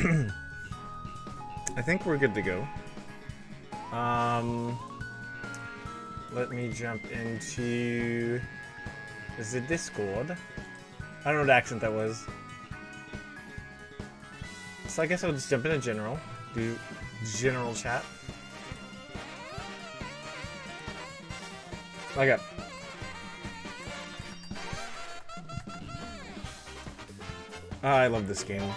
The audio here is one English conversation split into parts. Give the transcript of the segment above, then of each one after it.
I think we're good to go. Let me jump into the Discord. I don't know what accent that was. So I guess I'll just jump into general. Do general chat. Okay. Oh, I love this game.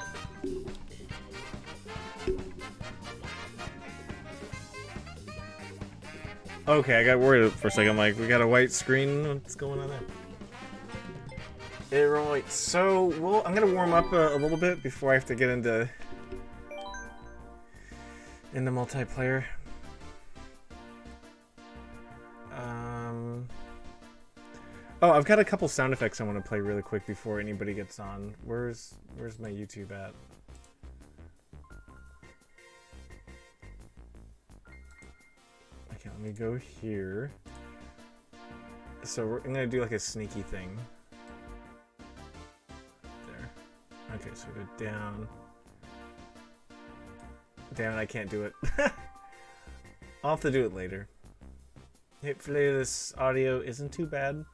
Okay, I got worried for a second. I'm like, we got a white screen. What's going on there? Right. So, I'm gonna warm up a little bit before I have to get into multiplayer. Oh, I've got a couple sound effects I want to play really quick before anybody gets on. Where's my YouTube at? Okay, let me go here. So I'm gonna do like a sneaky thing. There. Okay, so go down. Damn it, I can't do it. I'll have to do it later. Hopefully this audio isn't too bad.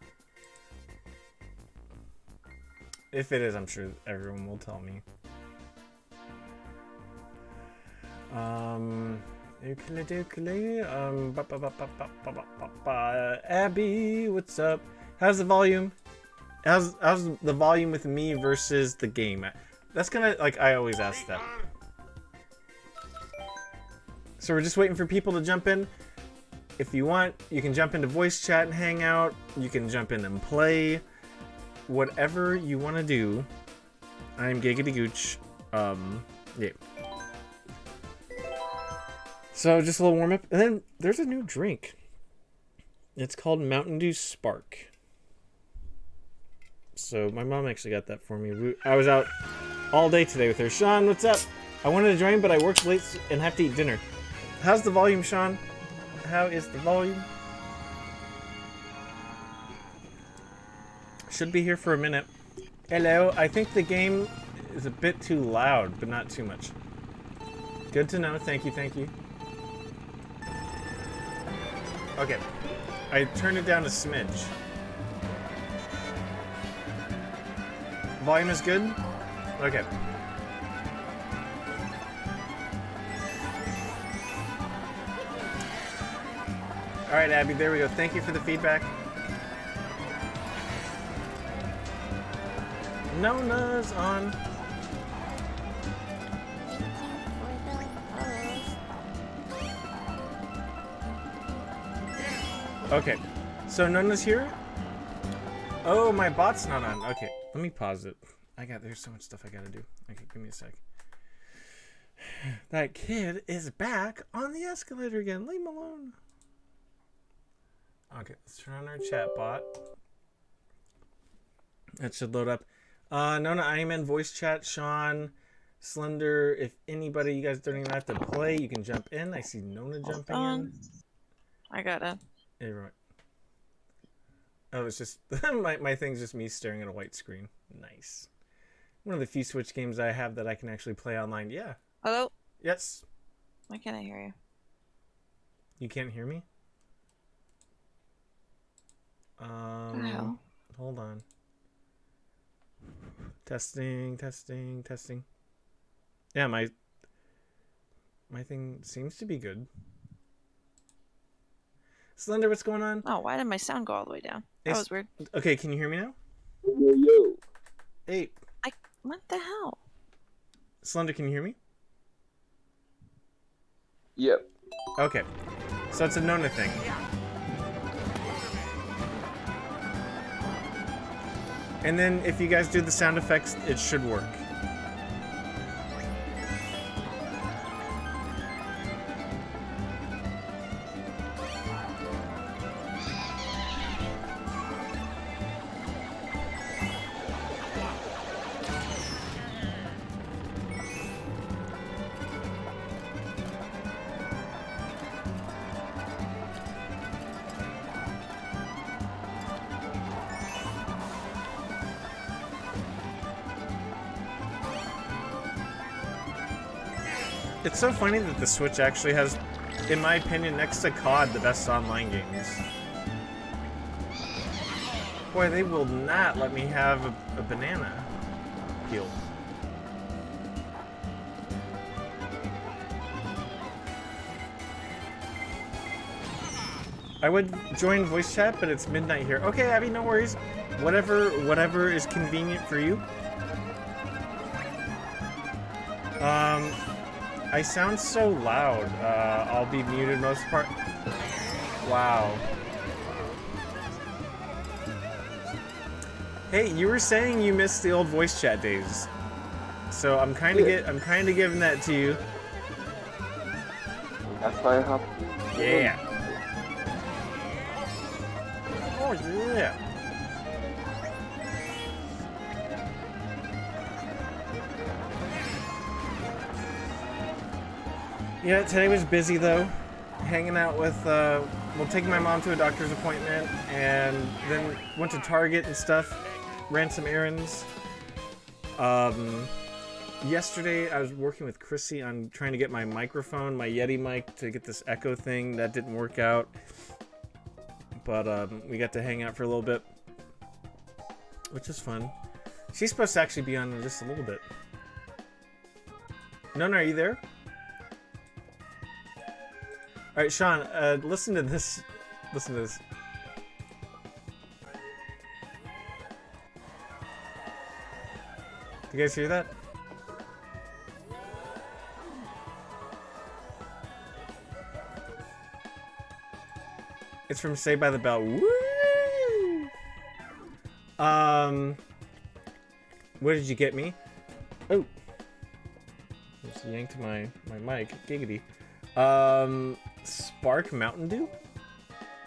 If it is, I'm sure everyone will tell me. Abby, what's up? How's the volume? How's the volume with me versus the game? That's kinda like I always ask that. So we're just waiting for people to jump in. If you want, you can jump into voice chat and hang out. You can jump in and play. Whatever you want to do. I'm Giggity Gooch. Yeah. So just a little warm up. And then there's a new drink. It's called Mountain Dew Spark. So my mom actually got that for me. I was out all day today with her. Sean, what's up? I wanted to join, but I worked late and have to eat dinner. How's the volume, Sean? How is the volume? Should be here for a minute. Hello, I think the game is a bit too loud, but not too much. Good to know, thank you, thank you. Okay, I turned it down a smidge. Volume is good? Okay. Alright, Abby, there we go. Thank you for the feedback. Nona's on. Okay, so Nona's here. Oh, my bot's not on. Okay, let me pause it. There's so much stuff I gotta do. Okay, give me a sec. That kid is back on the escalator again. Leave him alone. Okay, let's turn on our chat bot. That should load up. Nona, I am in voice chat. Sean, Slender, if anybody, you guys don't even have to play, you can jump in. I see Nona jumping in. I gotta. Hey, right. Oh, it's just my thing's just me staring at a white screen. Nice. One of the few Switch games I have that I can actually play online. Yeah. Hello? Yes. Why can't I hear you? You can't hear me? What the hell? Hold on. Testing. Yeah, my thing seems to be good. Slender, what's going on? Oh, why did my sound go all the way down? That was weird. Okay, can you hear me now? Yo. Hey. What the hell? Slender, can you hear me? Yep. Okay. So it's a Nona thing. And then if you guys do the sound effects, it should work. It's so funny that the Switch actually has, in my opinion, next to COD, the best online games. Boy, they will not let me have a banana peel. I would join voice chat, but it's midnight here. Okay, Abby, no worries. Whatever is convenient for you. I sound so loud. I'll be muted most part. Wow. Hey, you were saying you missed the old voice chat days, so I'm kind of giving that to you. That's why I have. Yeah. Oh yeah. Yeah, today was busy though. Hanging out with, well, taking my mom to a doctor's appointment, and then went to Target and stuff. Ran some errands. Yesterday I was working with Chrissy on trying to get my microphone, my Yeti mic, to get this echo thing. That didn't work out. But we got to hang out for a little bit, which is fun. She's supposed to actually be on in just a little bit. Nona, are you there? All right, Sean, listen to this. Listen to this. You guys hear that? It's from Saved by the Bell. Woo! What did you get me? Oh. Just yanked my mic. Giggity. Spark Mountain Dew?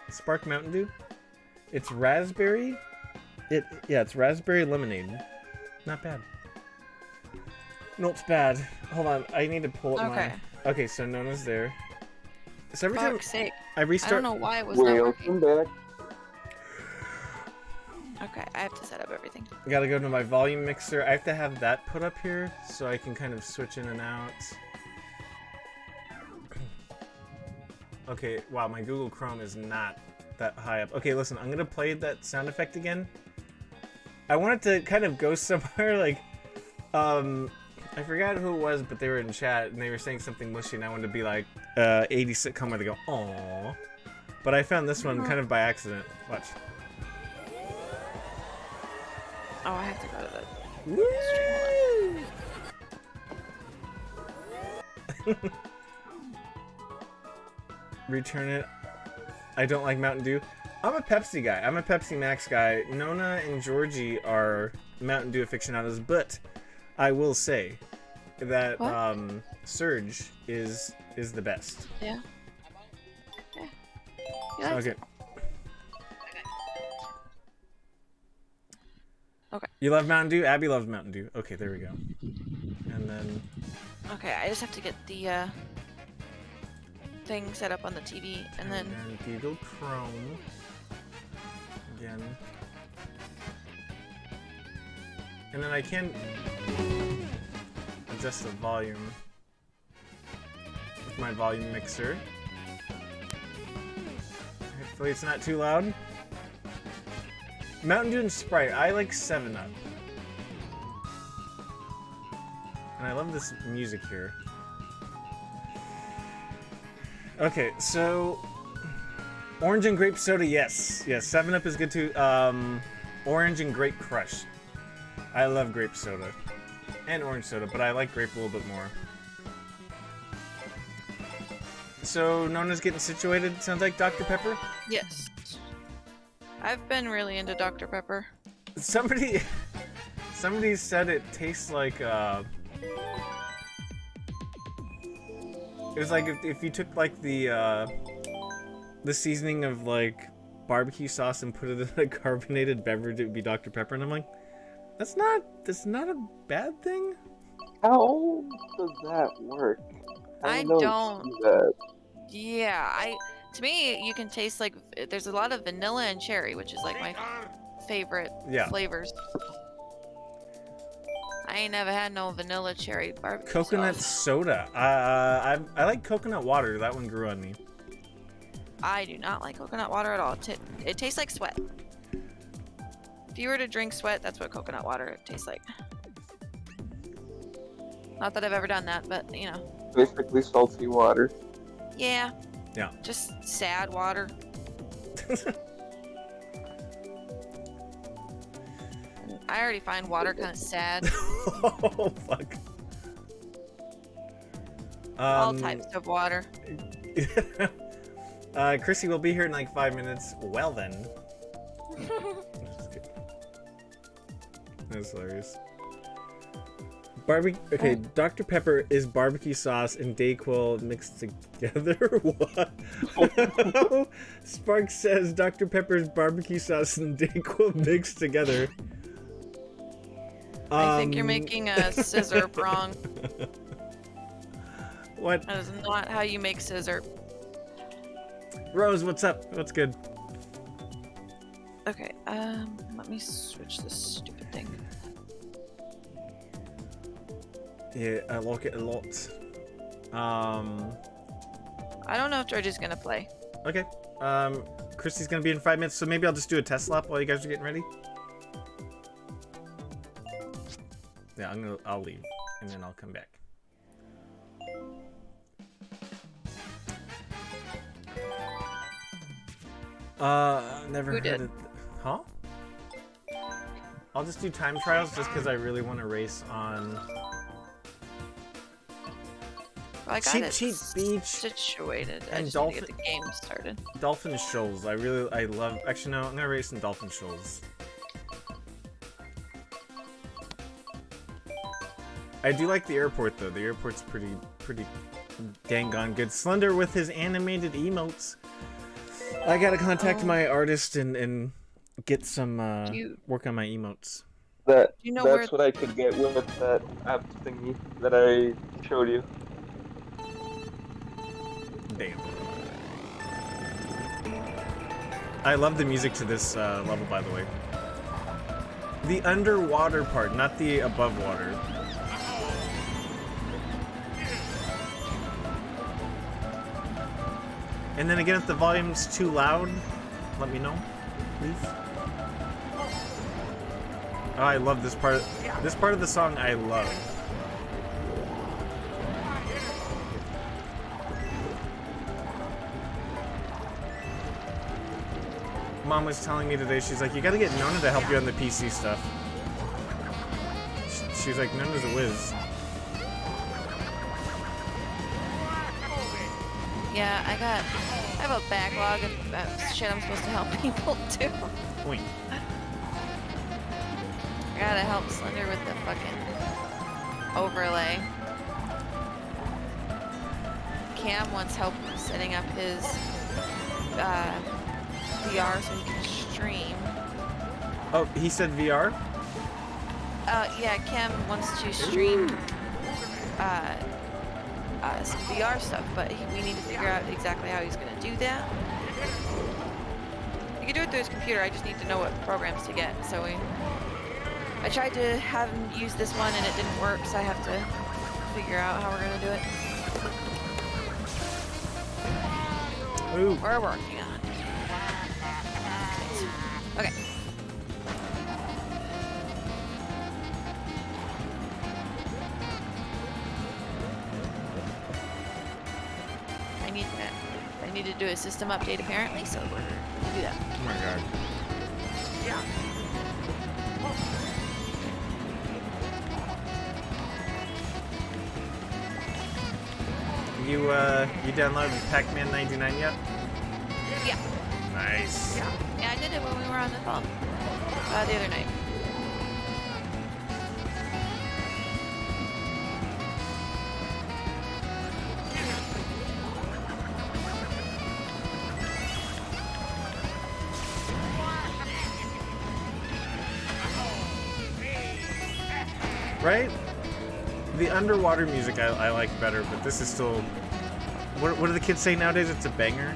Spark Mountain Dew? It's raspberry. It's raspberry lemonade. Not bad. No, it's bad. Hold on, I need to pull up my... Okay, so Nona's there. So every time I restart... I don't know why it was not working. Back. Okay, I have to set up everything. I gotta go to my volume mixer. I have to have that put up here so I can kind of switch in and out. Okay, wow, my Google Chrome is not that high up. Okay, listen, I'm gonna play that sound effect again. I wanted to kind of go somewhere, like, I forgot who it was, but they were in chat, and they were saying something mushy, and I wanted to be like, 80s sitcom where they go, aww. But I found this one kind of by accident. Watch. Oh, I have to go to the stream. Return it. I don't like Mountain Dew. I'm a Pepsi guy. I'm a Pepsi Max guy. Nona and Georgie are Mountain Dew aficionados, but I will say that Surge is the best. Yeah. Yeah. Okay. Okay. You love Mountain Dew? Abby loves Mountain Dew. Okay, there we go. And then... Okay, I just have to get the thing set up on the TV, and then Google Chrome. Again. And then I can adjust the volume with my volume mixer. Hopefully it's not too loud. Mountain Dew and Sprite. I like 7-Up. And I love this music here. Okay, so... Orange and grape soda, yes. Yes, 7-Up is good too. Orange and grape crush. I love grape soda. And orange soda, but I like grape a little bit more. So, Nona's getting situated, sounds like Dr. Pepper? yes. I've been really into Dr. Pepper. Somebody said it tastes like, it was like if you took like the seasoning of like barbecue sauce and put it in a carbonated beverage, it would be Dr. Pepper, and I'm like, that's not a bad thing. How does that work? I don't. See that. Yeah, to me, you can taste like there's a lot of vanilla and cherry, which is like my favorite flavors. I ain't never had no vanilla cherry barbecue Coconut sauce. soda. I like coconut water. That one grew on me. I do not like coconut water at all. It tastes like sweat. If you were to drink sweat, that's what coconut water tastes like. Not that I've ever done that, but you know. Basically salty water. Yeah. Yeah. Just sad water. I already find water kind of sad. Oh fuck. All types of water. Chrissy will be here in like 5 minutes. Well then. Just kidding. That's hilarious. Okay, Dr. Pepper is barbecue sauce and Dayquil mixed together? What? Sparks says Dr. Pepper's barbecue sauce and Dayquil mixed together. I think you're making a scissor wrong. What? That is not how you make scissor. Rose, what's up? What's good? Okay, let me switch this stupid thing. Yeah, I like it a lot. I don't know if George is gonna play. Okay. Christy's gonna be in 5 minutes, so maybe I'll just do a test lap while you guys are getting ready. Yeah, I'll leave, and then I'll come back. Never Who heard did? of huh? I'll just do time trials just because I really want to race on Well, I got Cheap it Cheap Beach situated. I and just need to get the game started. Dolphin Shoals. I love. Actually, no, I'm gonna race in Dolphin Shoals. I do like the airport though. The airport's pretty dang on good. Slender with his animated emotes. I gotta contact my artist and get some work on my emotes. You know That's what I could get with that app thingy that I showed you. Damn. I love the music to this level, by the way. The underwater part, not the above water. And then again, if the volume's too loud, let me know, please. Oh, I love this part. This part of the song I love. Mom was telling me today, she's like, you gotta get Nona to help you on the PC stuff. She's like, Nona's a whiz. Yeah, I have a backlog of shit I'm supposed to help people do. Wait. I gotta help Slender with the fucking overlay. Cam wants help setting up his VR so he can stream. Oh, he said VR? Yeah, Cam wants to stream some VR stuff, but we need to figure out exactly how he's gonna do that. He can do it through his computer, I just need to know what programs to get. So I tried to have him use this one and it didn't work, so I have to figure out how we're gonna do it. Ooh. We're working on it. Okay. I need to do a system update apparently, so we're gonna do that. Oh my god. You downloaded Pac-Man 99 yet? Yeah. Nice. Yeah, I did it when we were on the phone. The other night. Right? The underwater music I like better, but this is still... What do the kids say nowadays? It's a banger?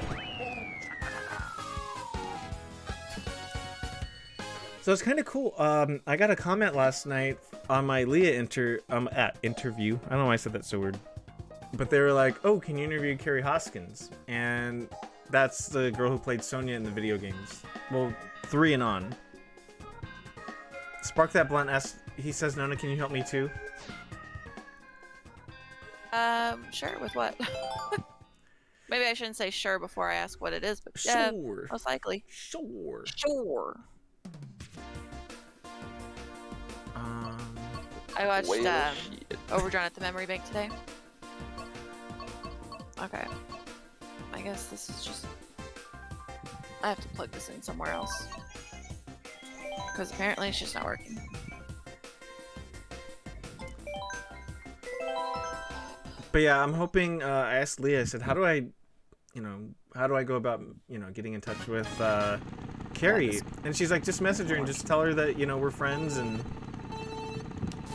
So it's kind of cool. I got a comment last night on my Leah interview. I don't know why I said that so weird. But they were like, "Oh, can you interview Carrie Hoskins?" And that's the girl who played Sonya in the video games. Well, 3 and on. Spark That Blunt asks, he says, "Nona, can you help me too?" Sure. With what? Maybe I shouldn't say sure before I ask what it is, but yeah, Sure. most likely. Sure. Sure. I watched Whale of shit. Overdrawn at the Memory Bank today. Okay. I guess this is just... I have to plug this in somewhere else. Because apparently it's just not working. But yeah, I'm hoping, I asked Leah, I said, how do I go about, getting in touch with, Carrie? And she's like, just message her and just tell her that, we're friends. And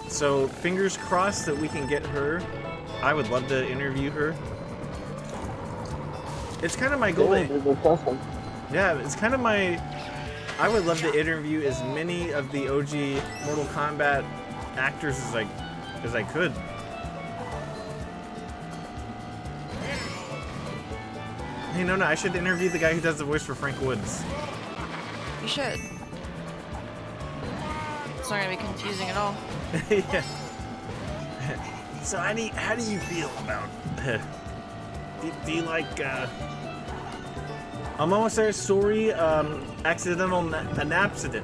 so fingers crossed that we can get her. I would love to interview her. It's kind of my goal. Yeah, it's kind of my... I would love to interview as many of the OG Mortal Kombat actors as I could. Hey, Nona, I should interview the guy who does the voice for Frank Woods. You should. It's not gonna be confusing at all. Yeah. So, how do you feel about... do you like, I'm almost there. Sorry, an accident.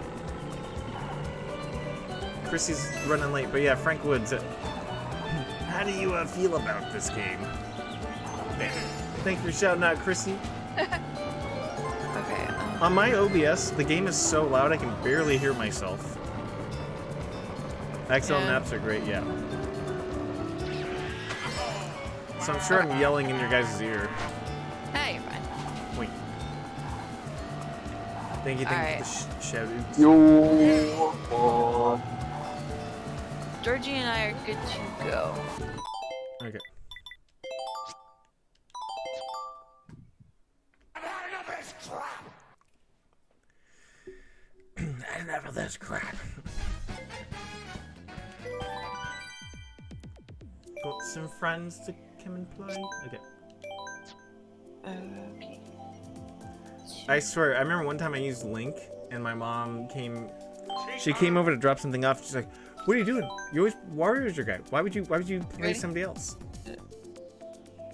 Chrissy's running late, but yeah, Frank Woods. How do you feel about this game? Thank you for shouting out, Chrissy. Okay. On my OBS, the game is so loud I can barely hear myself. XL naps are great, yeah. So I'm sure I'm yelling in your guys' ear. Hey, you're fine. Wait. Thank you for the shout-outs. Yo. Georgie and I are good to go. Okay. Enough of this crap. Got some friends to come and play. Okay. Okay. I swear, I remember one time I used Link, and my mom came. She came over to drop something off. She's like, "What are you doing? You always Warriors your guy. Why would you play Ready? somebody else?"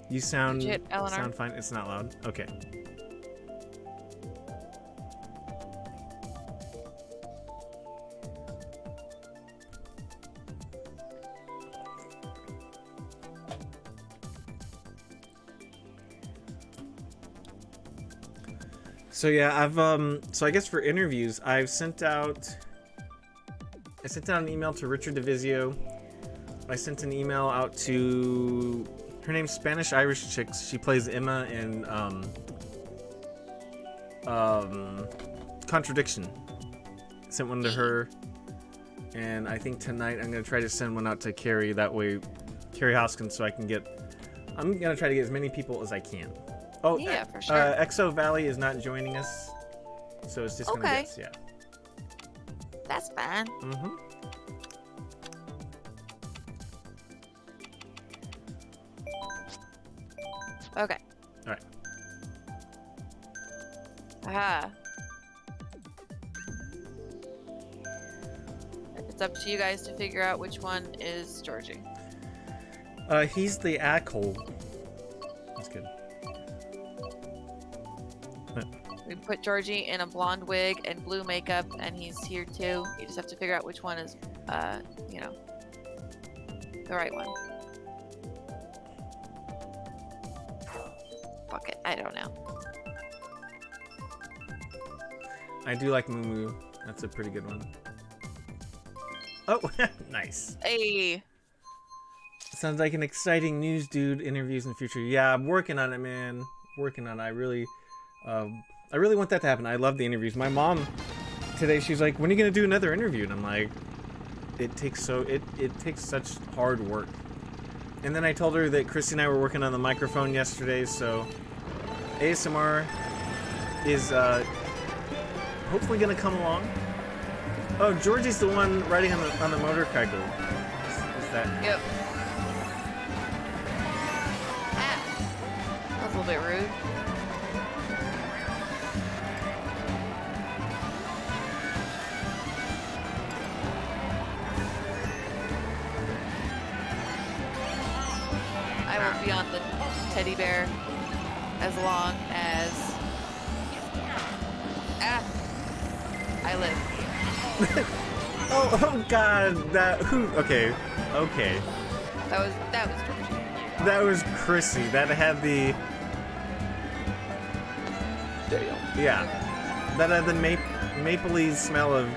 You sound Eleanor? fine. It's not loud. Okay. So yeah, I've so I guess for interviews, I sent out an email to Richard DeVizio. I sent an email out to her name's Spanish Irish Chicks. She plays Emma in Contradiction. Sent one to her, and I think tonight I'm gonna try to send one out to Carrie. That way, Carrie Hoskins, so I'm gonna try to get as many people as I can. Oh, Yeah, for sure. Exo Valley is not joining us, so it's just gonna be us, yeah. That's fine. Mm-hmm. Okay. All right. Aha. It's up to you guys to figure out which one is Georgie. He's the asshole. That's good. We put Georgie in a blonde wig and blue makeup, and he's here too. You just have to figure out which one is, the right one. Fuck it, I don't know. I do like Moo Moo. That's a pretty good one. Oh, nice. Hey. Sounds like an exciting news, dude. Interviews in the future. Yeah, I'm working on it, man. Working on it. I really want that to happen. I love the interviews. My mom today, she's like, "When are you gonna do another interview?" And I'm like, it takes such hard work. And then I told her that Christy and I were working on the microphone yesterday, so ASMR is hopefully gonna come along. Oh, Georgie's the one riding on the motorcycle. Is that? Yep. Ah. That was a little bit rude. I will be on the teddy bear as long as I live. Oh God! Okay. That was Georgie. That was Chrissy. That had the Damn. yeah. That had the mapley smell of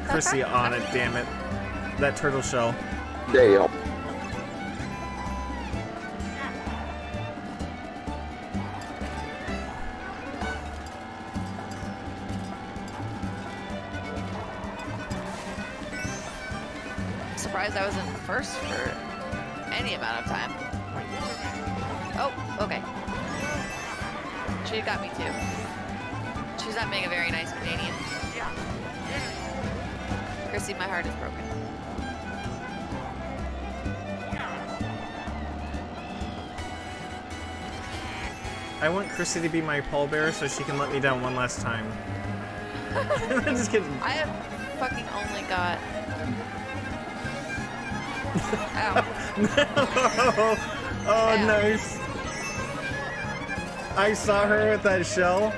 Chrissy on it. Damn it! That turtle shell. Damn. Surprised I wasn't first for any amount of time. Oh, okay. She got me too. She's not being a very nice Canadian. Chrissy, my heart is broken. I want Chrissy to be my pallbearer so she can let me down one last time. I'm just kidding. I have fucking only got. Ow. No! Oh, Ow. nice. I saw her with that shell.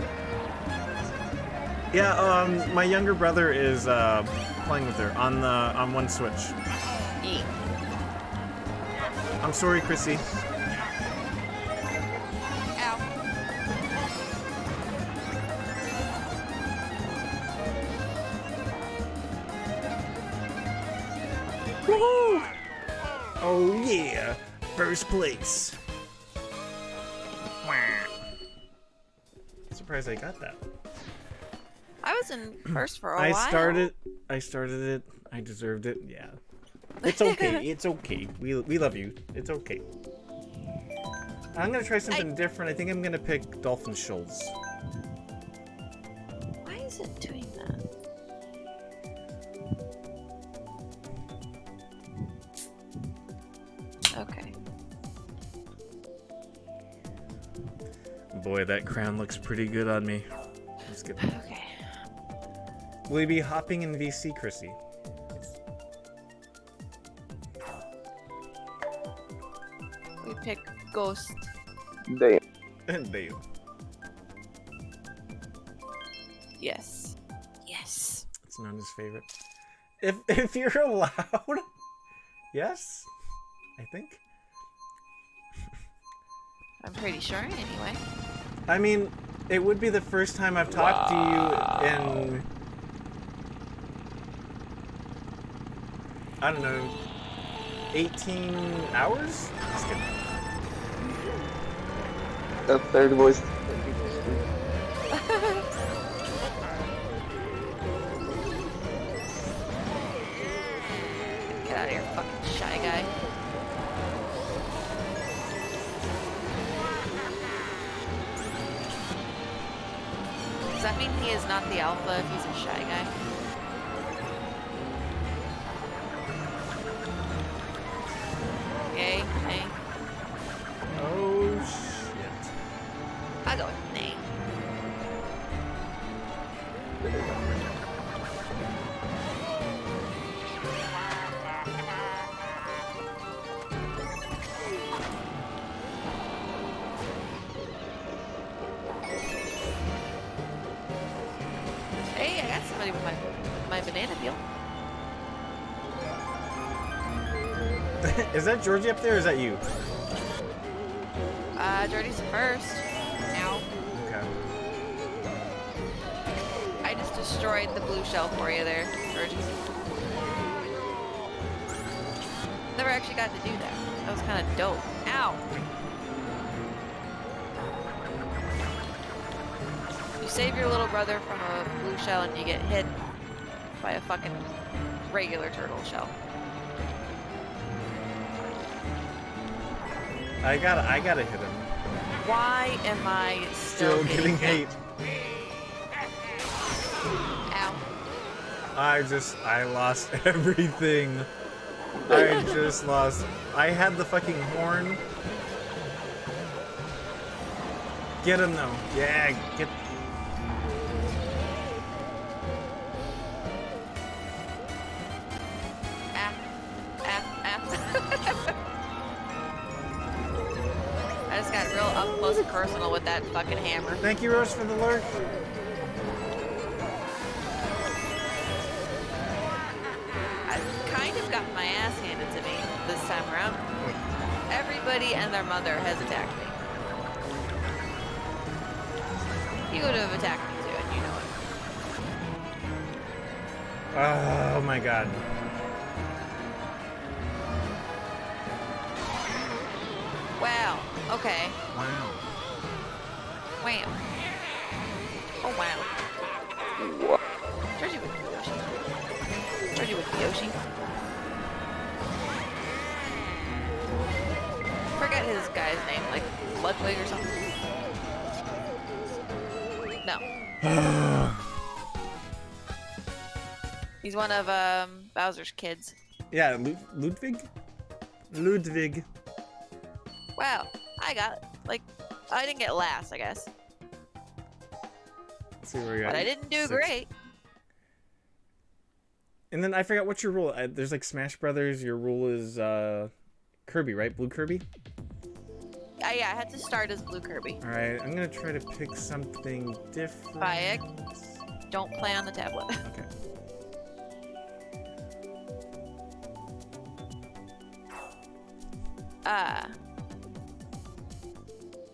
Yeah, my younger brother is playing with her on one Switch. Yeet. I'm sorry, Chrissy. Ow. Woohoo! Oh yeah, first place. Wah. Surprised I got that. I was in first for a I while. started it. I deserved it. Yeah. It's okay. It's okay. We love you. It's okay. I'm gonna try something different. I think I'm gonna pick Dolphin Shoals. Why is it doing that? Okay. Boy, that crown looks pretty good on me. Let's get. Okay. Will you be hopping in VC, Chrissy? We pick Ghost. Damn. Damn. Yes. Yes. It's not his favorite. If you're allowed, yes, I think. I'm pretty sure anyway. I mean, it would be the first time I've talked to you in, I don't know, 18 hours? Just kidding. That third voice. Get out of here, fucking shy guy. Does that mean he is not the alpha if he's a shy guy? Yay, nay. Oh, shit. I'll go with nay. Hey, I got somebody with my banana peel. Is that Georgie up there or is that you? Jordy's first. Now. Okay. I just destroyed the blue shell for you there, Georgie. Never actually got to do that. That was kind of dope. Ow! You save your little brother from a blue shell and you get hit by a fucking regular turtle shell. I gotta hit him. Why am I still Getting hate. Ow. I lost everything. I just lost. I had the fucking horn. Get him though. Yeah, get. I just got real up close and personal with that fucking hammer. Thank you, Rose, for the lurk. I've kind of gotten my ass handed to me this time around. Everybody and their mother has attacked me. You would have attacked me too, and you know it. Oh my god. Wow. Okay. Wow. Wow. Oh wow. What? Georgie with Yoshi. Georgie with Yoshi. Forget his guy's name, like Ludwig or something. No. He's one of Bowser's kids. Yeah, Ludwig? Ludwig. Wow. I got I didn't get last, I guess. Let's see where we got. But I didn't do 6. great. And then I forgot what's your rule. There's like Smash Brothers. Your rule is Kirby, right? Blue Kirby? Yeah, I had to start as Blue Kirby. Alright, I'm gonna try to pick something different. Bayek. Don't play on the tablet. Okay.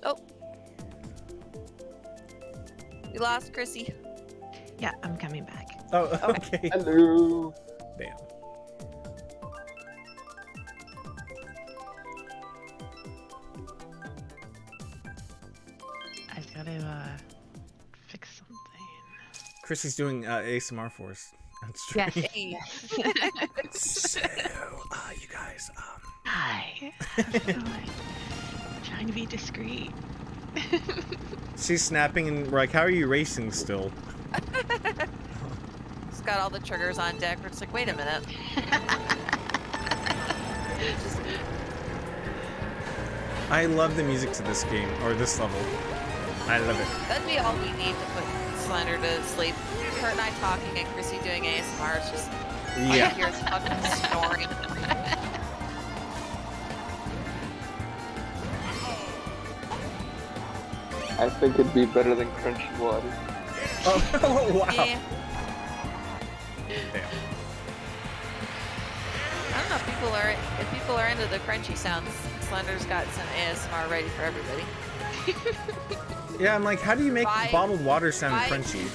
Oh. We lost Chrissy. Yeah, I'm coming back. Oh, okay. Hello. Damn. I've got to fix something. Chrissy's doing ASMR for us on Yes. stream. So, you guys, Hi. How's it going? Trying to be discreet. she's snapping and we're like, how are you racing still? It's got all the triggers on deck. We're just like, wait a minute. I love the music to this game, or this level. I love it. That'd be all we need to put Slender to sleep. Kurt and I talking and Chrissy doing ASMR. It's just all you Yeah. hear is fucking snoring. I think it'd be better than crunchy water. Oh, wow. Yeah. Damn. I don't know if people are into the crunchy sounds. Slender's got some ASMR ready for everybody. Yeah, I'm like, how do you make Buy- bottled water sound buy- crunchy?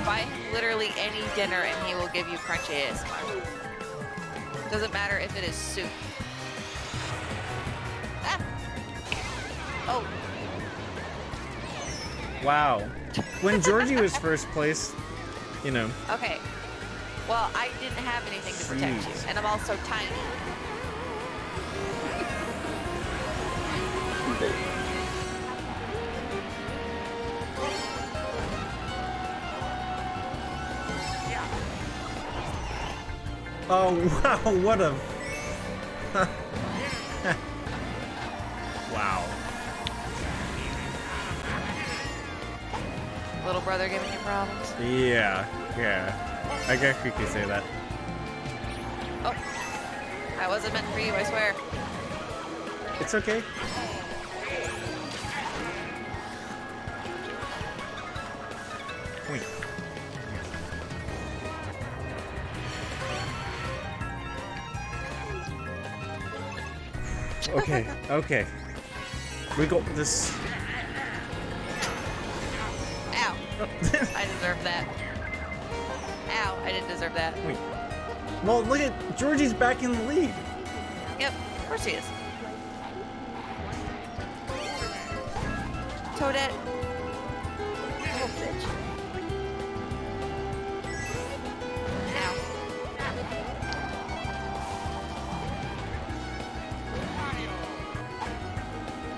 Buy him literally any dinner and he will give you crunchy ASMR. Doesn't matter if it is soup. Ah. Oh, Wow. When Georgie was first place, you know. okay. Well, I didn't have anything to protect you, Jeez. and I'm also tiny. Oh, wow, what a... Wow. Little brother giving you problems. Yeah, yeah. I guess we could say that. Oh, that wasn't meant for you, I swear. It's okay. Wait. Okay, okay. We got this. Ow. I deserve that. Ow, I didn't deserve that. Wait. Well, look at Georgie's back in the lead. Yep, of course he is. Toadette. Little bitch. Ow.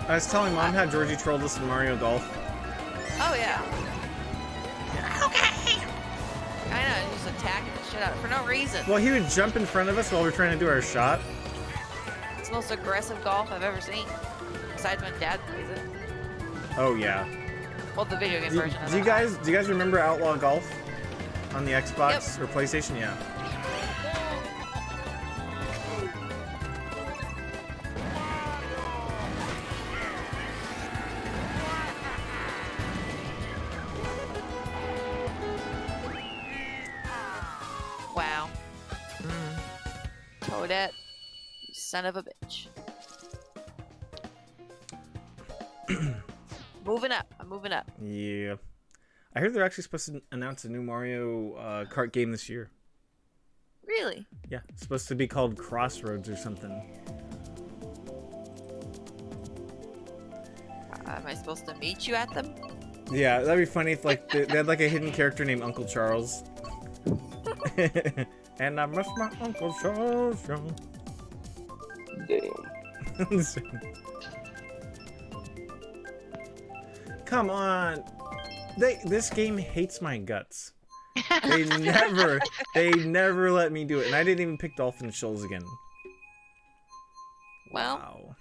I was telling Mom how Georgie trolled us in Mario Golf. Oh, yeah. Okay. I know, just attacking the shit shit out for no reason. Well, he would jump in front of us while we were trying to do our shot. It's the most aggressive golf I've ever seen. Besides when Dad plays it. Oh yeah. Well, the video game Do version of you it. guys remember Outlaw Golf on the Xbox or PlayStation? Yeah. Wow. Toadette, you son of a bitch. Moving up. I'm moving up. Yeah. I heard they're actually supposed to announce a new Mario Kart game this year. Really? Yeah, it's supposed to be called Crossroads or something. Am I supposed to meet you at them? Yeah, that'd be funny if like they had like a hidden character named Uncle Charles. And I miss my Uncle Charles. Damn. Come on. This game hates my guts. They never let me do it. And I didn't even pick Dolphin Shoals again. Well, Wow.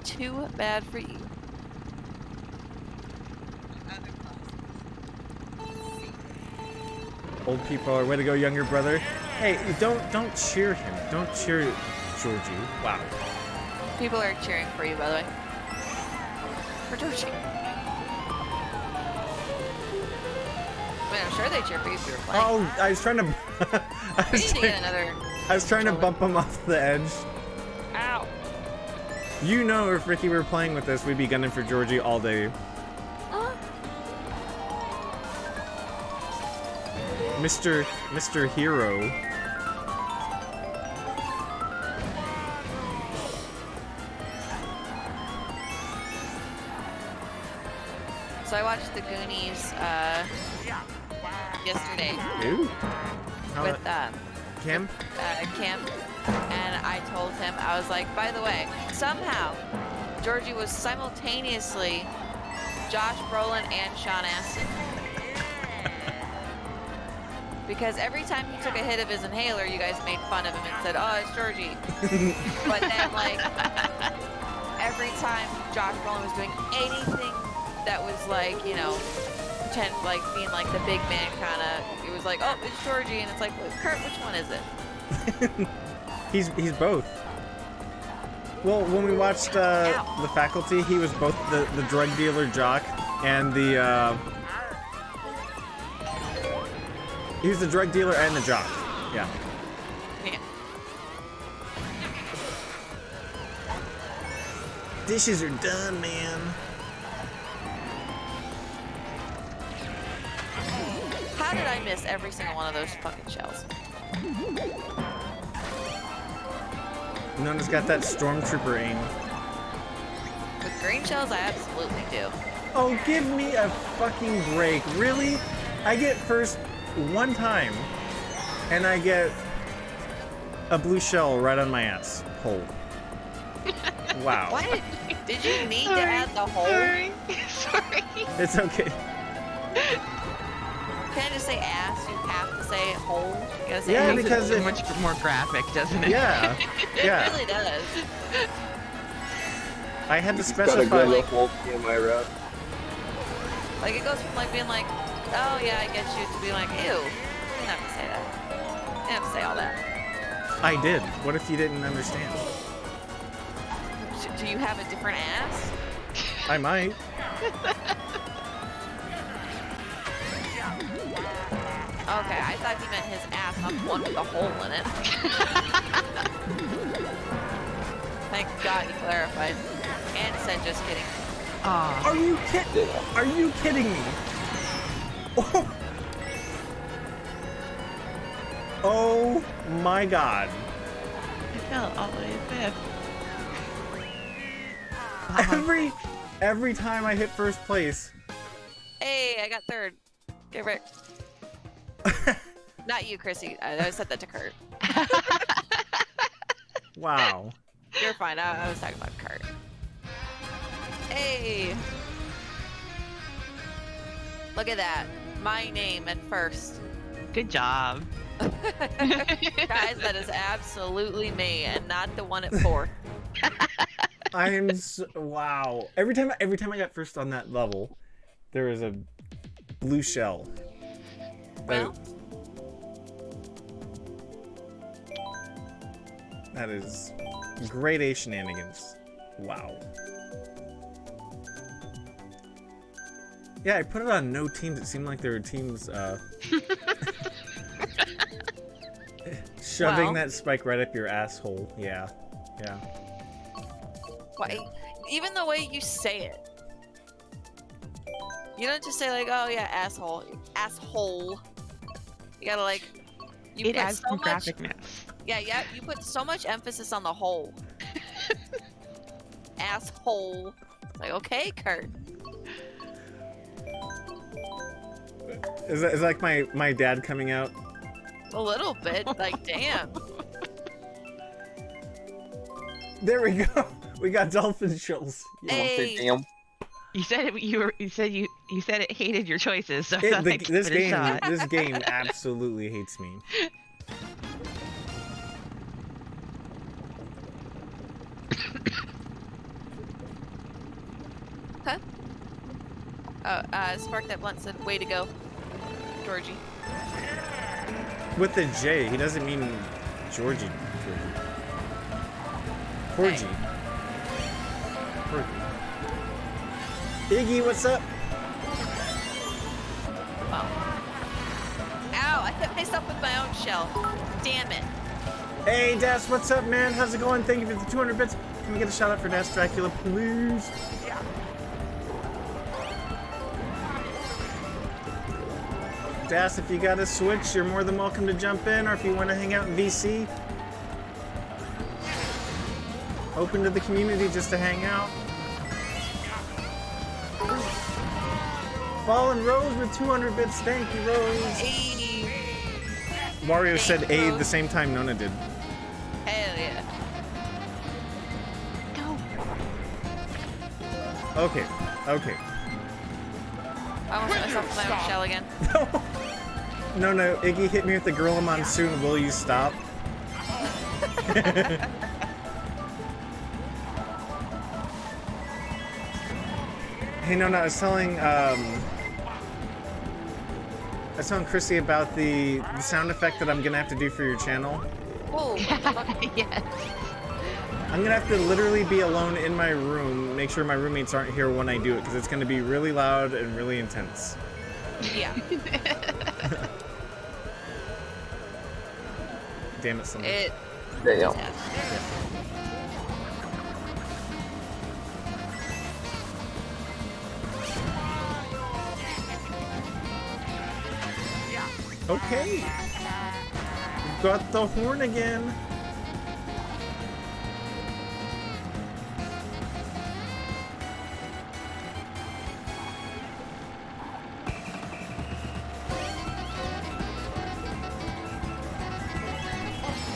too bad for you. Old people are way to go, younger brother. Hey, don't cheer him. Don't cheer Georgie. Wow. People are cheering for you, by the way. For Georgie. I mean, I'm sure they cheer for you if you were playing. Oh, I was trying to. We need to get another. I was trying to bump him off the edge. Ow. You know, if Ricky were playing with us, we'd be gunning for Georgie all day. Huh? Mr. Hero. So I watched The Goonies yesterday Ooh. with Cam? Kim, and I told him, I was like, by the way, somehow Georgie was simultaneously Josh Brolin and Sean Astin. Because every time he took a hit of his inhaler, you guys made fun of him and said, oh, it's Georgie. But then, like, every time Josh Brolin was doing anything that was like, you know, pretend like being like the big man kind of, it was like, oh, it's Georgie, and it's like, well, Kurt, which one is it? He's both. Well, when we watched The Faculty, he was both the drug dealer jock and the he was the drug dealer and the jock. Yeah. Yeah. Dishes are done, man. How did I miss every single one of those fucking shells? Nona's got that stormtrooper aim. With green shells, I absolutely do. Oh, give me a fucking break. Really? I get first one time, and I get a blue shell right on my ass hole. Wow. What? Did you need to add the hole? Sorry. Sorry. It's okay. Can't I just say ass? You have to say hole? You gotta say Yeah, ass. because It's much more graphic, doesn't it? Yeah. It Yeah. really does. I had to Gotta specify. go like- the whole TMI route. Like, it goes from like being like, oh yeah, I get you, to be like, ew. You didn't have to say that. You didn't have to say all that. I did. What if you didn't understand? Do you have a different ass? I might. Okay, I thought he meant his ass, not the one with the hole in it. Thank God he clarified. And said, just kidding. Aw. Are you kidding? Are you kidding me? Oh. Oh my God. I fell all the way to fifth. Every time I hit first place. Hey, I got third. Get Rick. Not you, Chrissy. I said that to Kurt. Wow. You're fine. I was talking about Kurt. Hey. Look at that. My name at first. Good job. Guys, that is absolutely me, and not the one at 4. I'm so, wow. Every time I got first on that level, there was a blue shell. Well, That is grade A shenanigans. Wow. Yeah, I put it on no teams. It seemed like there were teams shoving Well. that spike right up your asshole. Yeah. Yeah. why? Even the way you say it. You don't just say like, "Oh yeah, asshole, asshole." You gotta like. You It put adds so some much. graphicness. Yeah. You put so much emphasis on the whole. Asshole. Like, okay, Kurt. Is that like my dad coming out? A little bit. Like, damn. There we go. We got dolphin shells. Yeah. You want to say Hey. damn? You said it. You said it hated your choices. So I It, thought I'd give this it a game, shot. this game absolutely hates me. Huh? Spark That Blunt said, way to go, Georgie. With the J, he doesn't mean Georgie. Corgi. Corgi. Iggy, what's up? Wow. Ow, I hit myself with my own shell. Damn it. Hey, Das, what's up, man? How's it going? Thank you for the 200 bits. Can we get a shout out for Das Dracula, please? Das, if you got a Switch, you're more than welcome to jump in, or if you want to hang out in VC, open to the community just to hang out. Fallen Rose with 200 bits. Thank you, Rose. Hey. Wario said Thank A you. the same time Nona did. Hell yeah. Go. Okay. I almost hit myself with my own shell again. No, Iggy hit me with the Gorilla Monsoon. Will you stop? Hey, no, I was telling Chrissy about the sound effect that I'm gonna have to do for your channel. Oh, Yes. I'm gonna have to literally be alone in my room, make sure my roommates aren't here when I do it, because it's gonna be really loud and really intense. yeah. Damn it, someone. It. Damn. Okay. We've got the horn again.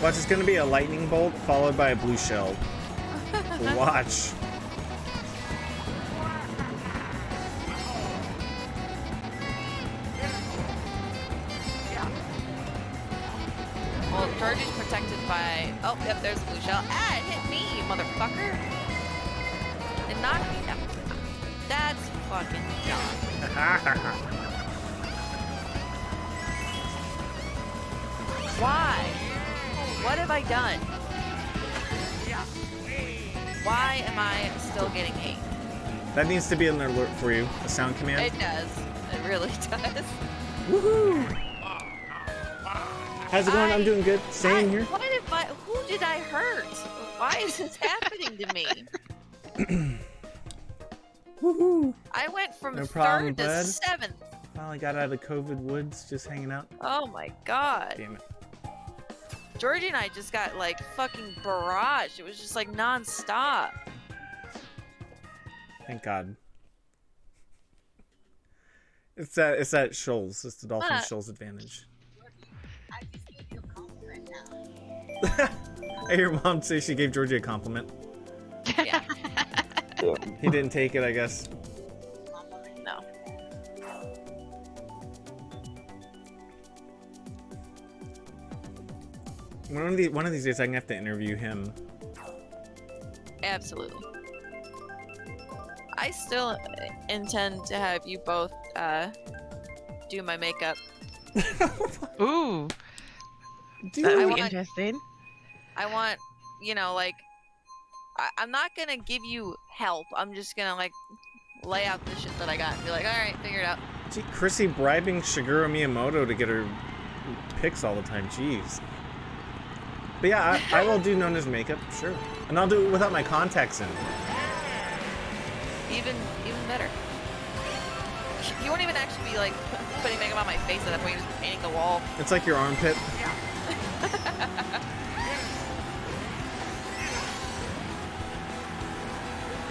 Watch, it's gonna be a lightning bolt followed by a blue shell. Watch. Well, Georgie's protected by. Oh, yep, there's a blue shell. Ah, it hit me, motherfucker. It knocked me down. That's fucking dumb. Why? What have I done? Why am I still getting 8? That needs to be an alert for you. A sound command. It does. It really does. Woohoo! How's it going? I'm doing good. Staying here. Who did I hurt? Why is this happening to me? Woohoo! I went from No problem, 3rd to bud. 7th. Finally got out of COVID woods, just hanging out. Oh my god. Damn it. Georgie and I just got like fucking barraged. It was just like non-stop. Thank God. It's that Shoals. It's the Dolphin What? Shoals advantage. I hear Mom say she gave Georgie a compliment. Yeah. Yeah. He didn't take it, I guess. No. One of these days, I'm gonna have to interview him. Absolutely. I still intend to have you both do my makeup. Ooh, Dude, that I would want- be interesting. I want, you know, like, I'm not gonna give you help. I'm just gonna, like, lay out the shit that I got and be like, alright, figure it out. Gee, Chrissy bribing Shigeru Miyamoto to get her pics all the time. Jeez. But yeah, I will do Nona's makeup, sure. And I'll do it without my contacts in. Even better. You won't even actually be, like, putting makeup on my face at that point. You're just painting the wall. It's like your armpit.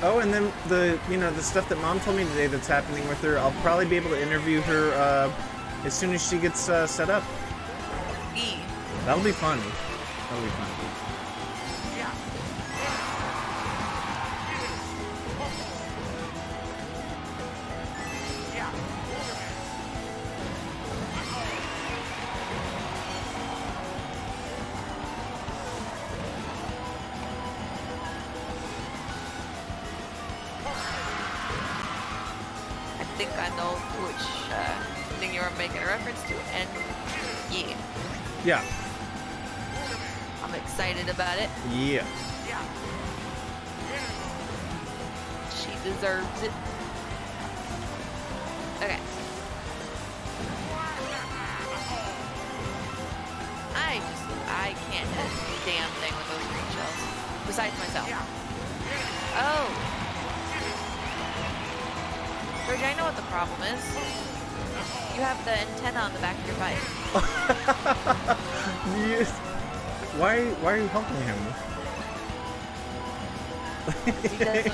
Oh, and then the stuff that Mom told me today that's happening with her, I'll probably be able to interview her as soon as she gets set up. That'll be fun. That'll be fun. I think I know which thing you're making a reference to, and yeah, Yeah. I'm excited about it. Yeah. She deserves it. Okay. I can't do a damn thing with those green shells. Besides myself. Oh. Georgie, I know what the problem is. You have the antenna on the back of your bike. Yes. Why are you helping him? He doesn't.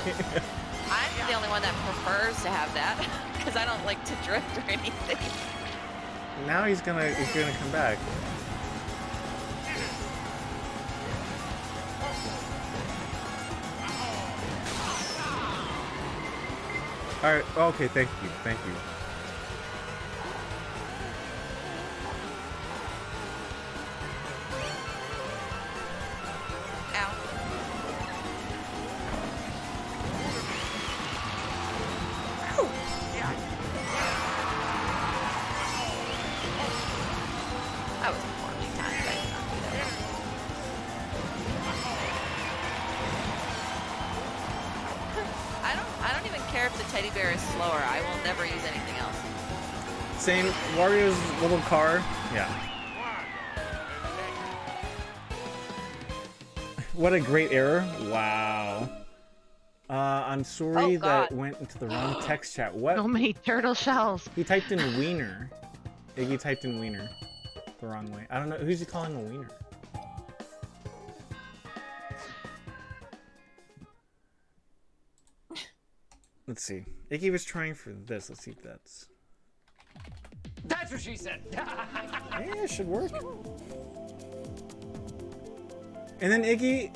I'm the only one that prefers to have that because I don't like to drift or anything. Now he's gonna come back. All right. Okay. Thank you. Thank you. Ow. I was poorly timed. I did not do that well. I don't even care if the teddy bear is slower. I will never use anything else. Same. Wario's little car. Yeah. What a great error. Wow. I'm sorry Oh, that God. went into the wrong text chat. What? So many turtle shells. He typed in wiener. Iggy typed in wiener the wrong way. I don't know. Who's he calling a wiener? Let's see. Iggy was trying for this. Let's see if that's... That's what she said. Yeah, it should work. And then Iggy,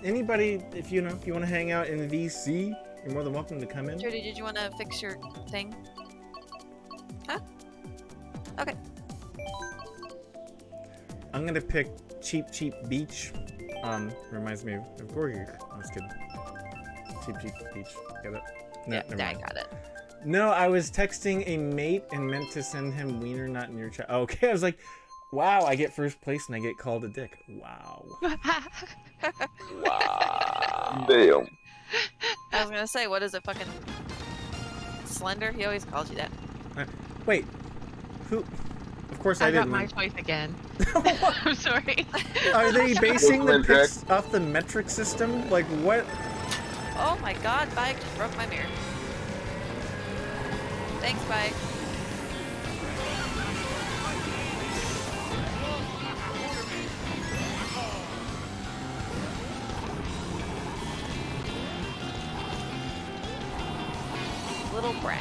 anybody, if you want to hang out in VC, you're more than welcome to come in. Jody, did you want to fix your thing? Huh? Okay. I'm gonna pick Cheap Beach. Reminds me of Gorgie. I was kidding. Cheap Beach. Get it? No, Yeah, never I mind. got it. No, I was texting a mate and meant to send him wiener, not in your chat. Okay, I was like, wow, I get first place and I get called a dick. Wow. Wow. Damn. I was gonna say, what is it, fucking Slender? He always calls you that. Wait, who? Of course I, I got didn't my win. choice again. I'm sorry. Are they basing the Metric. picks off the metric system? Like what? Oh my god, bike just broke my mirror. Thanks, bike. Little brat.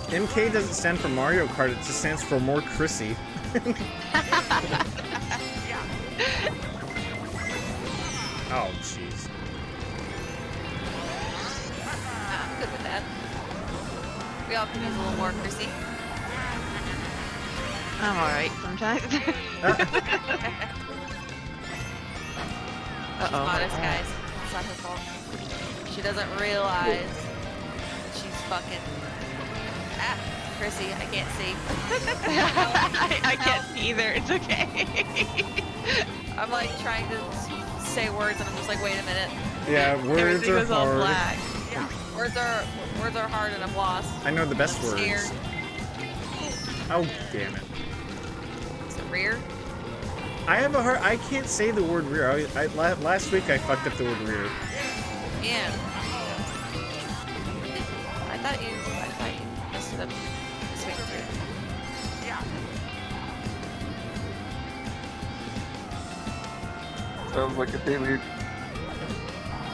MK doesn't stand for Mario Kart, it just stands for more Chrissy. Oh, jeez. I'm good with that. We all can use a little more Chrissy. I'm alright sometimes. She's modest, guys. It's not her fault. She doesn't realize that she's fucking. Ah, Chrissy, I can't see. I can't see either. It's okay. I'm like trying to say words, and I'm just like, wait a minute. Yeah, words Everything are was all hard. black. Yeah, words are hard, and I'm lost. I know the best I'm words. scared. Oh, damn it. Is it rear? I have a hard. I can't say the word rear. Last week I fucked up the word rear. Yeah. I thought you messed it up this week too. Sounds like a daily.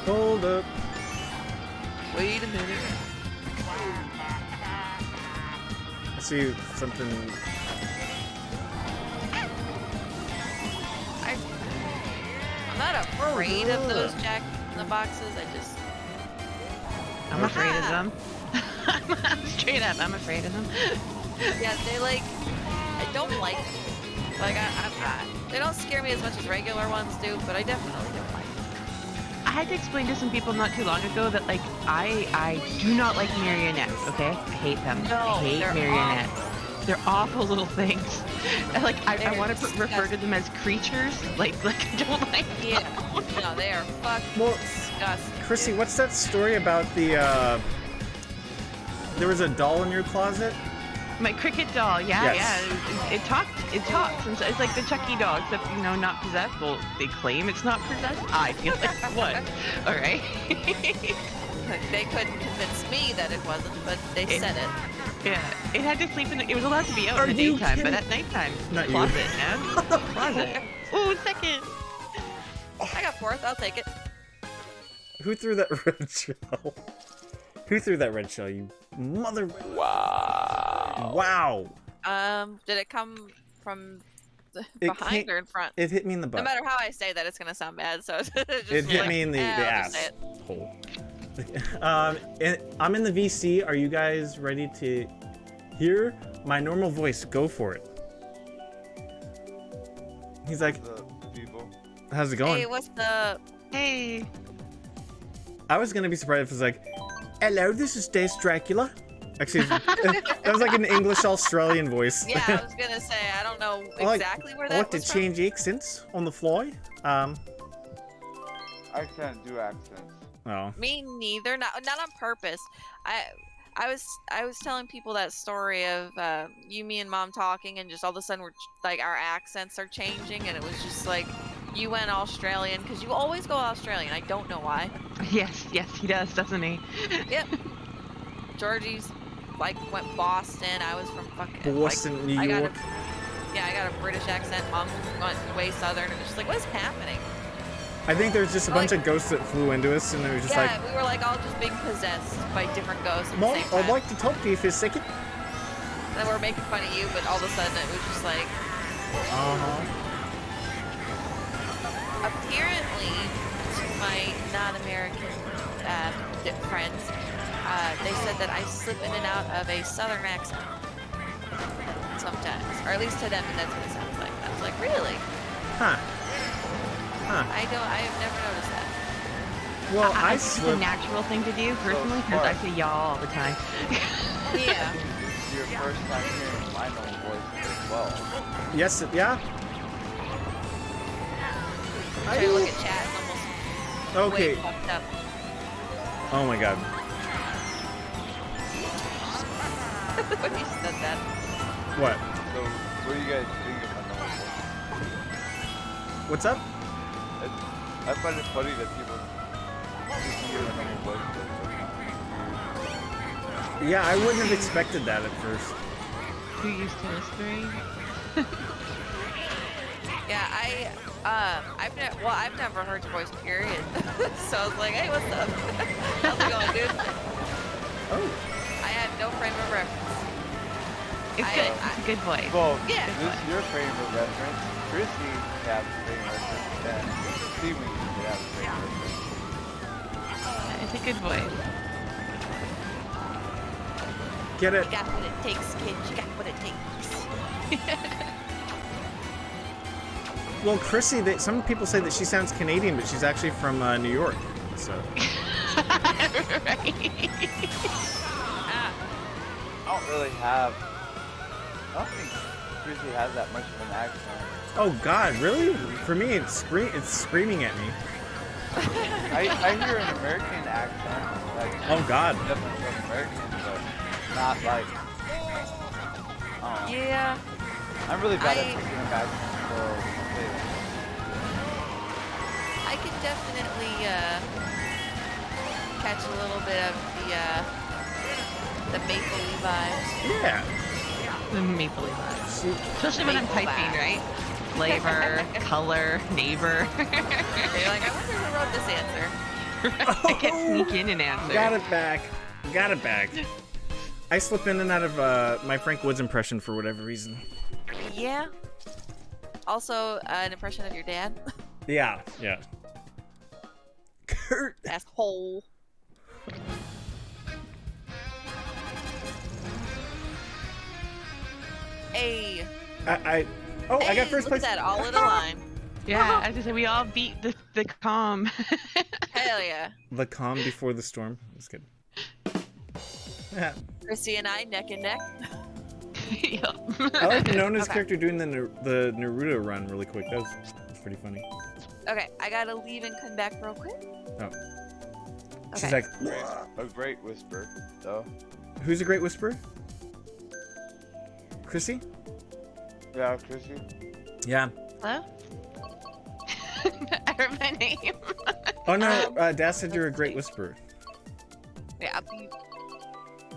Hold up. Wait a minute. I see something. I'm not afraid of those Jack in the Boxes. I'm afraid of them. I'm straight up, I'm afraid of them. Yeah, they like. I don't like them. Like I'm not. They don't scare me as much as regular ones do, but I definitely don't like them. I had to explain to some people not too long ago that like I do not like marionettes, okay? I hate them. No, I hate they're marionettes. They're awful little things. Like I They're want to refer to them as creatures. Like I don't like them. Yeah. No, they are fucking Well, disgusting. Chrissy, dude. what's that story about the? There was a doll in your closet. My cricket doll, yeah, Yes. yeah. It talks. And so it's like the Chucky doll, except not possessed. Well, they claim it's not possessed. I feel like what? All right. They couldn't convince me that it wasn't, but they said it. Yeah, it had to sleep in. It was allowed to be out Are in the you daytime, kidding? but at nighttime, Not you. closet, man. Closet. Ooh, second. I got fourth. I'll take it. Who threw that red shell? Who threw that red shell? You mother. Wow. Wow. Did it come from It behind can't- or in front? It hit me in the No butt. matter how I say that, it's gonna sound bad. So just It hit like, me in the I'll just say ass it. hole. I'm in the VC. Are you guys ready to hear my normal voice? Go for it. He's like, The people. how's it going? Hey, what's the? Hey. I was gonna be surprised if it was like, hello, this is Dace Dracula. Actually, that was like an English Australian voice. Yeah, I was gonna say I don't know exactly where I that like to was from. change accents on the fly. I can't do accents. Oh. Me neither. Not on purpose. I was telling people that story of you, me, and Mom talking, and just all of a sudden we're like our accents are changing, and it was just like you went Australian because you always go Australian. I don't know why. Yes, he does, doesn't he? Yep. Georgie's like went Boston. I was from fucking Boston, like, New I got York. I got a British accent. Mom went way southern. It was just like, what is happening? I think there's just a bunch of ghosts that flew into us, and it was just Yeah, like, we were like all just being possessed by different ghosts at the Mom, same time. I'd like to talk to you for a second. And we're making fun of you, but all of a sudden it was just like, apparently, to my non-American friends, they said that I slip in and out of a southern accent sometimes, or at least to them, and that's what it sounds like. I was like, really? Huh. Huh. I have never noticed that. Well, I think it's a slip. natural thing to do, personally, because I say y'all all the time. Yeah. It's your first time hearing my own voice as well. Yes, yeah. Trying to look at chat and almost Okay. way fucked up. Oh my god. When you said that. What? So, what do you guys think of my normal voice? What's up? I find it funny that people just hear my normal voice. Yeah, I wouldn't have expected that at first. Who used to whispering? Yeah, I've never heard your voice, period. So I was like, hey, what's up? How's it going, dude? Oh. I have no frame of reference. It's good. It's a good voice. Well, Yeah. this is your frame of reference. Chrissy has a frame of reference, and Steven should have a frame of reference. It's a good voice. Get it. You got what it takes, kid. You got what it takes. Well, Chrissy, some people say that she sounds Canadian, but she's actually from New York. So. Right. Ah, I don't really have. I don't think Chrissy has that much of an accent. Oh God, really? For me, it's screaming at me. I hear an American accent. Like, Oh God. definitely from American, but not like. I don't know. yeah. I'm really bad at picking up accents, so. I can definitely catch a little bit of the Maple vibes. Yeah. The maple vibes. She, Especially when I'm Maple typing, vibes. right? Flavor, color, neighbor. You're like, I wonder who wrote this answer. I can't sneak in an answer. got it back. Got it back. I slip in and out of my Frank Woods impression for whatever reason. Yeah. Also, an impression of your dad. Yeah. Yeah. Kurt. Asshole. Hey. I got Hey, first look place. at that, all in a line. Yeah, as I say, we all beat the calm. Hell yeah. The calm before the storm. That's good. Yeah. Chrissy and I neck and neck. Yep. I like Nona's Okay. character doing the Naruto run really quick. That's pretty funny. Okay, I gotta leave and come back real quick. Oh. Okay. She's like, A great whisper, though. who's a great whisperer? Chrissy? Yeah, Chrissy. Yeah. Hello? I heard my name. Oh no, Dad said you're a great whisperer. Yeah,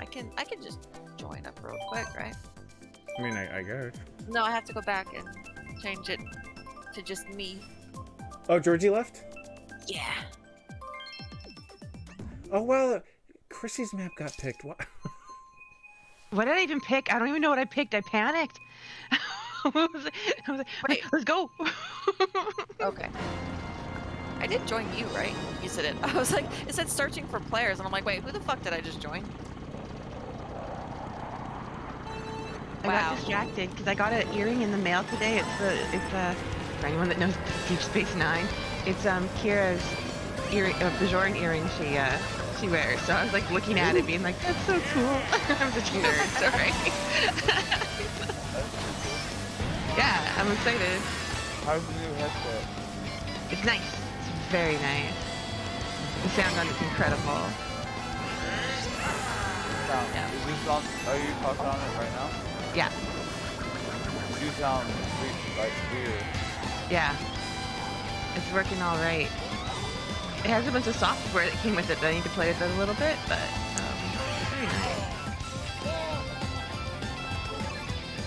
I can just join up real quick, right? I mean, I got it. No, I have to go back and change it to just me. Oh, Georgie left? Yeah. Oh, well, Chrissy's map got picked. What? What did I even pick? I don't even know what I picked. I panicked. What was it? I was like, Wait. let's go. Okay. I did join you, right? You said it. I was like, it said searching for players, and I'm like, wait, who the fuck did I just join? I Wow. got distracted because I got an earring in the mail today. It's for anyone that knows Deep Space Nine, it's Kira's earring, Bajoran earring she wears. So I was like looking at it, being like, that's so cool. I'm such a nerd, sorry. Yeah, I'm excited. How's the new headset? It's nice. It's very nice. The sound on it's incredible. Sound. Yeah. Is this on? Are you talking on it right now? Yeah, You sound like weird. yeah. It's working all right. It has a bunch of software that came with it that I need to play with it a little bit, but it's very nice.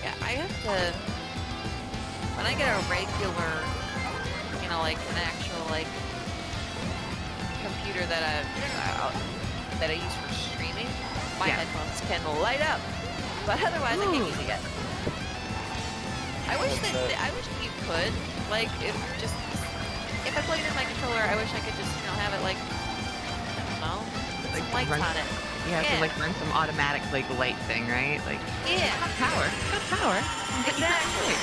Yeah, I have to. When I get a regular, you know, like an actual like computer that I use for streaming, my Yeah. headphones can light up. But otherwise, I can't Ooh. use it yet. I wish you could like if I plugged in my controller, I wish I could just have it like I don't know, put some lights run- on it. You have Yeah. to like run some automatic like light thing, right? Like Yeah, power. Got power. exactly.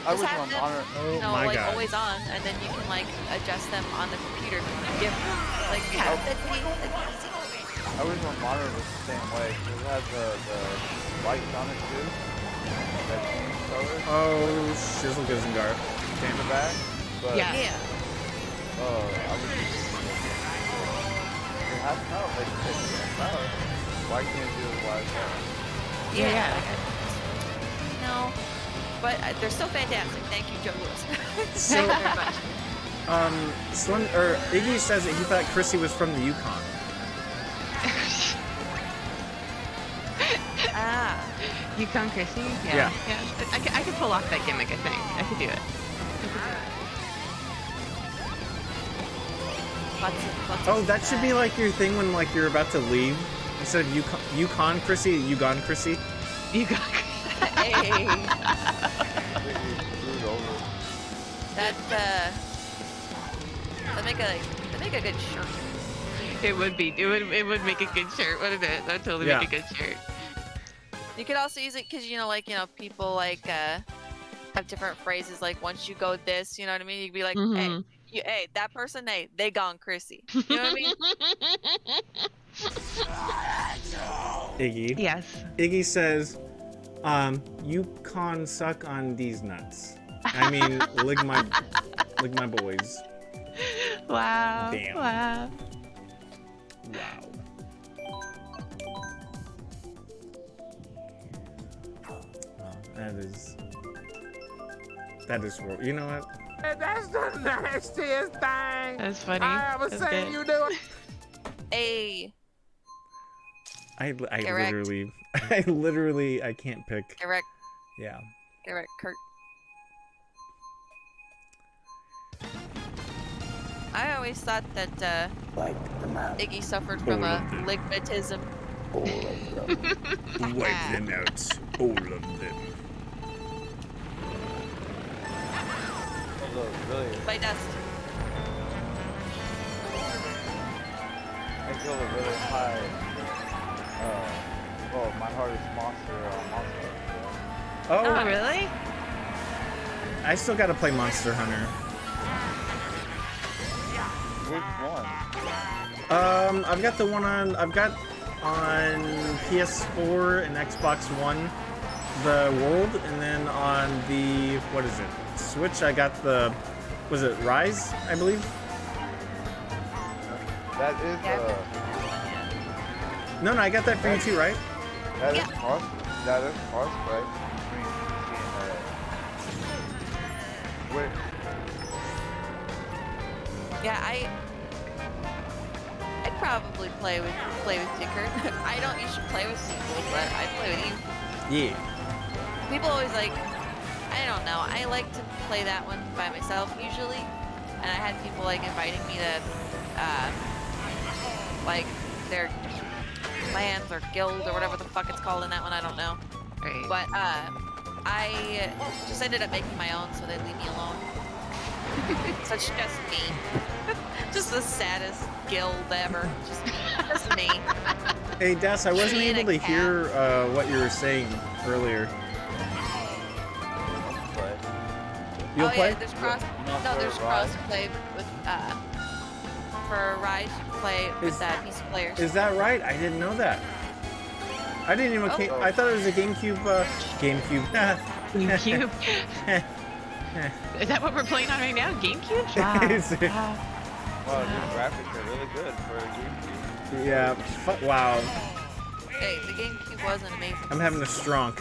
I Just was have on them, honor. Oh my like God. always on, and then you can like adjust them on the computer. Give like yeah, that'd be easy. I wish my monitor was the same way. 'Cause it has the lights on it too. That change colors Oh, Shizzle goes in guard. in the back. But Yeah. Yeah. I was just. It has power. It's power. Why can't it do it while it's on? Yeah. Yeah. Like, no, but they're still fantastic. Thank you, Joe Lewis. So, Thank you very much. Slim or Iggy says that he thought Chrissy was from the Yukon. Ah, Yukon Chrissy? Yeah. I could pull off that gimmick, I think. I could do it. lots Oh, of that should be like your thing when like you're about to leave. Instead of Yukon Chrissy, Yukon Chrissy. Yukon Hey, Completely screwed over. that's they make a good shirt. It would be. It would make a good shirt, wouldn't it? That would totally Yeah. make a good shirt. You could also use it because people like have different phrases. Like once you go this, you know what I mean. You'd be like, Mhm. hey, that person, they gone Chrissy. You know what I mean? Iggy. Yes. Iggy says, you con suck on these nuts. I mean, lick my boys. Wow. Damn. Wow. Wow. Well, that is you know what? That's the nastiest thing That's funny. I ever That's seen good. you do. Hey, I Correct. literally I can't pick. correct, Yeah. correct, Kurt. I always thought that Iggy suffered from All a of them. ligmatism. Wipe them out, all of them. Look, really, By dust. I feel a really high. Well, my hardest monster. Oh, Oh, really? I still gotta play Monster Hunter. Which one? I've got the one on PS4 and Xbox One, the World, and then on the Switch I got was it Rise, I believe? That is No, I got that for you too, right? that is Yeah. cross. That is cross, right? Between PC and Yeah, I'd probably play with you, Kurt. I don't usually play with sequels, but I'd play with you. Yeah. People always I don't know. I like to play that one by myself usually, and I had people inviting me to, their clans or guild or whatever the fuck it's called in that one. I don't know, Right. but I just ended up making my own, so they leave me alone. So it's just me, just the saddest guild ever. Just me. Hey, Des, I wasn't Me and able a to hear what you were saying earlier. play. You'll play? Yeah, there's cross. Not No, for there's Rise? cross play with for Rise. You can play with PC players. Is that right? I didn't know that. I didn't even. Oh. I thought it was a GameCube. GameCube. GameCube. Is that what we're playing on right now? GameCube? Wow. Is it? Wow. Wow, the graphics are really good for a GameCube. Yeah. Wow. Hey, the GameCube wasn't amazing. I'm having a stronk.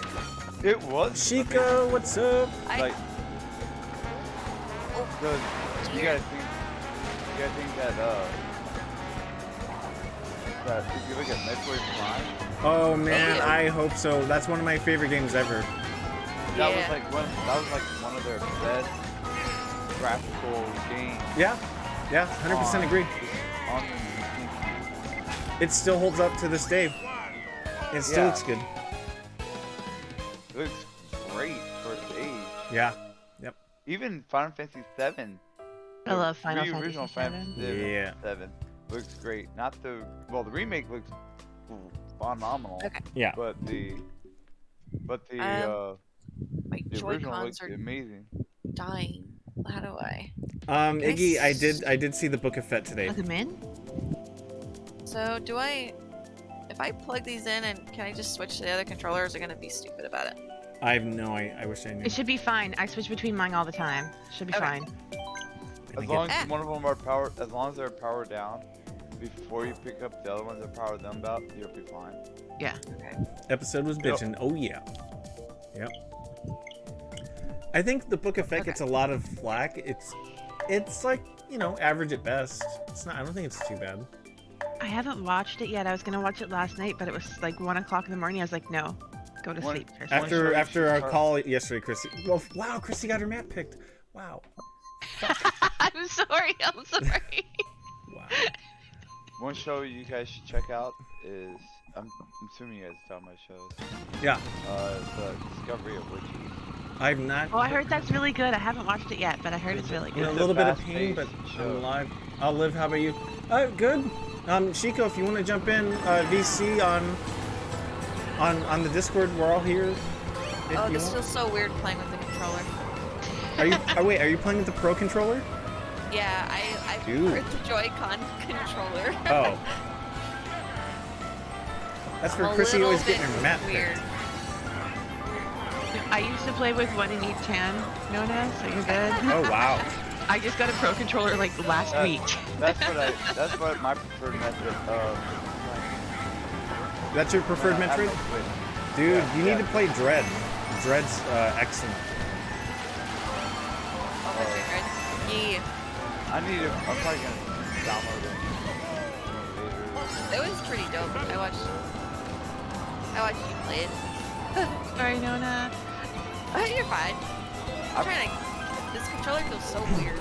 It was Chico, what's up? like. Oh, So you dear. guys think that if you look at Metroid Prime, Oh man, yeah. I hope so. That's one of my favorite games ever. that was Yeah. like one of their best graphical games. Yeah. Yeah. 100% agree. On the GameCube. It still holds up to this day. It still Yeah. looks good. It looks great for its age. Yeah. Yep. Even Final Fantasy VII. I love Final the original Fantasy VII. Yeah. VII looks great. Not the the remake looks phenomenal. Okay. Yeah. But the My the Joy original Cons looks are amazing. dying. How do I? Iggy, I did see the Book of Fett today. Plug them in? So do I? If I plug these in, and can I just switch to the other controller? Or is it gonna be stupid about it? I have no. I wish I knew. It should be fine. I switch between mine all the time. Should be Okay. fine. As long as one of them are powered, as long as they're powered down, before you pick up the other ones that power them up, you'll be fine. Yeah. Episode was bitching. Oh yeah. Yep. I think the Book of Fett gets a lot of flack. It's like, average at best. It's not. I don't think it's too bad. I haven't watched it yet. I was gonna watch it last night, but it was like 1 o'clock in the morning. I was like, no, go to One- sleep. First. After- show you After our start- call yesterday, Chrissy. Well, wow, Chrissy got her map picked. Wow. I'm sorry. I'm sorry. Wow. One show you guys should check out is I'm assuming you guys saw my shows. Yeah. It's Discovery of Witches. I've not. Oh, I heard that's really good. I haven't watched it yet, but I heard it's really I'm in a good. little bit of fast-paced pain, but show. I'm alive. I'll live. How about you? Good. Chico, if you want to jump in, VC on the Discord, we're all here. If Oh, you this want. feels so weird playing with the controller. Are you? Wait, are you playing with the Pro controller? Yeah, I Dude. prefer the Joy-Con controller. Oh. That's for I'm a Chrissy little always getting bit her map weird. picked. I used to play with one in each hand, Nona, so you're good. Oh wow. I just got a Pro controller like last week. That's what my preferred method of. That's your preferred when I have method? my Switch. Dude, Yeah, you yeah. need to play Dread. Dread's excellent. Oh, my favorite. Yeah. I'm probably gonna download it later. It was pretty dope. I watched you play it. Sorry, Nona. Oh, you're fine. I'm trying to. This controller feels so weird.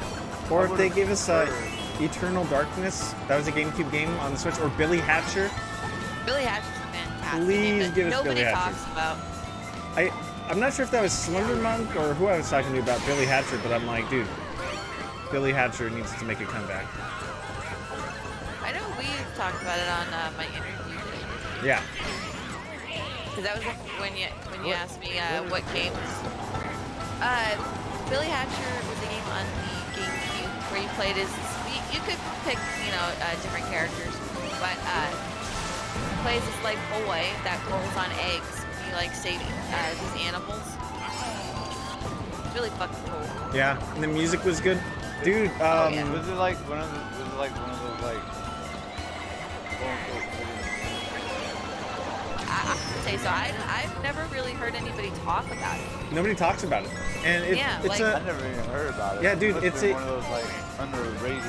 Or I if they would've give us preferred- Eternal Darkness, that was a GameCube game on the Switch, or Billy Hatcher. Billy Hatch is a fantastic Please game that give us nobody Billy Hatcher. talks about. I'm not sure if that was Slender Monk or who I was talking to about Billy Hatcher, but I'm like, dude, Billy Hatcher needs to make a comeback. I know we talked about it on my interview. Yeah. Because that was when you asked me what games. Billy Hatcher was a game on the GameCube where you played as you could pick different characters, but plays this like boy that rolls on eggs. You like save these animals. It's really fucking cool. Yeah, and the music was good. Dude, yeah. Was it like one of those like I would say so. I've never really heard anybody talk about it. nobody talks about it. And it, Yeah, it's like- I never even heard about it. Yeah, dude, Must've it's been a- one of those like underrated.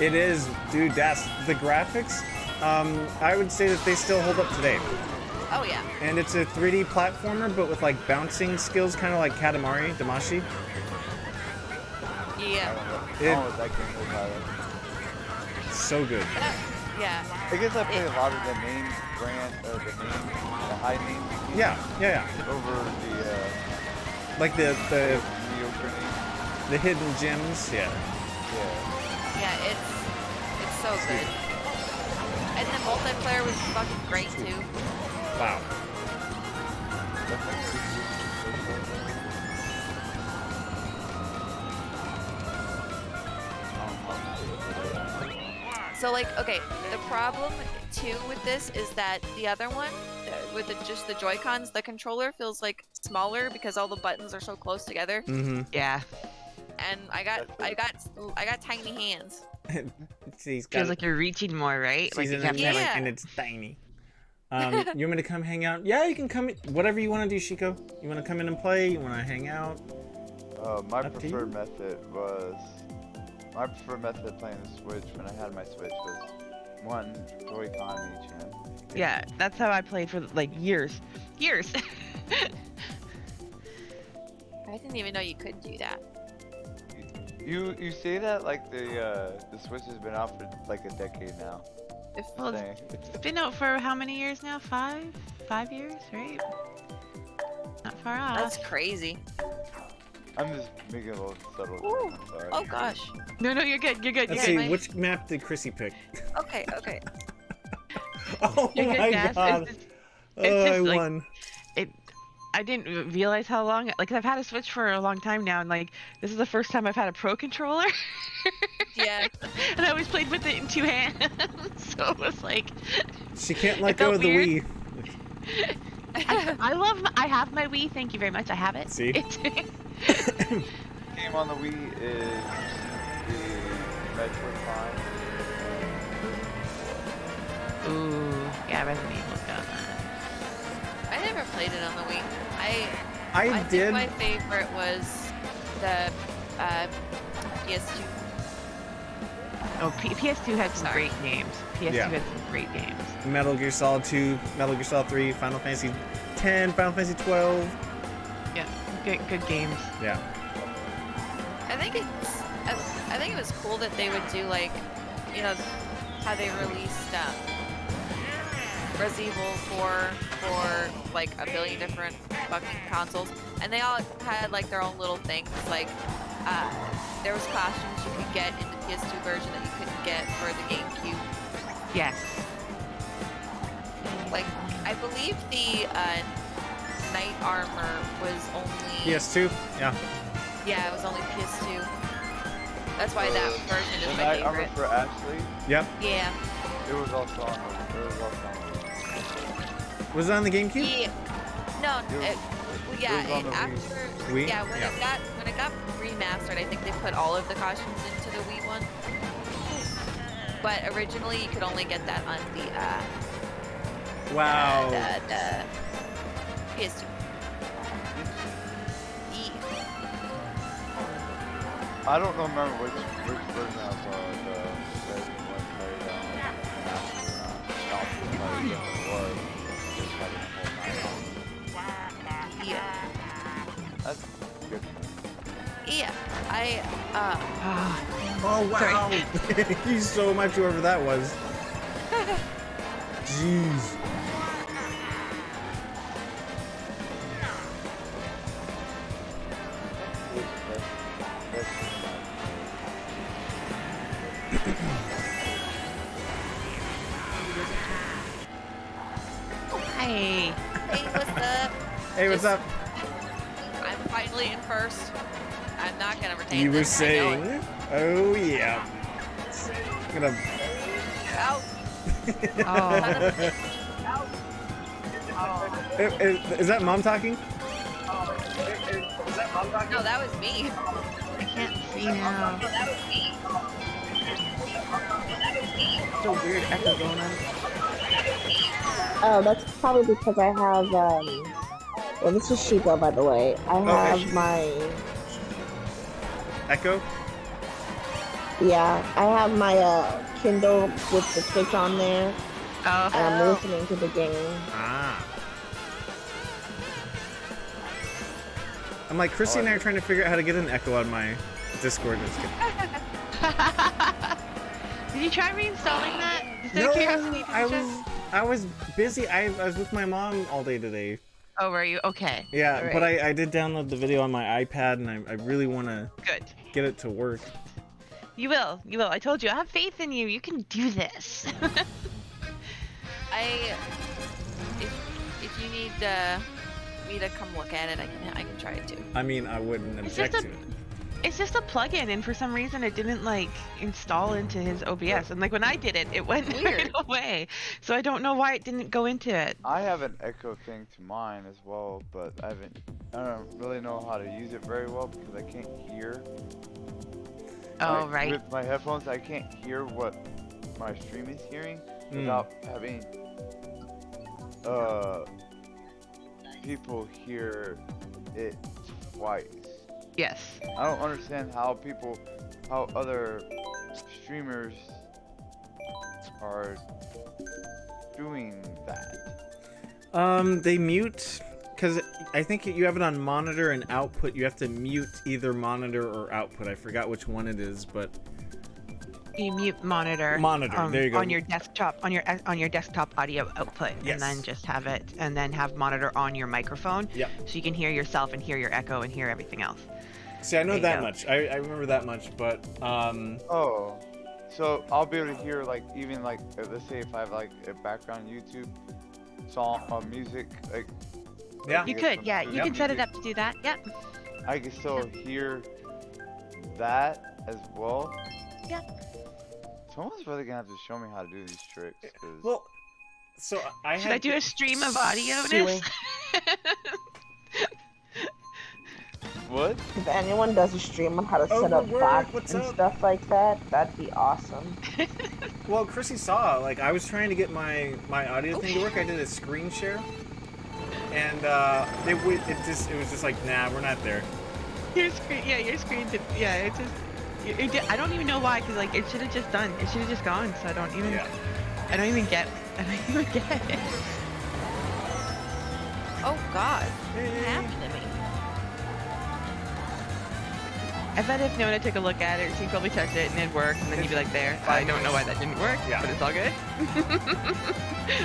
it is, dude, that's the graphics. I would say that they still hold up today. Oh yeah. And it's a 3D platformer, but with like bouncing skills, kind of like Katamari Damacy. I Yeah. don't know. It- I don't know what that game is either. So good. Yeah. I guess I play a lot of the main brand, the high name Yeah. over the Like the mediocre name. the hidden gems. Yeah. Yeah. Yeah, it's so good. And the multiplayer was fucking great too. Wow. So like, okay, the problem too with this is that the other one, with just the Joy-Cons, the controller feels like smaller because all the buttons are so close together. Mm-hmm. Yeah, And I got tiny hands. She's got feels like you're reaching more, right? she's you in a have to- hammock Yeah. and it's tiny. You want me to come hang out? Yeah, you can come. Whatever you want to do, Chico. You want to come in and play? You want to hang out? My Up to you. preferred method of playing the Switch when I had my Switch was one Joy-Con in each hand. Yeah, that's how I played for like years. Years. I didn't even know you could do that. You say that like the Switch has been out for like a decade now. If Well, Dang. it's been out for how many years now? 5 years, right? Not far off. that's crazy. I'm just making a little subtle. Ooh. I'm sorry. Oh gosh. No, you're good. You're good. Let's Yeah, see. my- Which map did Chrissy pick? Okay. Oh You're good, my Gas. god! It's Oh, I just, like- won. I didn't realize how long. Like, I've had a Switch for a long time now, and like, this is the first time I've had a Pro controller. Yeah. And I always played with it in 2 hands, so it was like, She can't let it go felt of the weird. Wii. I have my Wii. Thank you very much. I have it. See? Game on the Wii is the Metroid Prime. Ooh, yeah, Resident Evil's got that. I never played it on the Wii. I think did. my favorite was the PS2. Oh, PS2 had some Sorry. great games. PS2 Yeah. had some great games. Metal Gear Solid 2, Metal Gear Solid 3, Final Fantasy 10, Final Fantasy 12. Yeah, good games. Yeah. I think it was cool that they would do like, how they released Resident Evil 4 for like a billion different fucking consoles. and they all had like their own little things. Like there was costumes you could get in the PS2 version that you couldn't get for the GameCube. Yes. Like I believe the knight armor was only PS2? Yeah. Yeah, it was only PS2. That's why that version The is my night armor favorite. for Ashley, Yep. Yeah. it was also on Was it on the GameCube? Yeah. No. It Well, yeah. was on the Wii. After. Wii? Yeah. When it got remastered, I think they put all of the costumes into the Wii one. But originally, you could only get that on the Wow. the PS2. I don't remember which version of the version was played on was. Just having a whole night on. Yeah. That's good. Yeah. Ah, Oh, wow. Thank you so much, whoever that was. Jeez. hey. Hey, what's up? Hey, what's up? I'm finally in first. I'm not gonna retain You were this, I know it. saying, oh yeah. I'm gonna. Out. Oh. Is that mom talking? No, that was me. I can't see now. So weird echo going on. Oh, that's probably because I have, well, this is Sheepa, by the way. I have Okay. my, Echo? yeah, I have my, Kindle with the Switch on there, Oh. and I'm listening to the game. Ah. I'm like, Christy and I are trying to figure out how to get an echo on my Discord. Just kidding. Did you try reinstalling that? Is that a curiosity? I was busy. I was with my mom all day today. Oh, were you? Okay. Yeah, All but right. I did download the video on my iPad, and I really want to Good. get it to work. You will. You will. I told you. I have faith in you. You can do this. If you need me to come look at it, I can try it too. I mean, I wouldn't It's object just to a- it. It's just a plugin, and for some reason, it didn't like install into his OBS. And like when I did it, it went right Weird. away. So I don't know why it didn't go into it. I have an echo thing to mine as well, but I don't really know how to use it very well because I can't hear. Oh, Like, right. With my headphones, I can't hear what my stream is hearing Mm. without having people hear it twice. Yes. I don't understand how other streamers are doing that. They mute, because I think you have it on monitor and output. You have to mute either monitor or output. I forgot which one it is, but You mute monitor. Monitor, there you go. On your desktop, on your desktop audio output, Yes. and then just have it, and then have monitor on your microphone. Yep. So you can hear yourself and hear your echo and hear everything else. see, I know There you that go. much. I remember that much, but Oh, so I'll be able to hear like even like let's say if I have like a background YouTube song or music like. Yeah. You get could, some yeah. You can set it music, up to do that. Yep. I can still hear that as well. Yeah. Someone's really gonna have to show me how to do these tricks. 'Cause well, so I Should had I do a stream of audio? Suing. what? If anyone does a stream on how to set up Overwork, bots what's and up? stuff like that, that'd be awesome. Well, Chrissy saw, like, I was trying to get my audio thing to work. I did a screen share, and it was just like, nah, we're not there. Your screen, yeah, your screen did, yeah, it just, it did, I don't even know why, because like, it should have just done, it should have just gone, so I don't even get it. Oh God, what happened to me? I bet if Nona took a look at it, she'd probably touch it and it'd work, and then you'd be like, there, I don't know why that didn't work, Yeah. but it's all good.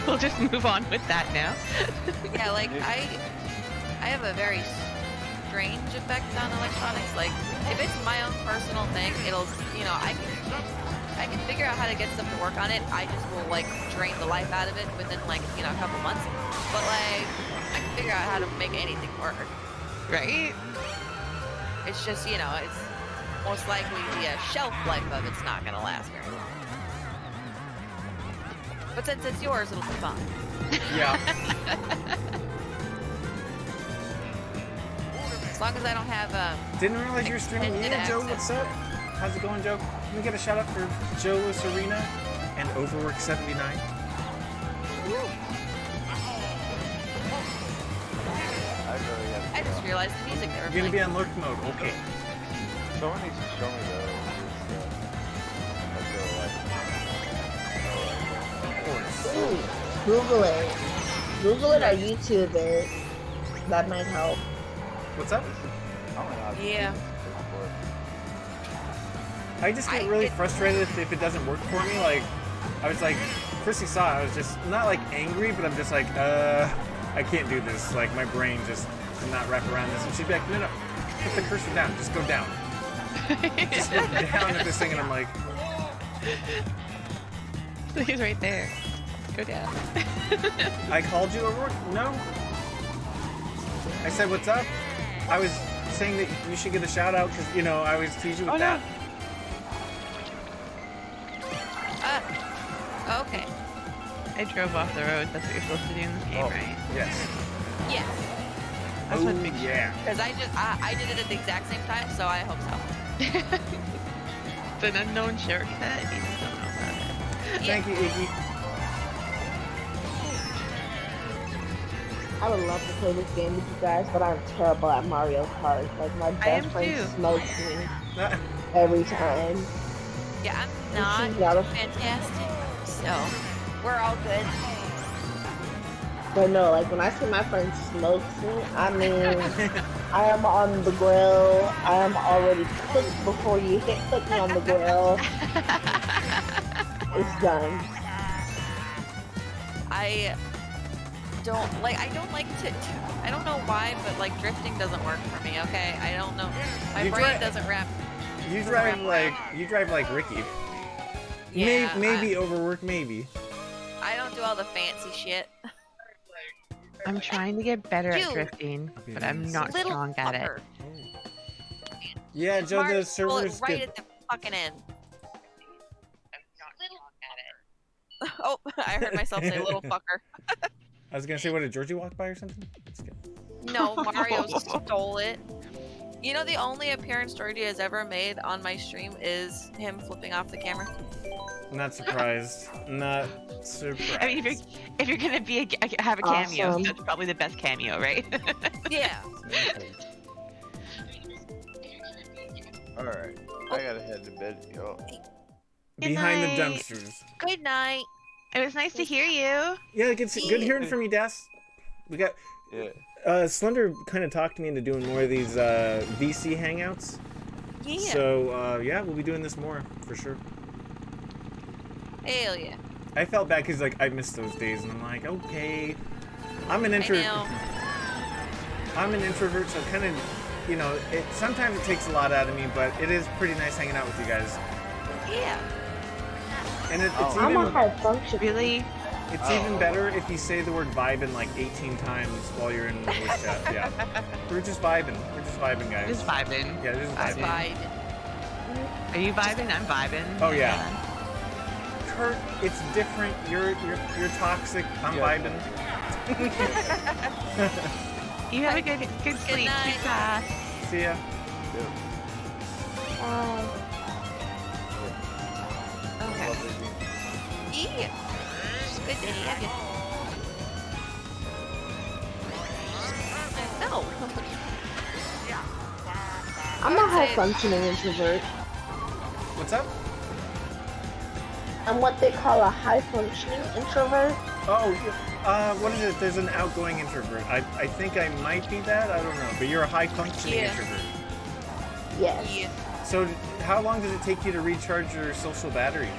We'll just move on with that now. Yeah, like I have a very strange effect on electronics. Like, if it's my own personal thing, it'll, you know, I can figure out how to get stuff to work on it. I just will like drain the life out of it within like, you know, a couple months. But like, I can figure out how to make anything work. Right? It's just, you know, it's most likely the shelf life of it's not gonna last very long. But since it's yours, it'll be fine. Yeah. As long as I don't have Didn't realize you were streaming. extended Yeah, Joe, access what's to up? it. How's it going, Joe? Let me get a shout out for Joe Serena and Overwork79. I just realized the music they were You're gonna playing. be on lurk mode. Okay. Someone needs to show me though. Of course. Ooh, Google it. Google it or YouTube it. That might help. What's up? Yeah. I just get I really get- frustrated if it doesn't work for me. Like, I was like, Chrissy saw it. I was just not like angry, but I'm just like, I can't do this. Like, my brain just did not wrap around this. And she'd be like, no, put the cursor down. Just go down. Just look down at this thing, and I'm like, He's right there. Go down. I called you over? No. I said, what's up? I was saying that you should get a shout out because, you know, I always tease you with Oh, no. that. Okay. I drove off the road. That's what you're supposed to do in this game, right? Yes. Yes. That's Oh, what makes yeah. Because I did it at the exact same time, so I hope so. It's an unknown shortcut. You just don't know about it. Thank you, Iggy. I would love to play this game with you guys, but I'm terrible at Mario Kart. Like, my I am best friend too. smokes me every time. Yeah, I'm not She's got a- fantastic, so we're all good. But no, like, when I say my friend smokes me, I mean, I am on the grill. I am already cooked before you put me on the grill. It's done. I don't like to, I don't know why, but like drifting doesn't work for me, okay? I don't know. My You brain drive- doesn't wrap. You drive like Ricky. Yeah, Maybe overwork, maybe. I don't do all the fancy shit. I'm trying to get better at You drifting, but I'm not Little strong at it. fucker. Yeah, Joe, Smart the bullet servers right get... at the fucking end. Oh, I heard myself say little fucker. I was gonna say, what, did Georgie walk by or something? Just kidding. No, Mario stole it. You know, the only appearance Georgie has ever made on my stream is him flipping off the camera. Not surprised. Not surprised. I mean, if you're gonna have a cameo, Awesome. that's probably the best cameo, right? Yeah. Alright. I gotta head to bed, yo. Behind the night. dumpsters. Good night. It was nice to hear you. Yeah, good hearing from you, Das. We got... Yeah. Slender kind of talked me into doing more of these VC hangouts. Yeah. So, yeah, we'll be doing this more, for sure. Hell yeah. I felt bad because, like, I missed those days, and I'm like, okay. I'm an I know. I'm an introvert, so kind of, you know, sometimes it takes a lot out of me, but it is pretty nice hanging out with you guys. Yeah. And it's I'm a even high function. Really? it's even better if you say the word vibing like 18 times while you're in voice chat. Yeah. We're just vibing. We're just vibing, guys. Just vibing. Yeah, just I vibing. vibe. Are you vibing? I'm vibing. Oh, yeah. Kurt, it's different. You're toxic. I'm vibing. You have a good sleep. night. Good class. See ya. Okay. Yeah. Good to have you. No. I'm a high functioning introvert. What's up? I'm what they call a high functioning introvert. Oh, what is it? There's an outgoing introvert. I think I might be that. I don't know. But you're a high functioning Yeah. introvert. Yes. Yeah. So how long does it take you to recharge your social batteries?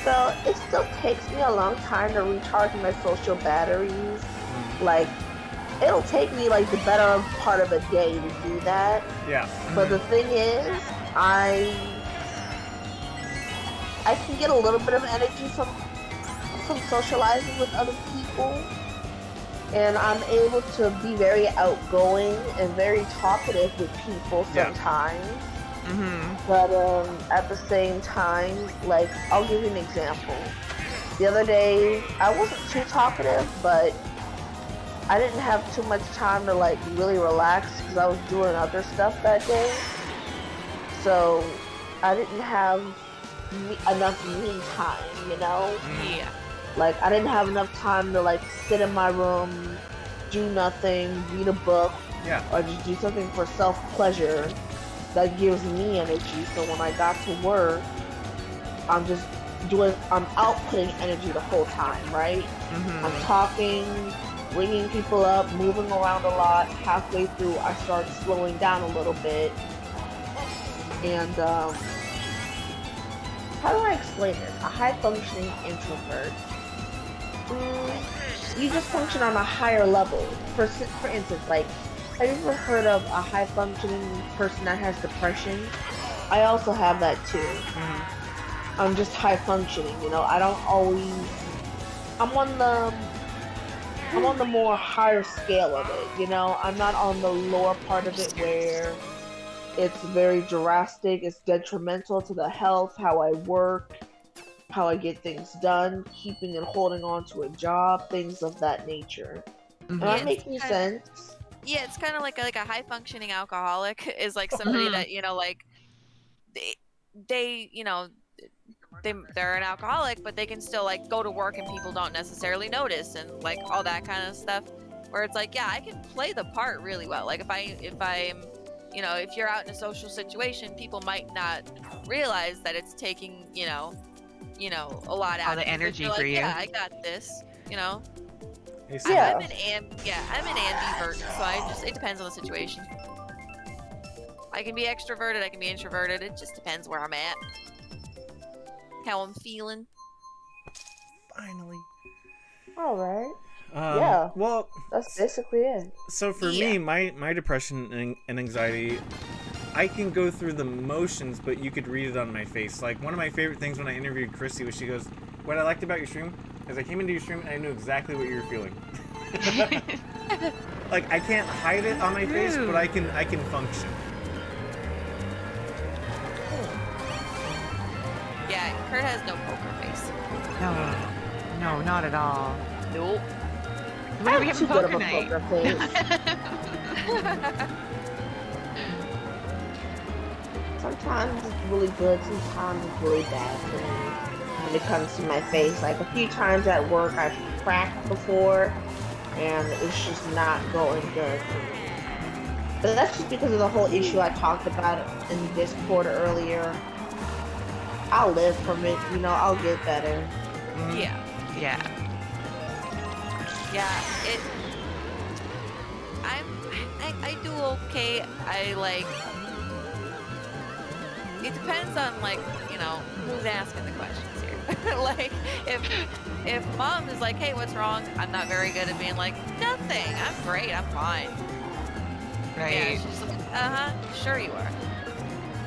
So it still takes me a long time to recharge my social batteries. Like it'll take me like the better part of a day to do that. Yeah. But the thing is, I can get a little bit of energy from socializing with other people, and I'm able to be very outgoing and very talkative with people sometimes. But at the same time, like, I'll give you an example. The other day, I wasn't too talkative, but I didn't have too much time to like really relax because I was doing other stuff that day. So I didn't have enough me time, you know? Yeah. Like, I didn't have enough time to like sit in my room, do nothing, read a book, or just do something for self-pleasure that gives me energy. So when I got to work, I'm outputting energy the whole time, right? I'm talking, ringing people up, moving around a lot. Halfway through, I start slowing down a little bit. And, how do I explain this? A high-functioning introvert. You just function on a higher level. For instance, like, have you ever heard of a high-functioning person that has depression? I also have that too. I'm just high-functioning, you know. I don't always. I'm on the more higher scale of it, you know. I'm not on the lower part of it where it's very drastic. It's detrimental to the health, how I work, how I get things done, keeping and holding on to a job, things of that nature. Does that make any sense? Yeah, it's kind of like a high functioning alcoholic is like somebody that, you know, like they you know, they're an alcoholic, but they can still like go to work and people don't necessarily notice and like all that kind of stuff. Where it's like, yeah, I can play the part really well. Like if I'm, you know, if you're out in a social situation, people might not realize that it's taking, you know, a lot out All the energy for you. Yeah, I got this, you know. Yeah. I'm an ambivert, so it depends on the situation. I can be extroverted, I can be introverted. It just depends where I'm at, how I'm feeling. Finally. All right. Well, that's basically it. So for me, my depression and anxiety, I can go through the motions, but you could read it on my face. Like, one of my favorite things when I interviewed Chrissy was she goes, what I liked about your stream is I came into your stream and I knew exactly what you were feeling. Like, I can't hide it on my face, but I can function. Yeah, Kurt has no poker face. No, not at all. Nope. When are we having poker night? Poker face. Sometimes it's really good, sometimes it's really bad for me when it comes to my face. Like, a few times at work I've cracked before, and it's just not going good for me. But that's just because of the whole issue I talked about in Discord earlier. I'll live from it, you know, I'll get better. Yeah. I do okay. It depends on, like, you know, who's asking the questions here. Like, if mom is like, hey, what's wrong? I'm not very good at being like, nothing, I'm great, I'm fine. Right. Yeah, she's like, sure you are.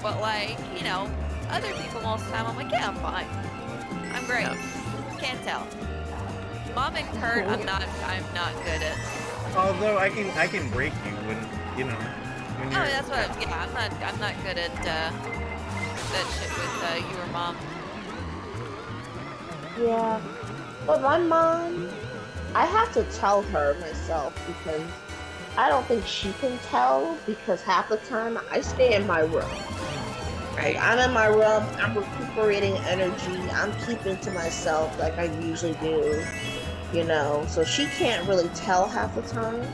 But, like, you know, other people most of the time, I'm like, yeah, I'm fine. I'm great. Can't tell. Mom and Kurt, I'm not good at. Although I can break you when, you know, when you're... Oh, that's what I'm not good at that shit with you or mom. Yeah, but my mom, I have to tell her myself because I don't think she can tell, because half the time I stay in my room. Right, I'm in my room, I'm recuperating energy, I'm keeping to myself like I usually do, you know, so she can't really tell half the time.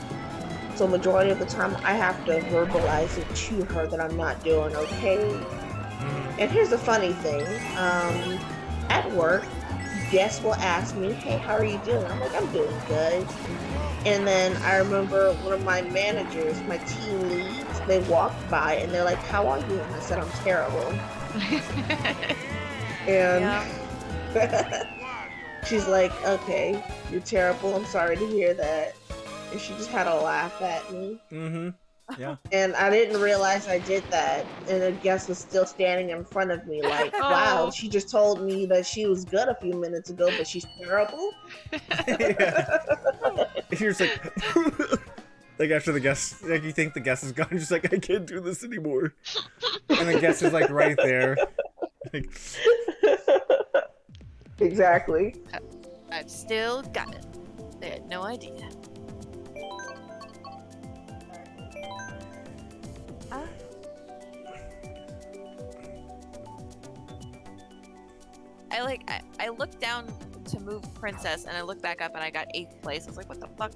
So majority of the time I have to verbalize it to her that I'm not doing okay. And here's the funny thing, at work, guests will ask me, hey, how are you doing? I'm like, I'm doing good. And then I remember one of my managers, my team leads, they walked by and they're like, how are you? And I said, I'm terrible. And she's like, okay, you're terrible. I'm sorry to hear that. and she just had to laugh at me. Mm-hmm. Yeah. And I didn't realize I did that. And the guest was still standing in front of me, like, wow, Oh. she just told me that she was good a few minutes ago, but she's terrible. Yeah. You're just like after the guest, like you think the guest is gone, you're just like, I can't do this anymore. And the guest is like right there. Like, Exactly. I've still got it. They had no idea. I looked down to move Princess, and I looked back up, and I got 8th place. I was like, what the fuck?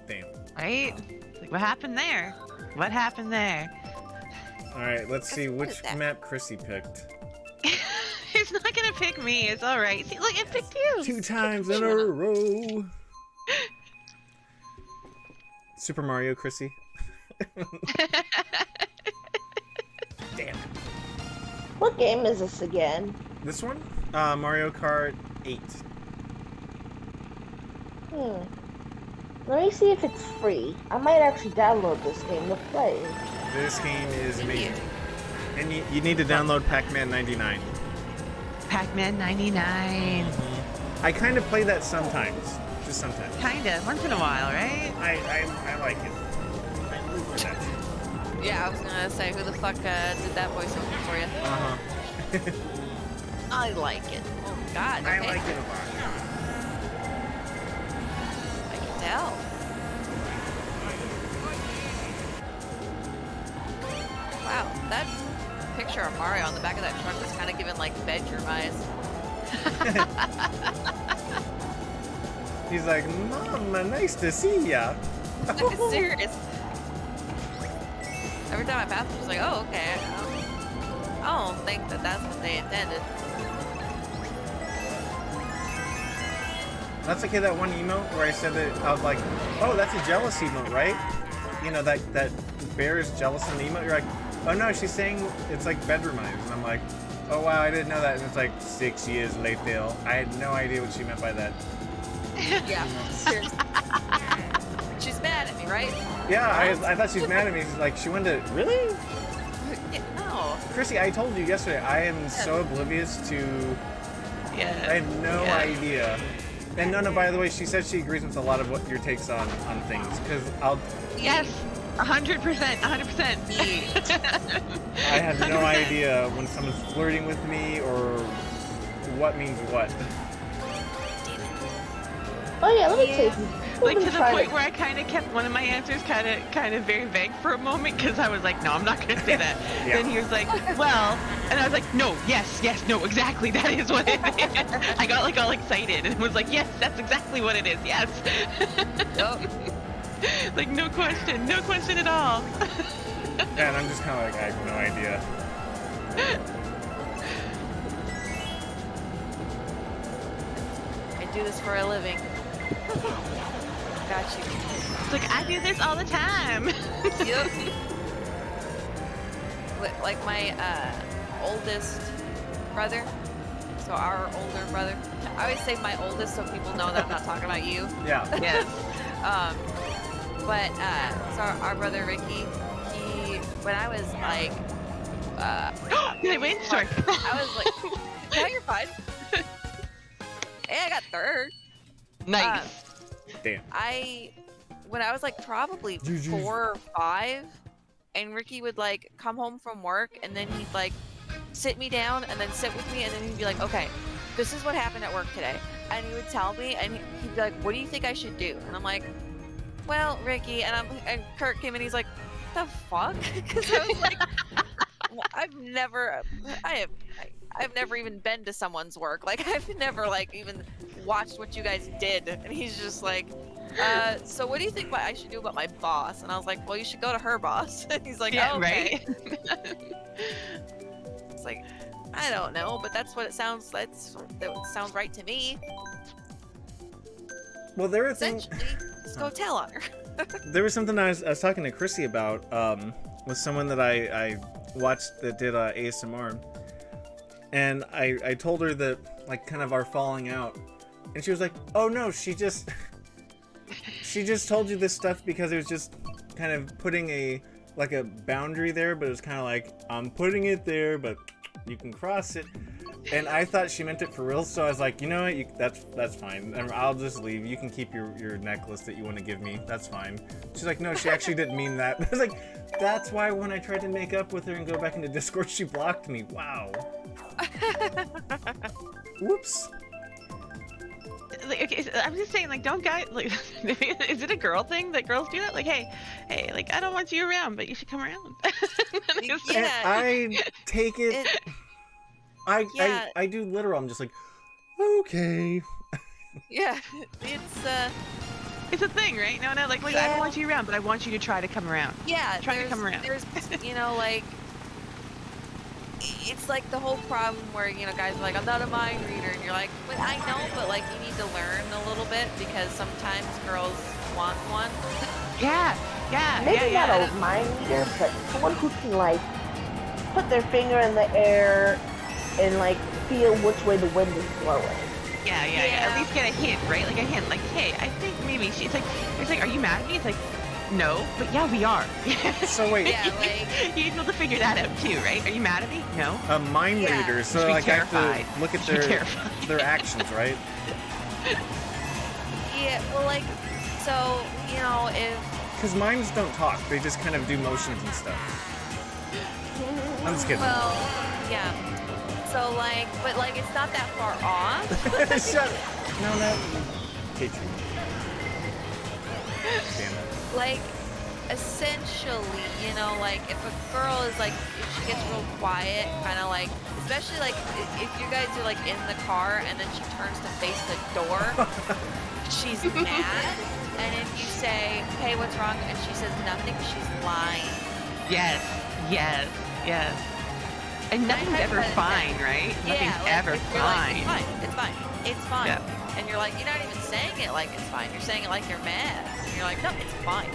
damn. Right? Like, what happened there? What happened there? All right, let's see What which is that? map Chrissy picked. He's not gonna pick me. It's all right. See, look, it picked you. 2 times in a row. Super Mario Chrissy. Damn. What game is this again? This one? Mario Kart 8. Let me see if it's free. I might actually download this game to play. This game is amazing. And you need to download Pac-Man 99. Pac-Man 99. I kind of play that sometimes. Just sometimes. Kinda. Once in a while, right? I like it. I live for that. Yeah, I was gonna say, who the fuck did that voiceover for you? Uh-huh. I like it. Oh God. Okay. I like it a lot. I can tell. Wow, that picture of Mario on the back of that truck was kind of giving like bedroom eyes. He's like, Mama, nice to see ya. Serious. Every time I pass, I'm just like, oh, okay. I don't think that that's what they intended. That's okay, that one emote where I said that I was like, oh, that's a jealous emote, right? You know, that bear is jealous in the emote. You're like, oh no, she's saying it's like bedroom eyes. And I'm like, oh wow, I didn't know that. And it's like 6 years later. I had no idea what she meant by that. Yeah, seriously. She's mad at me, right? Yeah, I thought she was mad at me. She's like, she wanted to, really? Yeah, no. Chrissy, I told you yesterday, I am so oblivious to, Yeah. I had no idea. And no, by the way, she said she agrees with a lot of what your takes on things. Because Yes. 100%. 100%. I have no idea when someone's flirting with me or what means what. Oh yeah, let me take you. Like to the point where I kind of kept one of my answers kind of very vague for a moment because I was like, no, I'm not gonna say that. Yeah. Then he was like, well, and I was like, no, yes, no, exactly, that is what it is. I got like all excited and was like, yes, that's exactly what it is, yes. Nope. Like no question at all. Yeah, and I'm just kind of like, I have no idea. I do this for a living. Got you. It's like I do this all the time. Yep. Like my oldest brother, so our older brother. I always say my oldest so people know that I'm not talking about you. Yeah. Yes. But so our brother Ricky, when I was like, Did I win? Sorry. I was like, yeah, you're fine. Hey, I got 3rd. Nice. Damn. When I was like probably 4 or 5, and Ricky would like come home from work, and then he'd like sit me down and then sit with me, and then he'd be like, okay, this is what happened at work today. And he would tell me, and he'd be like, what do you think I should do? And I'm like, well, Ricky, and Kurt came in, he's like, the fuck? Because I was like, well, I've never even been to someone's work. Like, I've never like even watched what you guys did. And he's just like, so what do you think I should do about my boss? And I was like, well, you should go to her boss. And he's like, Yeah, oh, okay. right? It's like, I don't know, but that's what it sounds. That sounds right to me. Well, there was Essentially, just go tell on her. there was something I was talking to Chrissy about with someone that I watched that did ASMR, and I told her that like kind of our falling out, and she was like, oh no, she just she just told you this stuff because it was just kind of putting a boundary there, but it was kind of like, I'm putting it there, but you can cross it. And I thought she meant it for real, so I was like, you know what, that's fine. I'll just leave. You can keep your necklace that you want to give me. That's fine. She's like, no, she actually didn't mean that. I was like, that's why when I tried to make up with her and go back into Discord, she blocked me. Wow. Whoops. Like, okay, so I'm just saying, like, don't guys, like, is it a girl thing that girls do that? Like, hey, like, I don't want you around, but you should come around. Yeah. And I take it. Yeah. I do literal. I'm just like, okay. Yeah, It's a thing, right? No, like, I Yeah. don't want you around, but I want you to try to come around. yeah. Try to come around. There's, like, it's like the whole problem where, guys are like, I'm not a mind reader, and you're like, but I know, but like, you need to learn a little bit because sometimes girls want one. Yeah. Maybe not a mind reader, but someone who can like put their finger in the air and like feel which way the wind is blowing. Yeah. At least get a hint, right? Like a hint, like, hey, I think maybe it's like, are you mad at me? It's like, no, but yeah, we are. So wait, Yeah, like, You need to be able to figure that out too, right? Are you mad at me? No. a mind Yeah. reader, so Should be like I have terrified. to look at Should be terrified. their actions, right? yeah, well, like, so, if Because minds don't talk; they just kind of do motions and stuff. I'm just kidding. well, yeah. So like, but like, it's not that far off. Shut. No. Hate you. Damn it. Like, essentially, like, if a girl is like, if she gets real quiet, kind of like, especially like, if you guys are like in the car and then she turns to face the door, she's mad. And if you say, hey, what's wrong? And she says nothing, she's lying. Yes. And nothing's Nine ever times out of fine, 10. right? Yeah, Nothing's like, ever if you're like, fine. it's fine. Yeah. And you're like, you're not even saying it like it's fine. You're saying it like you're mad. And you're like, no, it's fine.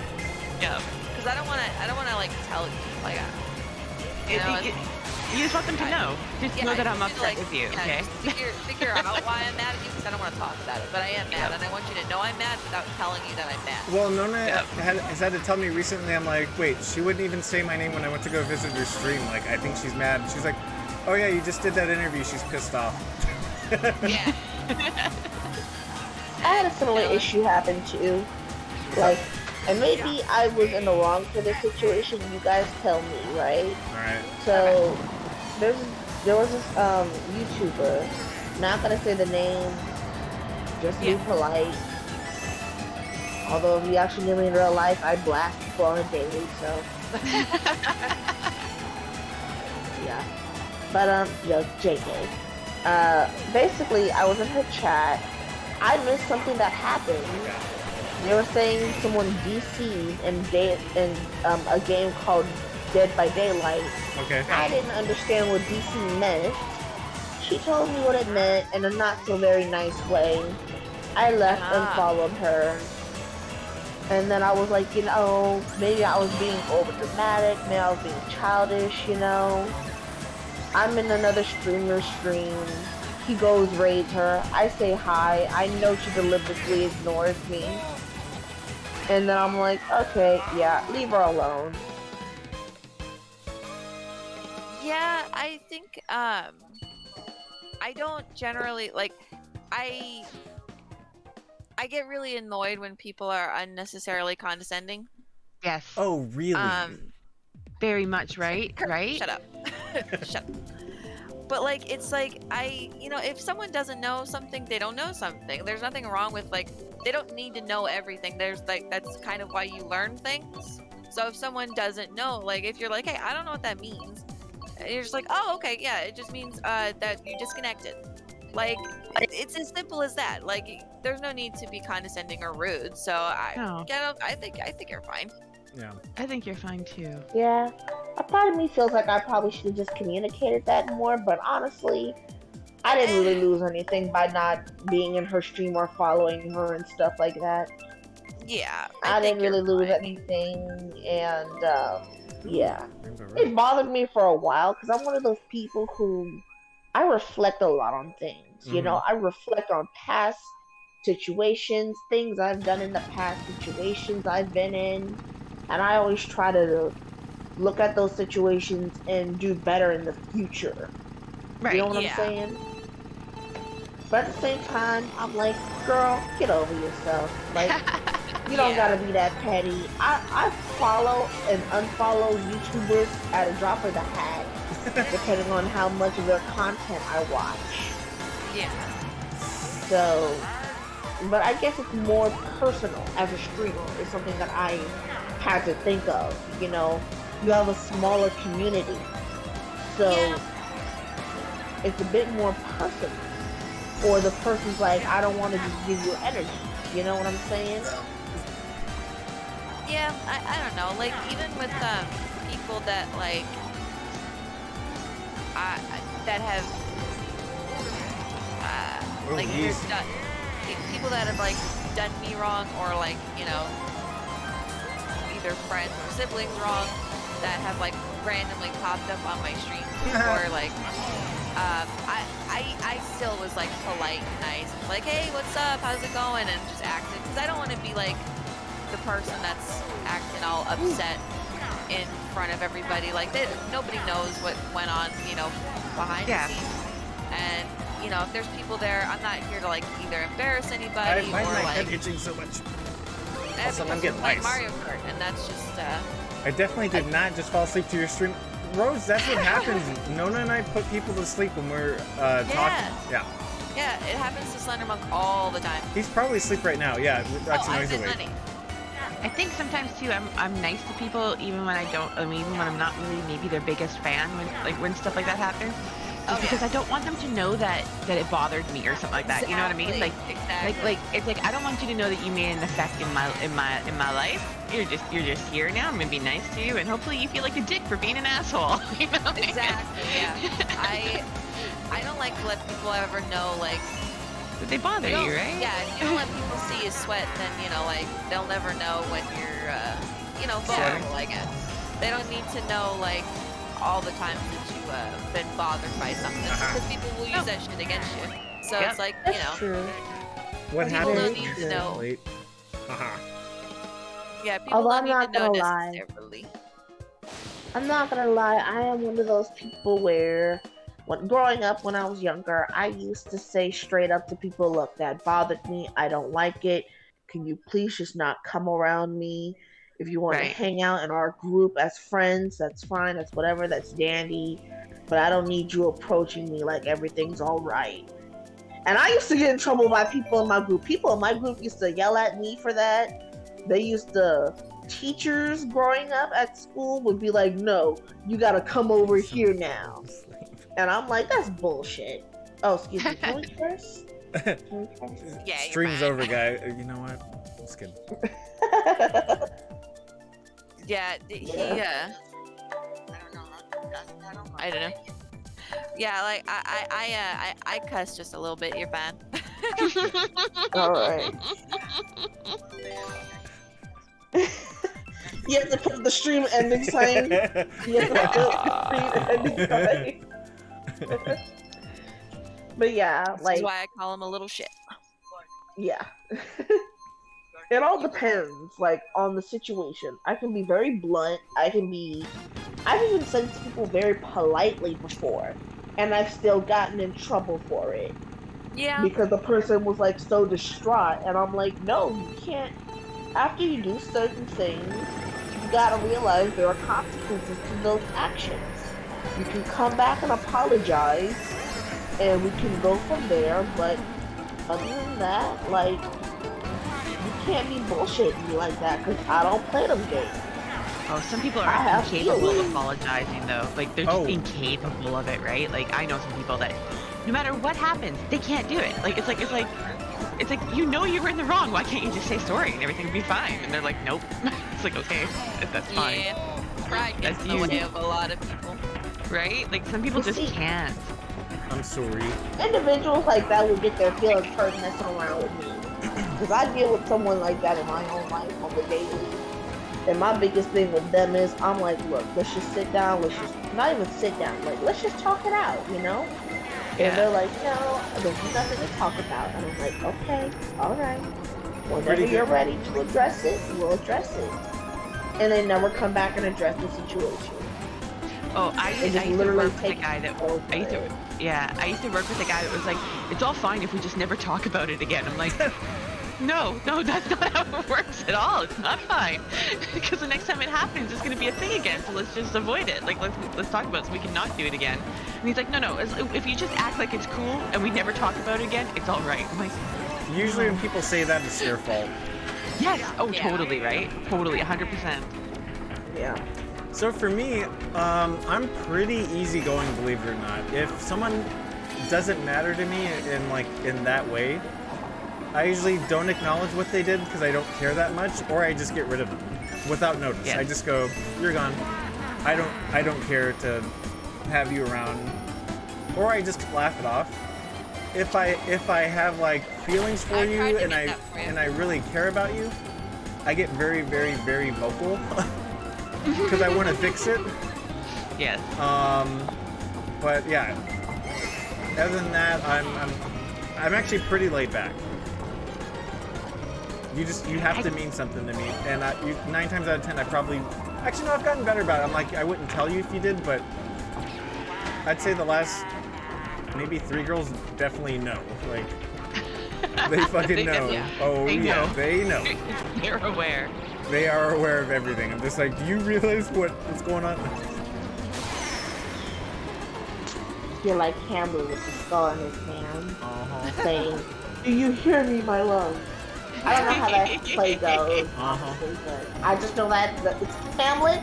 Yeah. Because I don't want to like tell you like, You just want them to know. Just know that I'm upset with you, okay? Just figure out why I'm mad at you because I don't want to talk about it. But I am mad, and I want you to know I'm mad without telling you that I'm mad. Well, Nona Yep. has had to tell me recently. I'm like, wait, she wouldn't even say my name when I went to go visit her stream. Like, I think she's mad. She's like, oh yeah, you just did that interview. She's pissed off. Yeah. I had a similar issue happen too. Like, and maybe I was in the wrong for this situation. You guys tell me, right? All right. So there was this YouTuber. Not gonna say the name. Just be polite. Although if you actually knew me in real life, I blast people on a daily. So yeah. But JK. Basically, I was in her chat. I missed something that happened. They were saying someone DC'd in a game called Dead by Daylight. Okay. I didn't understand what DC meant. She told me what it meant in a not so very nice way. I left and followed her. And then I was like, maybe I was being over dramatic, maybe I was being childish, I'm in another streamer's stream. He goes raid her. I say hi. I know she deliberately ignores me. And then I'm like, okay, yeah, leave her alone. Yeah, I think I don't generally like I get really annoyed when people are unnecessarily condescending. Yes. Oh, really? Very much, right? Right? Shut up. Shut up. But like it's like if someone doesn't know something, they don't know something. There's nothing wrong with like they don't need to know everything. There's like that's kind of why you learn things. So if someone doesn't know, like if you're like, hey, I don't know what that means, and you're just like, oh, okay, yeah, it just means that you disconnected. Like it's as simple as that. Like there's no need to be condescending or rude. So I think you're fine. Yeah. I think you're fine too. Yeah, a part of me feels like I probably should have just communicated that more, but honestly, I didn't really lose anything by not being in her stream or following her and stuff like that. Yeah. I think didn't really you're lose fine. anything, and yeah. Rainbow Road. It bothered me for a while because I'm one of those people who I reflect a lot on things. I reflect on past situations, things I've done in the past, situations I've been in, and I always try to look at those situations and do better in the future. You know Right. what I'm Yeah. saying? But at the same time, I'm like, girl, get over yourself. Like, you don't Yeah. gotta be that petty. I follow and unfollow YouTubers at a drop of the hat, depending on how much of their content I watch. Yeah. So, but I guess it's more personal as a streamer. It's something that I had to think of. You know, you have a smaller community, so Yeah. it's a bit more personal. Or the person's like, I don't want to just give you energy. You know what I'm saying? Yeah, I don't know. Like even with people that like that have Oh, like geez. either done, people that have like done me wrong or like either friends or siblings wrong that have like randomly popped up on my stream or like I still was like polite and nice, like hey what's up, how's it going, and just acted because I don't want to be like the person that's acting all upset in front of everybody. Like nobody knows what went on, behind Yeah. the scenes. And if there's people there, I'm not here to like either embarrass I anybody find or my like head itching so much. because I'm getting we're playing lice. Mario Kart, and that's just I definitely did not just fall asleep to your stream. Rose, that's what happens. Nona and I put people to sleep when we're talking. Yeah. yeah, it happens to Slendermonk all the time. He's probably asleep right now. Yeah, that's I've noise been away. honey. I think sometimes too, I'm nice to people even when I don't. I mean, even when I'm not really maybe their biggest fan when stuff like that happens. Oh, Because yeah. I don't want them to know that it bothered me or something like that. You know what I mean? Exactly, exactly. Like it's like I don't want you to know that you made an effect in my life. You're just here now. I'm gonna be nice to you, and hopefully you feel like a dick for being an asshole. You know? Exactly. Yeah. I don't like to let people ever know like But they bother don't- you, right? Yeah, if you don't let people see you sweat, then like they'll never know when you're Sweating? vulnerable. I guess they don't need to know like all the times that you've been bothered by something because people will use that shit against you. So Yep. it's like That's true. What People happened? don't need to know. Late. Haha. Yeah, people Although don't I'm need to not know gonna lie. necessarily. I'm not gonna lie, I am one of those people where, when growing up when I was younger, I used to say straight up to people, look, that bothered me, I don't like it. Can you please just not come around me? If you want Right. to hang out in our group as friends, that's fine, that's whatever, that's dandy. But I don't need you approaching me like everything's alright. And I used to get in trouble by people in my group. People in my group used to yell at me for that. They used to, teachers growing up at school would be like, no, you gotta come over here now. And I'm like, that's bullshit. Oh, excuse me, can we curse? Can we curse? Yeah, you're Stream's fine. over, guy. You know what? I'm just kidding. Yeah, I don't know. Yeah, like I cuss just a little bit. You're fine. Alright. You have to put the stream ending sign. You have to put the stream ending sign. But yeah, This like, is why I call him a little shit. yeah. It all depends, like, on the situation. I can be very blunt. I've even said to people very politely before, and I've still gotten in trouble for it. Yeah. Because the person was, like, so distraught, and I'm like, no, you can't. After you do certain things, you gotta realize there are consequences to those actions. You can come back and apologize, and we can go from there, but other than that, like, you can't be bullshitting me like that, because I don't play them games. Oh, some people I are have incapable of feelings. apologizing though. Like they're just Oh. incapable of it, right? Like I know some people that no matter what happens, they can't do it. Like it's like you know you were in the wrong. Why can't you just say sorry and everything will be fine? And they're like, nope. It's like okay, that's fine, Yeah. Pride gets That's in the you. way of a lot of people. right? Like some people You just see- can't. I'm sorry. Individuals like that will get their feelings hurt messing around with me. Because I deal with someone like that in my own life on the daily. And my biggest thing with them is, I'm like, look, let's just sit down, let's just, not even sit down, like, let's just talk it out, you know? And they're like, no, there's nothing to talk about. And I'm like, okay, all right. Whenever Pretty you're good. ready to address it, we'll address it. And they never come back and address the situation. Oh, I They used just to literally work with a take guy that over I used to, it. I used to work with a guy that was like, it's all fine if we just never talk about it again. I'm like, no, that's not how it works at all. It's not fine, because the next time it happens, it's gonna be a thing again. So let's just avoid it. Like let's talk about it so we can not do it again. And he's like, no, if you just act like it's cool and we never talk about it again, it's all right. I'm like, Usually when people say that, it's their fault. yes, oh Yeah. totally, right, totally, 100%. Yeah. So for me, I'm pretty easygoing, believe it or not. If someone doesn't matter to me in that way, I usually don't acknowledge what they did because I don't care that much, or I just get rid of them without notice. Yeah. I just go, you're gone. I don't care to have you around, or I just laugh it off. If I have like feelings for I you tried to and get that for you. I really care about you, I get very, very, very vocal because I want to fix it. Yes. But yeah, other than that, I'm actually pretty laid back. You have to mean something to me, and 9 times out of 10 I probably actually no, I've gotten better about it. I'm like, I wouldn't tell you if you did, but I'd say the last maybe 3 girls definitely know. Like they fucking They know. know. Oh They yeah, know. they know. They're aware. They are aware of everything. I'm just like, do you realize what's going on? You're like Hamlet with the skull in his hand, Uh-huh. saying, "Do you hear me, my love?" I don't know how that play goes, Uh-huh. honestly, but I just know that it's Hamlet,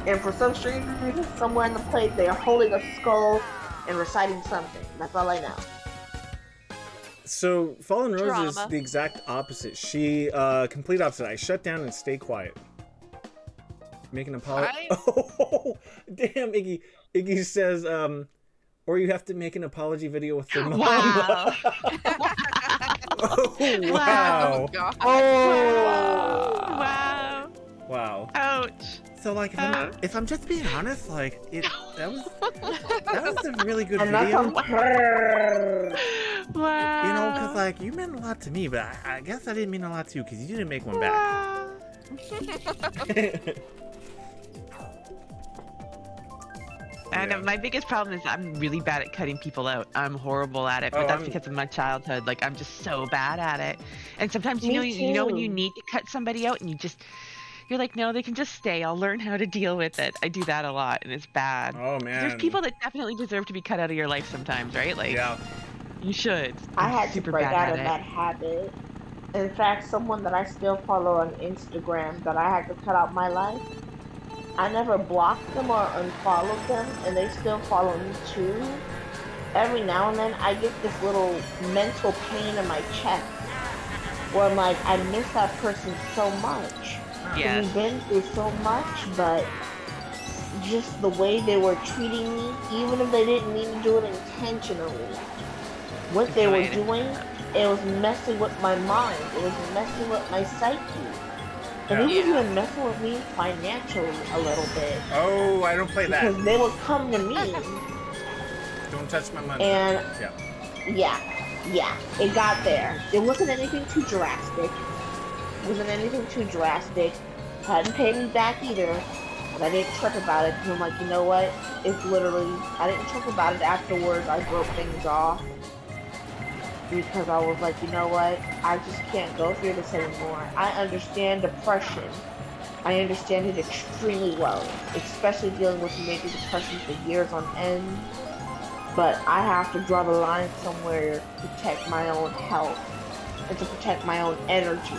and for some strange reason, somewhere in the play, they are holding a skull and reciting something. That's all I know. So Fallen Rose is Drama. the exact opposite. She complete opposite. I shut down and stay quiet. Make an apology. I- Oh, damn, Iggy. Iggy says, or you have to make an apology video with their mom. Wow. Oh, Oh wow. god. Oh! Wow. Wow. Ouch. So like, if I'm just being honest, like that was a really good And that's video. on her. Wow. You know, cause like you meant a lot to me, but I guess I didn't mean a lot to you because you didn't make one back. Wow. And Yeah. my biggest problem is I'm really bad at cutting people out. I'm horrible at it, but Oh, that's I'm- because of my childhood. Like I'm just so bad at it. And sometimes Me you know when you too. need to cut somebody out and you're like, no, they can just stay. I'll learn how to deal with it. I do that a lot, and it's bad. Oh man. There's people that definitely deserve to be cut out of your life sometimes, right? Like Yeah. you should. I I'm had to super break bad out at of it. that habit. In fact, someone that I still follow on Instagram that I had to cut out my life, I never blocked them or unfollowed them, and they still follow me too. Every now and then, I get this little mental pain in my chest where I'm like, I miss that person so much. Yes. We've been through so much, but just the way they were treating me, even if they didn't mean to do it intentionally, what they were doing, it was messing with my mind. It was messing with my psyche. And it was Yeah. even messing with me financially a little bit. Oh, I don't play that. Because they would come to me, Don't touch my money. and Yeah. yeah, it got there. It wasn't anything too drastic. Wasn't anything too drastic. Hadn't paid me back either. But I didn't trip about it because I'm like, you know what? It's literally, I didn't trip about it afterwards. I broke things off. Because I was like, you know what? I just can't go through this anymore. I understand depression. I understand it extremely well. Especially dealing with major depression for years on end. But I have to draw the line somewhere to protect my own health. And to protect my own energy.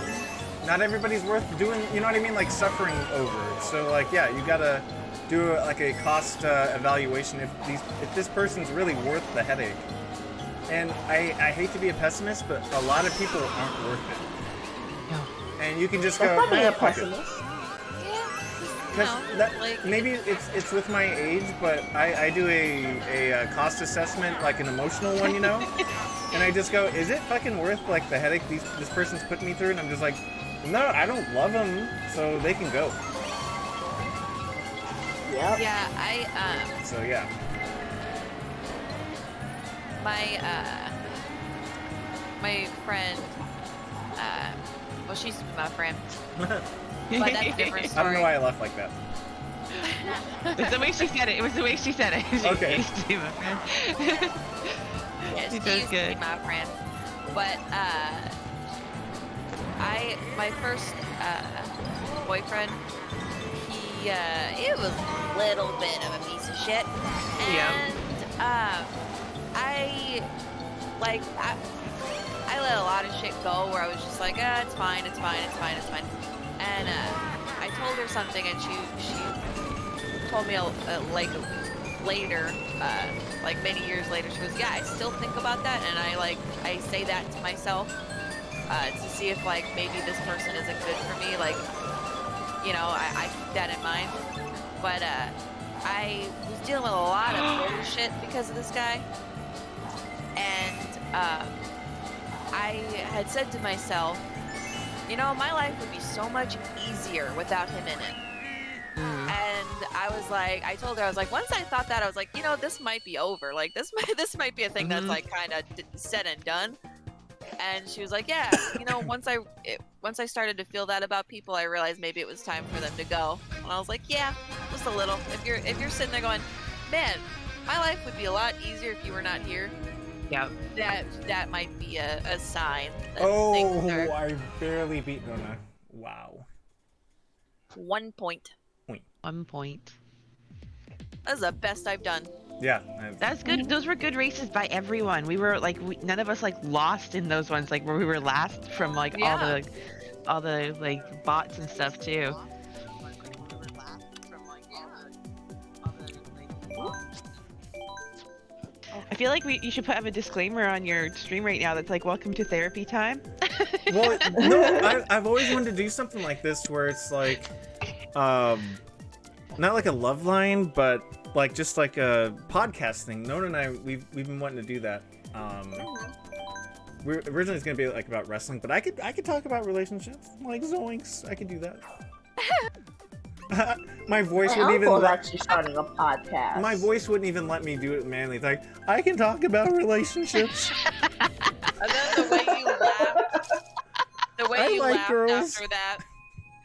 Not everybody's worth doing, you know what I mean? Like suffering over. So like, yeah, you gotta do a cost evaluation if this person's really worth the headache. And I hate to be a pessimist, but a lot of people aren't worth it. No. And you can just That's go, not being a fuck it. pessimist. Because like maybe it's with my age, but I do a cost assessment, like an emotional one, you know? And I just go, is it fucking worth like the headache this person's putting me through? And I'm just like, no, I don't love them, so they can go. Yep. yeah, I So yeah. my friend, well, she used to be my friend, but that's a different I story. don't know why I laughed like that. It was the way she said it. It was the way she said it. She Okay. used to be my friend. Yeah, She she does used to be good. my friend. But my first boyfriend, he it was a little bit of a piece of shit. And I let a lot of shit go where I was just like, it's fine. And I told her something, and she told me like later, like many years later, she goes, yeah, I still think about that, and I say that to myself to see if like maybe this person isn't good for me, like, you know, I keep that in mind. But I was dealing with a lot of bullshit because of this guy, and I had said to myself, you know, my life would be so much easier without him in it. And I was like, I told her, I was like, once I thought that, I was like, you know, this might be over. Like, this might be a thing that's like kind of said and done. And she was like, yeah, you know, once I started to feel that about people, I realized maybe it was time for them to go. And I was like, yeah, just a little. If you're sitting there going, man, my life would be a lot easier if you were not here. Yeah. That might be a sign. That Oh, things are I barely beat Nona. Wow. 1 point. 1 point. That's the best I've done. Yeah. That's good. Those were good races by everyone. We were like, none of us like lost in those ones, like where we were last from like Yeah. all the like bots and stuff too. I feel like you should have a disclaimer on your stream right now that's like, welcome to therapy time. Well, no, I've always wanted to do something like this where it's like, not like a love line, but like just like a podcast thing. Nona and I, we've been wanting to do that. We're originally it's gonna be like about wrestling, but I could talk about relationships, like zoinks. I could do that. My voice My wouldn't even uncle's let actually starting a podcast. my voice wouldn't even let me do it manly. It's like I can talk about relationships. And then the way you laughed, I like laughed girls. after that,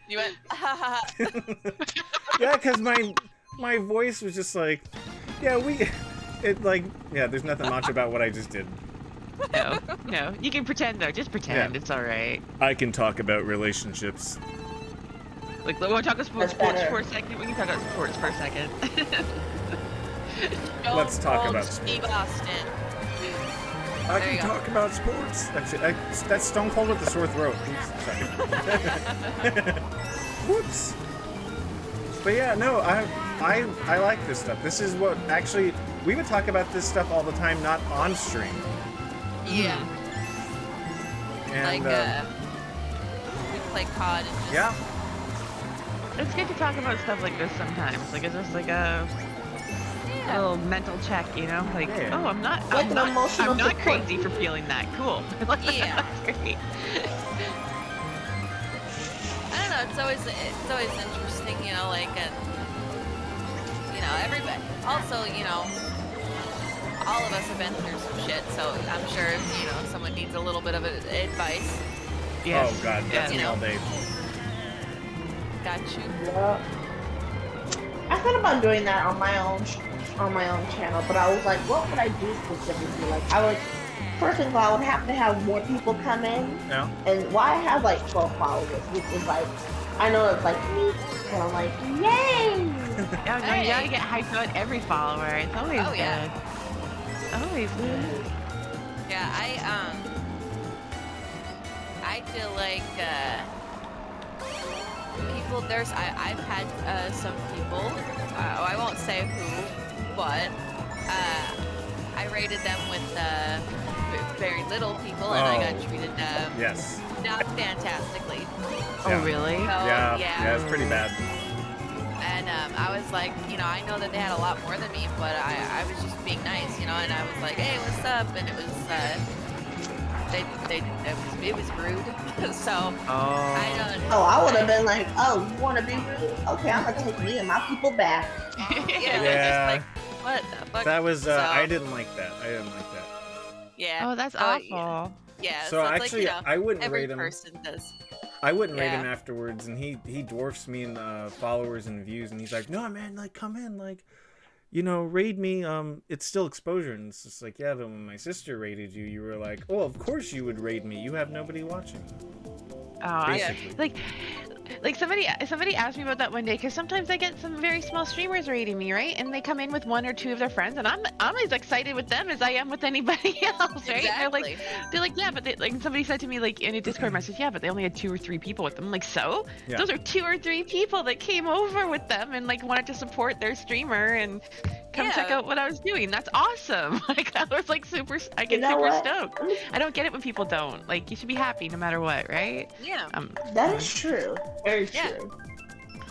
you went, ha ha ha. Yeah, because my voice was just like, yeah, there's nothing much about what I just did. No. You can pretend though. Just pretend. Yeah. It's all right. I can talk about relationships. Like, we want to talk about sports That's better. for a second. We can talk about sports for a second. Let's talk about Steve Austin. I There you can go. talk about sports. That's Stone Cold with the sore throat. Oops, sorry. Whoops. But yeah, no, I like this stuff. This is what actually we would talk about this stuff all the time, not on stream. Yeah. And Like, we play COD and just... yeah, It's good to talk about stuff like this sometimes. Like, it's just like a little mental check, you know? Like, Yeah. oh, I'm not Like an emotional I'm not support. crazy for feeling that. Cool. Yeah. That's great. I don't know, it's always interesting, you know, like, and, you know, everybody, also, you know, all of us have been through some shit, so I'm sure, you know, if someone needs a little bit of advice, Yes. oh god, that's yes. me all day. got you. Yeah. I thought about doing that on my own channel, but I was like, what would I do specifically? Like, first of all, I would have to have more people come in, Yeah. and why I have like 12 followers, which is like, I know it's like me, and I'm like, yay! Oh, no, you gotta get hyped about every follower. It's always Oh, good. yeah. Always good. Yeah, I feel like, people, I've had, some people, I won't say who, but, I rated them with, very little people, and I got treated, Yes. not fantastically. Oh, Yeah. really? So, Yeah, it's pretty bad. And I was like, you know, I know that they had a lot more than me, but I was just being nice, you know, and I was like, hey, what's up? And it was, it was rude. So, I don't Oh, I would have been like, oh, you want to be rude? Okay, I'm gonna take me and my people back. yeah, Yeah. just like, what the fuck? That was So- I didn't like that. I didn't like that. Yeah. Oh, that's So, awful. Yeah. So it's actually, like, I wouldn't every rate him. person does. I wouldn't rate Yeah. him afterwards, and he dwarfs me in followers and views, and he's like, "No, man, like come in, like, raid me. It's still exposure." And it's just like, yeah, but when my sister raided you, you were like, "Oh, of course you would raid me. You have nobody watching." Oh, Basically. like somebody asked me about that one day because sometimes I get some very small streamers raiding me, right? And they come in with 1 or 2 of their friends, and I'm as excited with them as I am with anybody else, right? Exactly. They're like, yeah, but somebody said to me like in a Discord message, yeah, but they only had 2 or 3 people with them. I'm like, so Yeah. those are 2 or 3 people that came over with them and like wanted to support their streamer and come check Yeah. out what I was doing. That's awesome. Like I was like I get You know super what? stoked. I don't get it when people don't. Like you should be happy no matter what, right? Yeah. That is true. Very Yeah. true.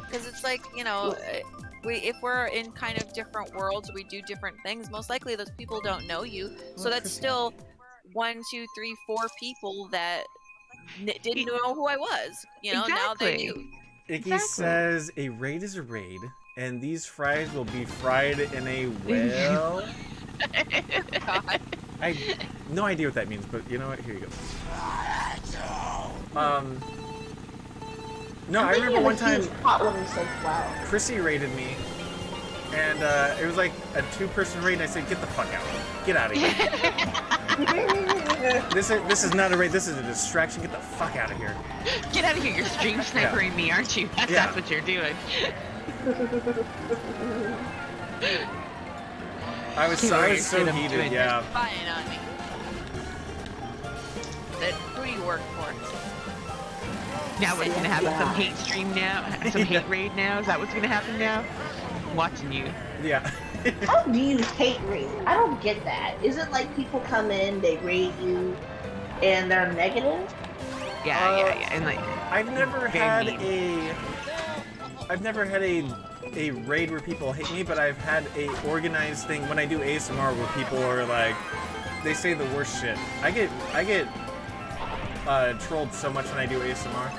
Because it's like, if we're in kind of different worlds, we do different things. Most likely, those people don't know you, so that's still 1, 2, 3, 4 people that didn't know who I was. Now they Exactly. do. Icky Exactly. says a raid is a raid, and these fries will be fried in a well. God. I no idea what that means, but you know what? Here you go. No, I remember one time Hot woman says, "Wow." Chrissy raided me, and it was like a 2-person raid, and I said, "Get the fuck out! Get out of here! This is not a raid. This is a distraction. Get the fuck out of here!" Get out of here! You're stream snipering me, aren't you? That's what you're doing. I was so heated. Yeah. Spying on me. Who do you work for? Now what's gonna happen? Some hate stream now? Some hate raid now? Is that what's gonna happen now? I'm watching you. Yeah. How do you hate raid? I don't get that. Is it like people come in, they raid you, and they're negative? Yeah, and like I've never had a raid where people hate me, but I've had a organized thing when I do ASMR where people are like, they say the worst shit. I get trolled so much when I do ASMR.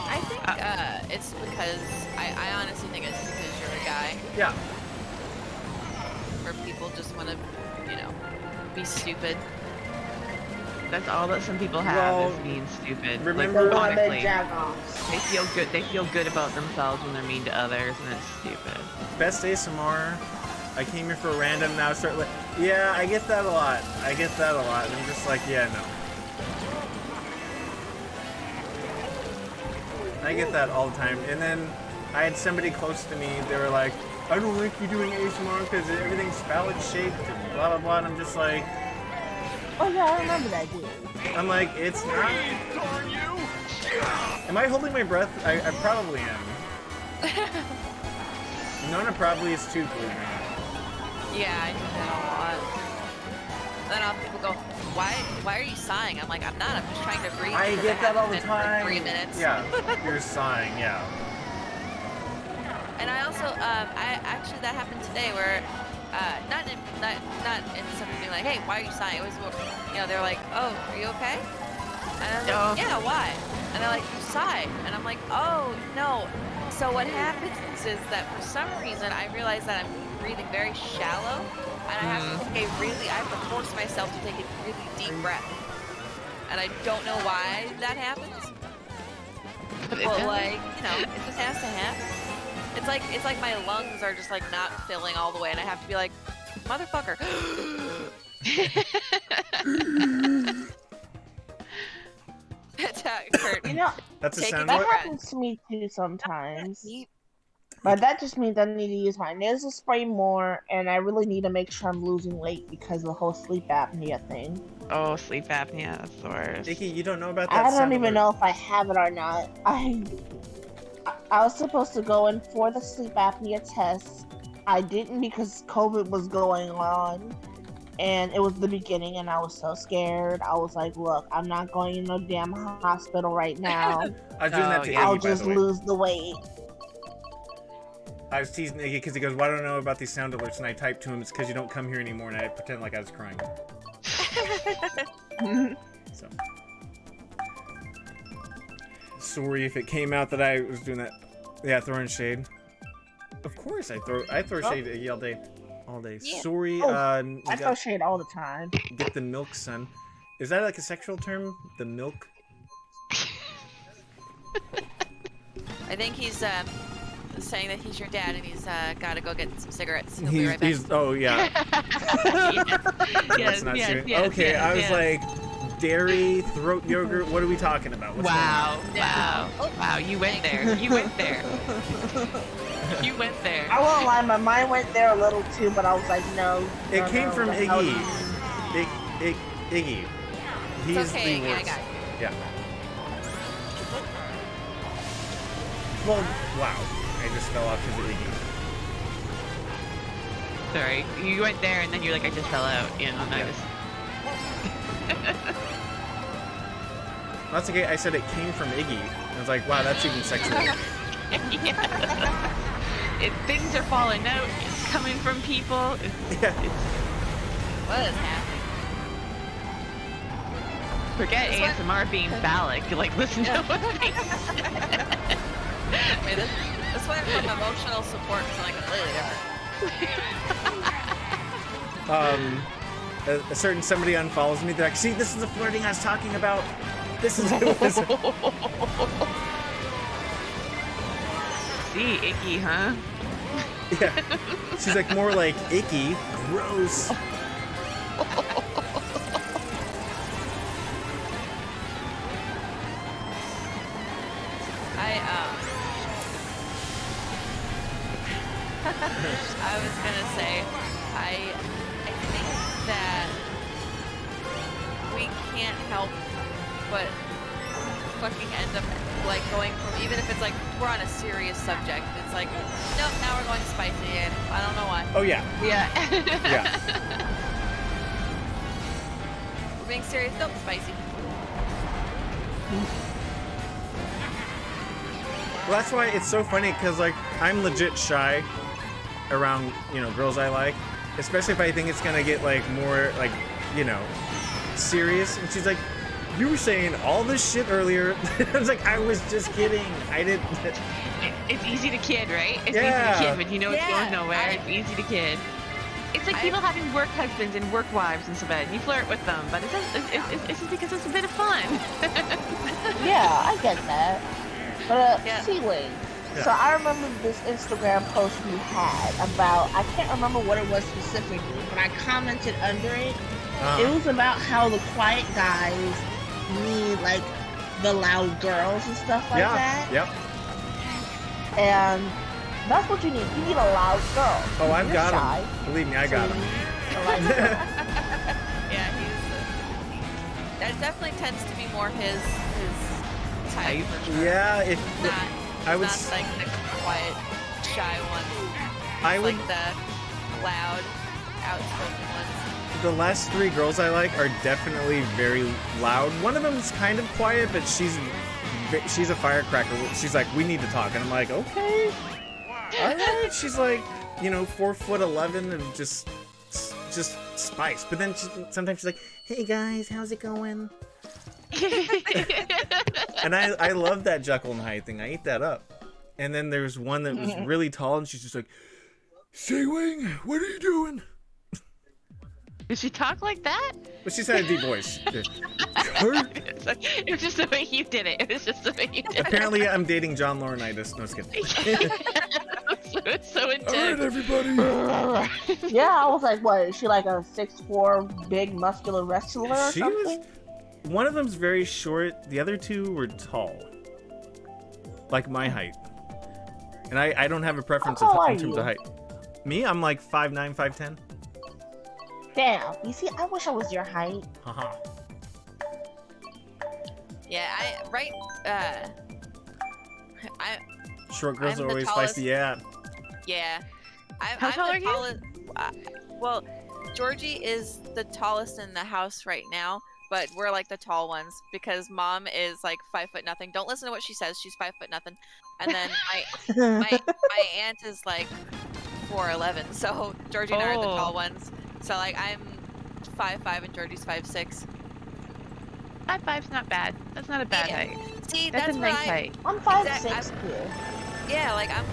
I think it's because I honestly think it's because you're a guy. Yeah. Where people just want to, be stupid. that's all that some people have Well, is being stupid. remember- like, Woman honestly, jagoffs. they feel good. They feel good about themselves when they're mean to others, and it's stupid. Best ASMR. I came here for a random, now start like, yeah, I get that a lot. And I'm just like, yeah, no. I get that all the time. And then I had somebody close to me, they were like, I don't like you doing ASMR because everything's phallic shaped and blah blah blah. And I'm just like, Oh yeah, I remember that dude. I'm like, it's not. Am I holding my breath? I probably am. Nona probably is too, believe me. Yeah, I do that a lot. Then people go, why are you sighing? I'm like, I'm not. I'm just trying to breathe. I because get that all the haven't been time. for 3 minutes. Yeah, you're sighing, yeah. And I also, that happened today where, not in something being like, hey, why are you sighing? It was, they're like, oh, are you okay? And I was like, yeah, why? And they're like, you sigh. And I'm like, oh, no. So what happens is that for some reason I realize that I'm breathing very shallow, and I have to take I have to force myself to take a really deep breath. And I don't know why that happens. But like, it just has to happen. It's like my lungs are just like not filling all the way, and I have to be like, motherfucker. Kurt, That's a take sound it That what? back. happens to me too sometimes. Deep. But that just means I need to use my nasal spray more, and I really need to make sure I'm losing weight because of the whole sleep apnea thing. Oh, sleep apnea, that's the worst. Icky, you don't know about that I don't sound even alert. know if I have it or not. I was supposed to go in for the sleep apnea test. I didn't because COVID was going on, and it was the beginning, and I was so scared. I was like, look, I'm not going in no damn hospital right now. I was doing that to yeah. Iggy, I'll by just the way. lose the weight. I was teasing Iggy because he goes, well, I don't know about these sound alerts, and I typed to him, it's because you don't come here anymore, and I pretend like I was crying. So. Sorry if it came out that I was doing that. Yeah, throwing shade. Of course I throw shade at Iggy all day. all day. Yeah. Sorry, Oh, you I got- throw shade all the time. get the milk, son. Is that like a sexual term? The milk? I think he's saying that he's your dad and he's gotta go get some cigarettes. He'll be right back. Oh yeah. Yes, That's not yes, true. yes, Okay, yes, I was yes. like, dairy, throat yogurt. What are we talking about? What's Wow, Yeah. wow, wow, you went there. You went there. You went there. I won't lie, my mind went there a little too, but I was like, no. It no, came no, from that's how it Iggy. is. Iggy. He's It's okay, the Iggy, I worst. got Yeah. Well, wow. I just fell off because of Iggy. Sorry, you went there and then you're like, I just fell out. You know, and I Yeah. was. That's okay. I said it came from Iggy. I was like, wow, that's even sexual. Yeah. Things are falling out. It's coming from people. Yeah. What is happening? Forget This one- ASMR being phallic. Like, listen to what they I mean, this went from emotional support to like completely different. A certain somebody unfollows me. They're like, see, this is the flirting I was talking about. This is it was. See, icky, huh? Yeah. She's like more like icky, gross. I was gonna say, I think that we can't help but fucking end up like going from, even if it's like we're on a serious subject, it's like, nope, now we're going spicy and I don't know why. Oh yeah. Yeah. Yeah. We're being serious, nope, spicy. Well, that's why it's so funny because like I'm legit shy around girls I like, especially if I think it's gonna get like more like serious. And she's like, "You were saying all this shit earlier." I was like, "I was just kidding. I didn't." It's easy to kid, right? It's Yeah. easy to kid, but you know it's Yeah, going nowhere. It's easy to kid. It's like people having work husbands and work wives and so bad. You flirt with them, but it's just because it's a bit of fun. Yeah, I get that. But Yeah. Seawing. Yeah. So I remember this Instagram post you had about, I can't remember what it was specifically, but I commented under it. It was about how the quiet guys need like the loud girls and stuff like that. Yep. And that's what you need. You need a loud girl. Oh, I've You're got shy, him. Believe me, I so got you him. need a loud girl. Yeah, that definitely tends to be more his type. For sure. Yeah, if Not, I would not s- like the quiet, shy ones. I would Like the loud, outspoken ones. the last 3 girls I like are definitely very loud. One of them's kind of quiet, but she's a firecracker. She's like, "We need to talk," and I'm like, "Okay, all right." She's like, 4'11" and just spice. But then sometimes she's like, "Hey guys, how's it going?" And I love that Jekyll and Hyde thing. I eat that up. And then there's one that was really tall, and she's just like, "Seawing, what are you doing?" Did she talk like that? But she's had a deep voice. It was just the way you did it. It was just the way you did it. Apparently, I'm dating John Laurinaitis. No, just kidding. It's so All right, intense. everybody. Yeah, I was like, what, is she like a 6'4" big muscular wrestler or She something? was. One of them's very short. The other 2 were tall, like my height. And I don't have a preference How tall in are terms you? of height. Me, I'm like 5'9", 5'10". Damn, you see, I wish I was your height. Haha. Yeah, Short girls I'm are the always tallest. feisty. Yeah. yeah. How I'm tall the are you? tallest, well, Georgie is the tallest in the house right now, but we're like the tall ones because Mom is like 5'0". Don't listen to what she says. She's 5'0". And then my aunt is like 4'11". So Georgie and I are the Oh. tall ones. So like I'm 5'5" and Georgie's 5'6". 5'5's not bad. That's not a bad Yeah. height. See, That's that's a what nice height. I'm 5'6" here. Yeah, like I'm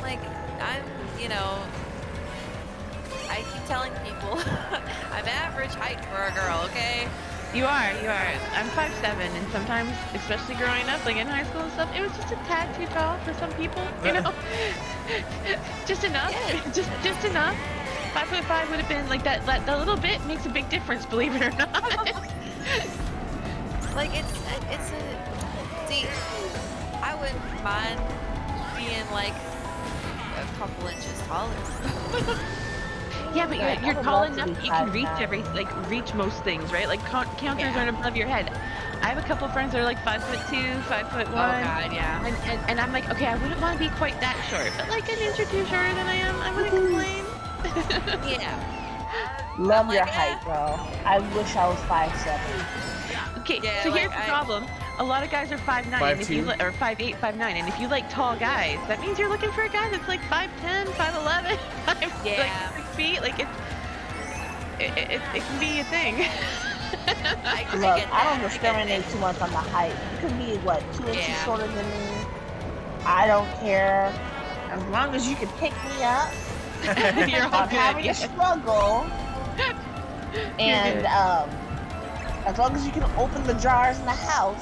keep telling people I'm average height for a girl, okay? You are. I'm 5'7", and sometimes, especially growing up, like in high school and stuff, it was just a tad too tall for some people, you know? Just enough. Yeah. Just enough. 5'5" would have been like that little bit makes a big difference, believe it or not. Like it's a see, I wouldn't mind being like a couple inches taller. Yeah, but Right, I you're would tall love to enough be that you can 5'9". reach most things, right? Like counters Yeah. aren't above your head. I have a couple friends that are like 5'2", 5'1". Oh god, yeah. And I'm like, okay, I wouldn't want to be quite that short, but like an inch or two shorter than I am, I wouldn't complain. Yeah. Love I'm your like, height, girl. I wish I was 5'7". Okay, Yeah, so like, here's the problem. A lot of guys are 5'9", and if you 5'2"? or 5'8", 5'9", and if you like tall guys, that means you're looking for a guy that's like 5'10", 5'11", Yeah. like 6 feet. Like it can be a thing. I Look, get I don't that, discriminate too much on the height. You can be, what, 2 inches Yeah. shorter than me? I don't care. As long as you can pick me up, You're all I'm having good. a struggle. And, as long as you can open the jars in the house,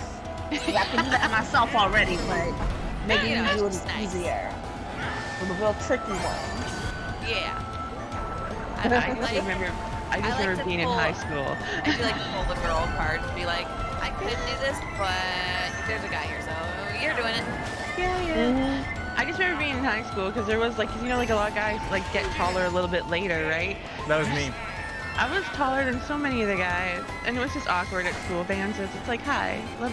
'cause I can do that myself already, but maybe Yeah, you do it it's nice. easier. For the real tricky ones. Yeah. I just remember I like remember to being in pull- high school. I feel like pull the girl card and be like, I could do this, but there's a guy here, so you're doing it. Yeah. I just remember being in high school because there was like, 'cause you know, like a lot of guys like get taller a little bit later, right? That was me. I was taller than so many of the guys, and it was just awkward at school dances. It's like, hi, let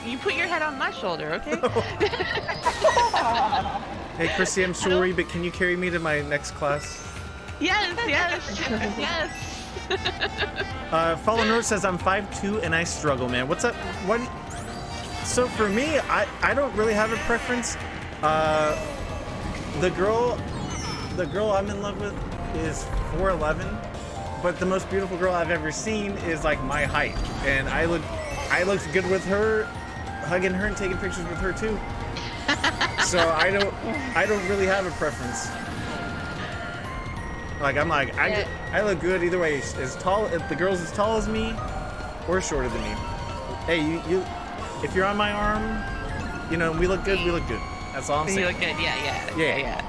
you put your head on my shoulder, okay? Hey, Chrissy, I'm sorry, but can you carry me to my next class? Yes. Fallen Rose says I'm 5'2" and I struggle, man. What's up? What? So for me, I don't really have a preference. The girl I'm in love with is 4'11", but the most beautiful girl I've ever seen is like my height, and I looked good with her, hugging her and taking pictures with her too. So I don't really have a preference. Like I look good either way. As tall, if the girl's as tall as me, or shorter than me. Hey, you, if you're on my arm, you know, we look good. We look good. That's all I'm saying. You look good, yeah.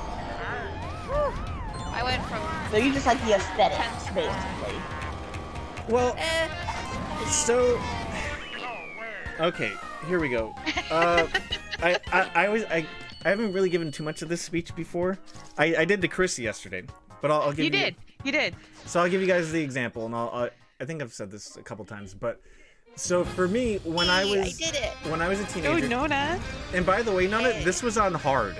I went from So you just like the aesthetics, basically. Well, so okay, here we go. I haven't really given too much of this speech before. I did to Chris yesterday, but I'll give you. You did. So I'll give you guys the example, and I think I've said this a couple times, but so for me, when I was a teenager, Nona. and by the way, this was on hard.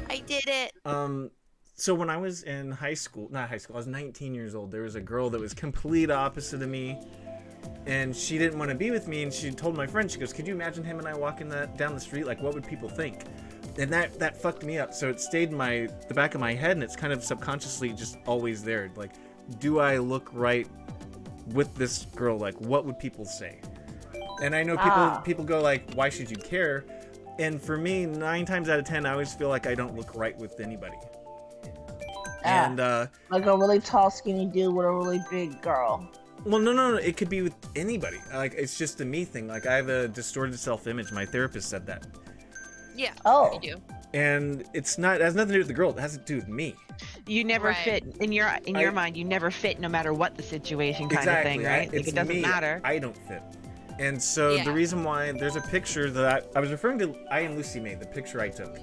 I did it. So when I was in not high school, I was 19 years old. There was a girl that was complete opposite of me, and she didn't want to be with me. And she told my friend, she goes, "Could you imagine him and I walking down the street? Like, what would people think?" And that fucked me up. So it stayed in the back of my head, and it's kind of subconsciously just always there. Like, do I look right with this girl? Like, what would people say? And I know people go like, "Why should you care?" And for me, 9 times out of 10, I always feel like I don't look right with anybody. And like a really tall, skinny dude with a really big girl. well, no, it could be with anybody. Like, it's just a me thing. Like, I have a distorted self-image. My therapist said that. Yeah. Oh. I do. And it has nothing to do with the girl. It has to do with me. You never Right. fit in your mind. You never fit, no matter what the situation, kind of thing, right? Like, It's it doesn't me. I I don't fit. And so Yeah. the reason why there's a picture that I was referring to, I and Lucy made the picture I took.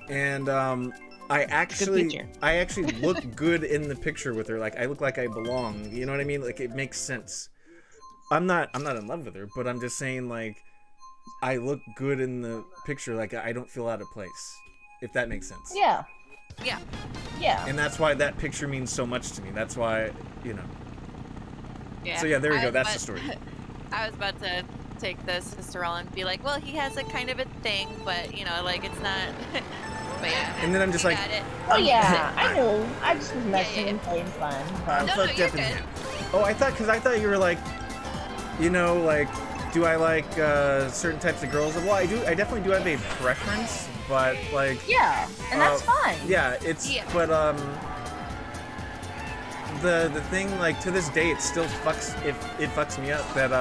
And I actually look good in the picture with her. Like, I look like I belong. You know what I mean? Like, it makes sense. I'm not in love with her, but I'm just saying, like, I look good in the picture. Like, I don't feel out of place, if that makes sense. Yeah. Yeah. Yeah. And that's why that picture means so much to me. That's why, you know. Yeah. So yeah, there we go. I- That's but- the story. I was about to take the sister role and be like, well, he has a kind of a thing, but you know, like it's not. But yeah. And then I'm just you like, got it. Oh yeah, I knew. I just was messing yeah. and playing fun. I'm But No, fucked you're up in good. here. Oh, I thought you were like, you know, like, do I like certain types of girls? Well, I do. I definitely do have a preference, but like, yeah, and that's fine. Yeah, it's Yeah. but the thing, like, to this day, it still fucks me up that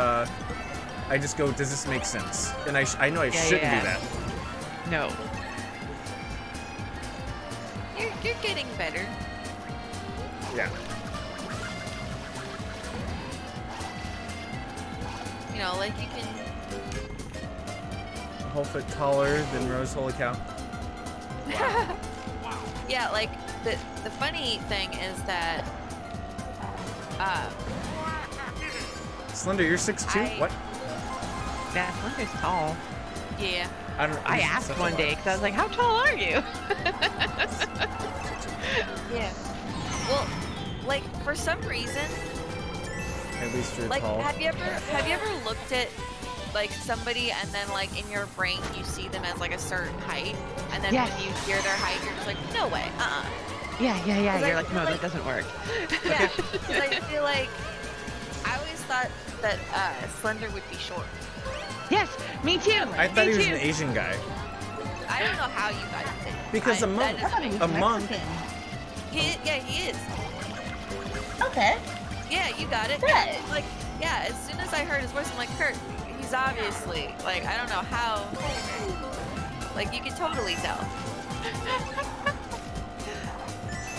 I just go, does this make sense? And I know I shouldn't do that. No. You're getting better. Yeah. You know, like you can. A whole foot taller than Rose. Holy cow. Yeah, like the funny thing is that Slender, you're 6'2"? What? Yeah, Slender's tall. yeah. I asked one day because I was like, "How tall are you?" Yeah. Well, like for some reason, At least you're like tall. have you ever looked at like somebody and then like in your brain you see them as like a certain height, and then Yes. when you hear their height you're just like, no way, Yeah. I You're like, feel no, like- that doesn't work. Yeah, because I feel like I always thought that Slender would be short. Yes, me too. I thought me he was too. an Asian guy. I don't know how you guys did. Because a monk. that doesn't make A sense. monk. Yeah, he is. Okay. Yeah, you got it. Good. And, like, yeah, as soon as I heard his voice, I'm like, Kurt, he's obviously, like, I don't know how, like, you can totally tell.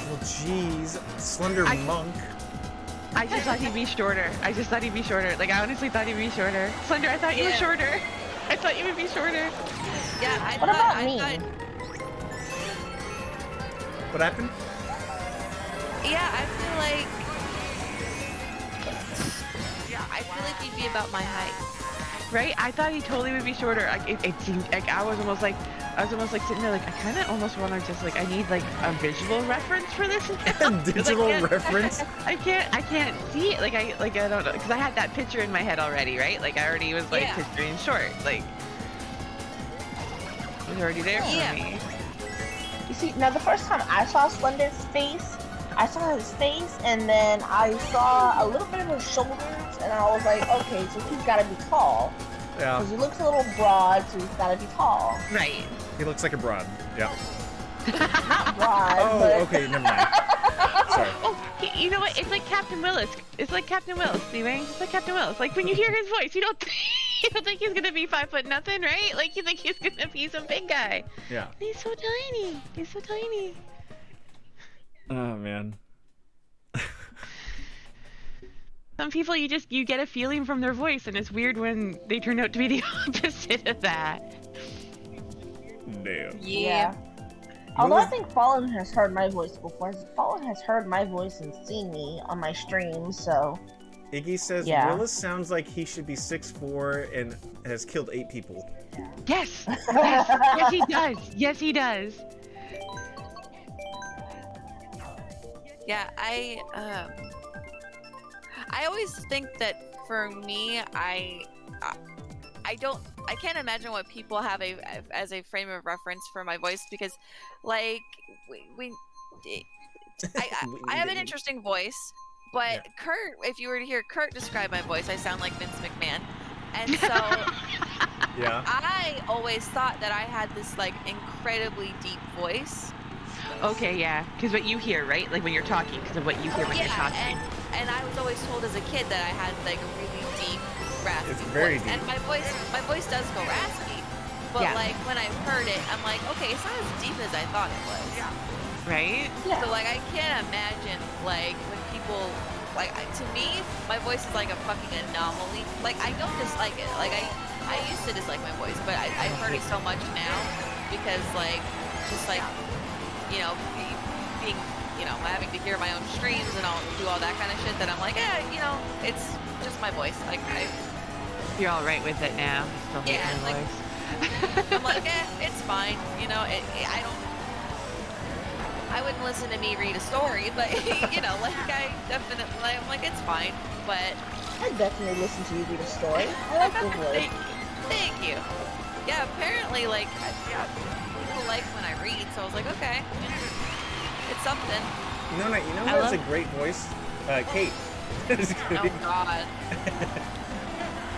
Well, jeez. Slender monk. I just thought he'd be shorter. Like, I honestly thought he'd be shorter. Slender, I thought you were Yeah. shorter. I thought you would be shorter. Yeah, What about I me? thought, What happened? yeah, I feel like you'd be about my height. Right? I thought he totally would be shorter. Like, it seemed like I was almost like sitting there like I kind of almost want to just like I need like a visual reference for this. Digital reference? I can't see it. Like I don't know because I had that picture in my head already, right? Like I already was like Yeah. picturing short. Like it was already there for Yeah. me. You see, now the first time I saw Slender's face, I saw his face, and then I saw a little bit of his shoulders, and I was like, okay, so he's gotta be tall. Yeah. Because he looks a little broad, so he's gotta be tall. Right. He looks like a broad. Yeah. Not broad, Oh, but... okay, never mind. Sorry. Oh, you know what? It's like Captain Willis. It's like Captain Willis, Stevie. It's like Captain Willis. Like when you hear his voice, you don't think he's gonna be 5 foot nothing, right? Like you think he's gonna be some big guy. Yeah. He's so tiny. He's so tiny. Oh, man. Some people you get a feeling from their voice, and it's weird when they turn out to be the opposite of that. Damn. Yeah. Although I think Fallen has heard my voice before. Fallen has heard my voice and seen me on my streams, so... Iggy says Yeah. Willis sounds like he should be 6'4" and has killed 8 people. Yes. Yes, he does. Yes, he does. Yeah, I always think that for me, I can't imagine what people have as a frame of reference for my voice because, like, I have an interesting voice, but Yeah. Kurt, if you were to hear Kurt describe my voice, I sound like Vince McMahon, and so Yeah. I always thought that I had this like incredibly deep voice. Okay, yeah. Because what you hear, right? Like when you're talking, because of what you hear when you're talking. and I was always told as a kid that I had like a really deep, raspy It's very voice. deep. And my voice does go raspy. But Yeah. like when I heard it, I'm like, okay, it's not as deep as I thought it was. Right? Yeah. So like I can't imagine like when people like to me, my voice is like a fucking anomaly. Like I don't dislike it. Like I used to dislike my voice, but I heard it so much now because like just like you know being you know having to hear my own streams and I'll do all that kind of shit that I'm like you know it's just my voice. Like You're all right with it now. Still hate Yeah, my like- voice. I'm like it's fine. You know I wouldn't listen to me read a story, but you know like I definitely I'm like it's fine, but. I definitely listen to you read a story. I like your voice. Thank you. Yeah, apparently, like, people like when I read, so I was like, okay, it's something. You know I who has a love- great voice? Kate. Just Oh kidding. God.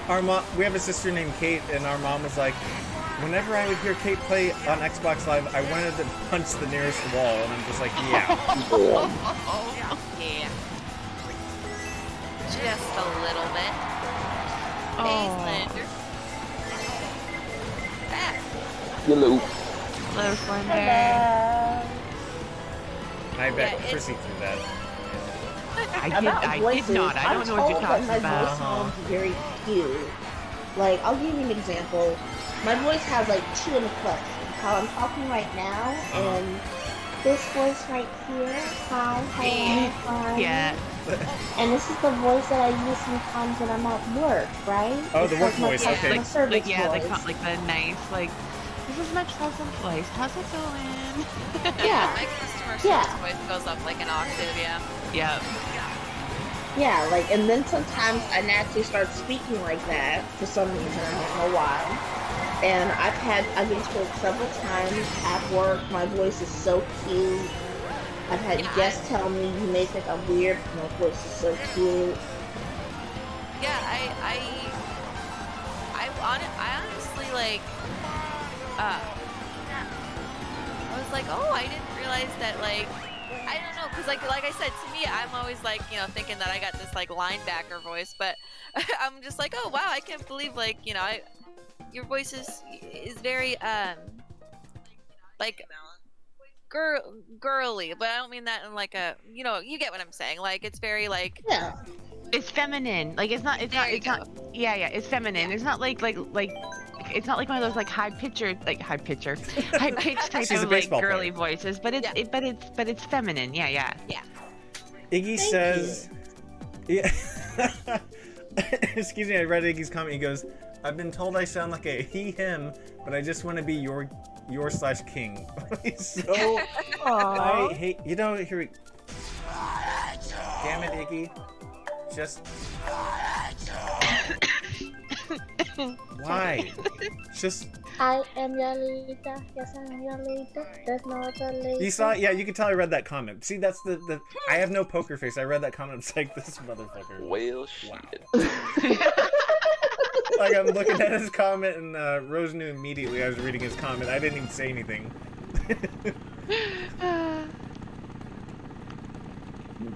Our mom, we have a sister named Kate, and our mom was like, Whenever I would hear Kate play on Xbox Live, I wanted to punch the nearest wall, and I'm just like, yeah. Yeah. Just a little bit. Oh. Hey, Slender. Ah. Hello. Hello, Slender. I bet Yeah, Chrissy threw that. I About did voices, not. I don't know what you're I'm told talking that my about. voice sounds very cute. Like, I'll give you an example. My voice has like two inflections. How I'm talking right now, and this voice right here. Hi, hi. Yeah. And this is the voice that I use sometimes when I'm at work, right? Oh, It's the work like my voice, customer okay. service yeah, voice. like the nice, like, this is my pleasant voice. How's it going? Yeah. My customer service Yeah. voice goes up like an octave, yeah. Yeah. Yeah, like, and then sometimes I naturally start speaking like that for some reason. I don't know why. And I've been told several times at work, my voice is so cute. I've had Yeah, guests tell me, you may think I'm weird, but my voice is so cute. Yeah, I honestly like, I was like, oh, I didn't realize that, like, I don't know, because like I said, to me, I'm always like, you know, thinking that I got this like linebacker voice, but I'm just like, oh wow, I can't believe, like, you know, your voice is very like girly, but I don't mean that in like a, you know, you get what I'm saying, like it's very like, Yeah. It's feminine. Like it's not. There you It's not. Yeah, yeah. It's feminine. Yeah. It's not like. It's not like one of those like high pitched type She's a of like baseball girly player. voices, but it's Yeah. but it's feminine. Yeah, yeah. Iggy Thank says, yeah. Excuse me, I read Iggy's comment. He goes, I've been told I sound like a he/him, but I just want to be your/king. He's so. I hate. You know, here we. Damn it, Iggy. Just. Why? Just. I am your leader. Yes, I am your leader. There's no other leader. You saw it? Yeah, you can tell I read that comment. See, that's the. I have no poker face. I read that comment. It's like, this motherfucker. Well, shit. Like, I'm looking at his comment, and Rose knew immediately I was reading his comment. I didn't even say anything.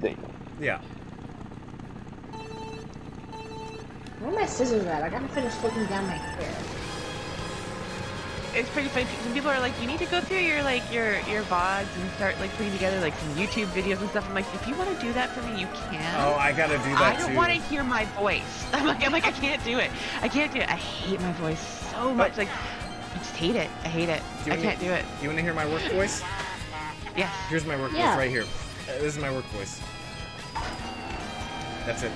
Damn. Yeah. Where are my scissors at? I gotta finish taking down my hair. It's pretty funny. Some people are like, you need to go through your VODs and start like putting together like some YouTube videos and stuff. I'm like, if you want to do that for me, you can. Oh, I gotta do that I too. don't want to hear my voice. I'm like, I can't do it. I can't do it. I hate my voice so much. Like, I just hate it. I hate it. I can't do it. You want to hear my work voice? Yes. Here's my work voice right here. This is my work voice. That's it.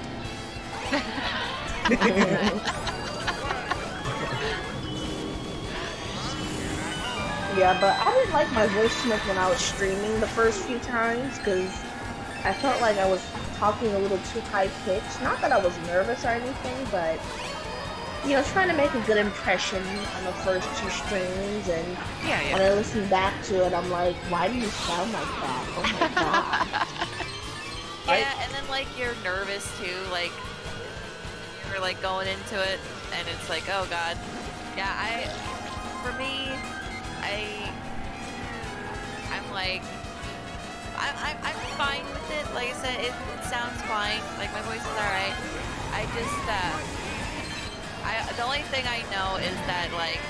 Yeah, but I didn't like my voice too much when I was streaming the first few times because I felt like I was talking a little too high pitched. Not that I was nervous or anything, but you know, trying to make a good impression on the first two streams. And when I listen back to it, I'm like, why do you sound like that? Oh my god. yeah, and then like you're nervous too, like you're like going into it, and it's like, oh god, yeah. For me, I'm like, I'm fine with it. Like I said, it sounds fine. Like my voice is alright. I just, the only thing I know is that like,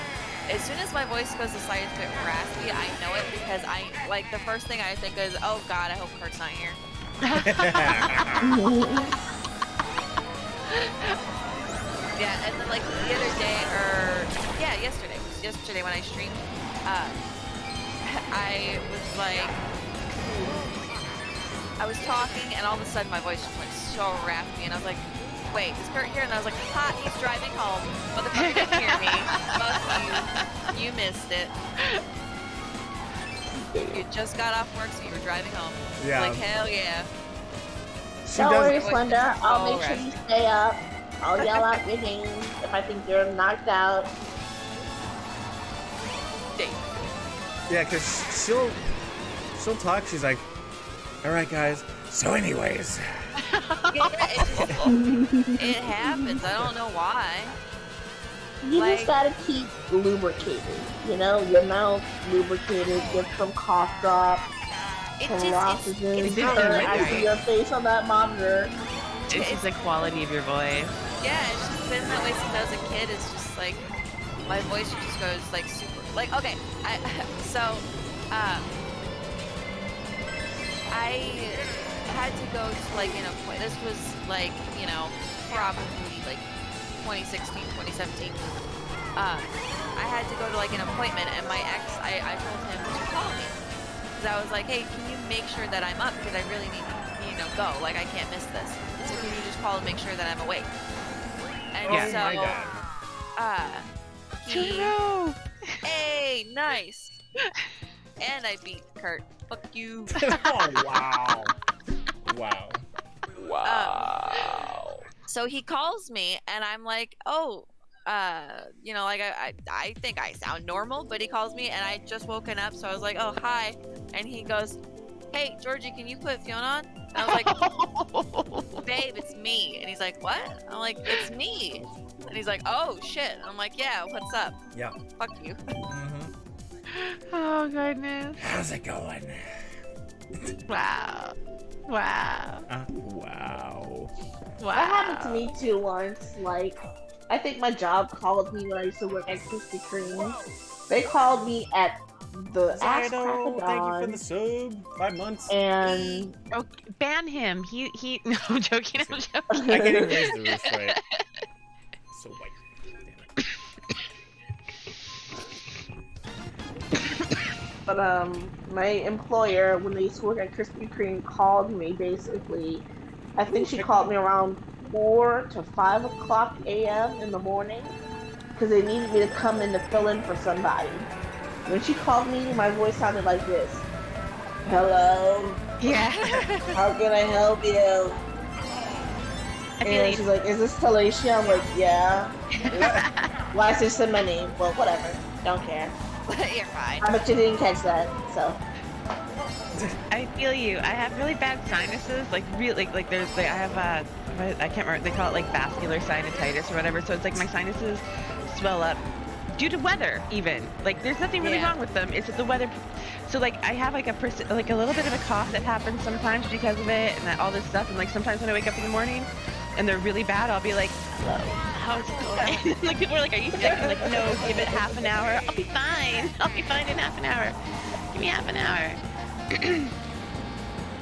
as soon as my voice goes to slightest bit raspy, I know it because like the first thing I think is, oh god, I hope Kart's not here. Yeah, and then like the other day, yesterday when I streamed, I was like, I was talking, and all of a sudden my voice just went so raspy, and I was like, wait, is Kurt here? And I was like, ha, he's driving home. Motherfucker didn't hear me. Fuck you. You missed it. You just got off work, so you were driving home. Yeah. Like, hell yeah. Don't worry, Slender. I'll Oh, make sure right. you stay up. I'll yell out your name if I think you're knocked out. Yeah, because she'll talk. She's like, all right, guys. So anyways. Yeah, it happens. I don't know why. You Like- just gotta keep lubricated. You know, your mouth lubricated. Get some cough drops, It some just, lozenges. it's just Turn, really I see great. your face on that monitor. This is the quality of your voice. yeah, it's just been that way since I was a kid. It's just like my voice just goes like super. Like okay, so I had to go to like an appointment. This was like probably like 2016, 2017. I had to go to like an appointment, and my ex, I told him to call me because I was like, hey, can you make sure that I'm up because I really need to go. Like I can't miss this. So can you just call and make sure that I'm awake? And Oh so my god. he, No. hey, nice. And I beat Kurt. Fuck you. Oh wow. Wow. Wow. So he calls me and I'm like, oh, like I think I sound normal, but he calls me and I just woken up, so I was like, oh hi, and he goes, hey Georgie, can you put Fiona on? And I was like, babe, it's me. And he's like, what? I'm like, it's me. And he's like, oh shit. And I'm like, yeah, what's up? Yeah. Fuck you. Mm-hmm. Oh goodness. How's it going? Wow. Wow. Wow. Wow. That happened to me too once. Like, I think my job called me when I used to work at Krispy Kreme. They called me at the ass crack Zydo, of thank you for dawn, the sub. 5 months. and Oh, ban him. He. No, I'm joking. I'm joking. I can't even raise the roof right. So white. Damn it. but my employer, when they used to work at Krispy Kreme, called me basically. I think she called me around 4 to 5 o'clock a.m. in the morning because they needed me to come in to fill in for somebody. When she called me, my voice sounded like this. Hello, Yeah. how can I help you? I feel And you. she's like, is this Talacia? I'm like, yeah. Why is this in my name? Well, whatever. Don't care. You're fine. I bet you didn't catch that, so. I feel you. I have really bad sinuses. Like really, like there's like I have I can't remember. They call it like vascular sinusitis or whatever. So it's like my sinuses swell up due to weather. Even like there's nothing really Yeah. wrong with them. It's just the weather. So like I have like like a little bit of a cough that happens sometimes because of it and that, all this stuff. And like sometimes when I wake up in the morning and they're really bad, I'll be like, hello, how's it going? Like people are like, are you sick? I'm like, no, give it half an hour. I'll be fine. I'll be fine in half an hour. Give me half an hour.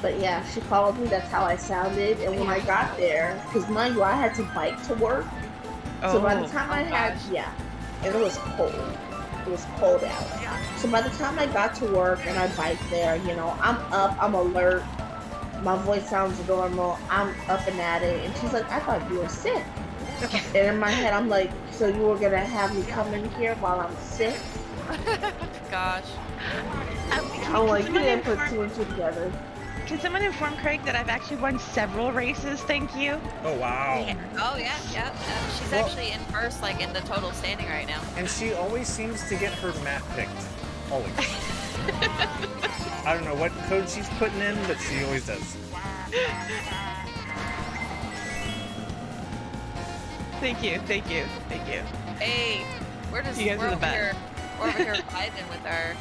But yeah, she called me, that's how I sounded. And when I got there, because mind you, I had to bike to work. So by the time I had, and it was cold. It was cold out. So by the time I got to work and I biked there, I'm up, I'm alert. My voice sounds normal. I'm up and at it. And she's like, I thought you were sick. And in my head, I'm like, so you were going to have me come in here while I'm sick? Gosh. I'm like, you didn't put 2 and 2 together. Can someone inform Craig that I've actually won several races? Thank you. Oh wow. Oh yeah. She's Well- actually in first, like in the total standing right now. And she always seems to get her map picked. Always. I don't know what code she's putting in, but she always does. Thank you. Hey, we're You guys are the over best. here. We're over here vibing with our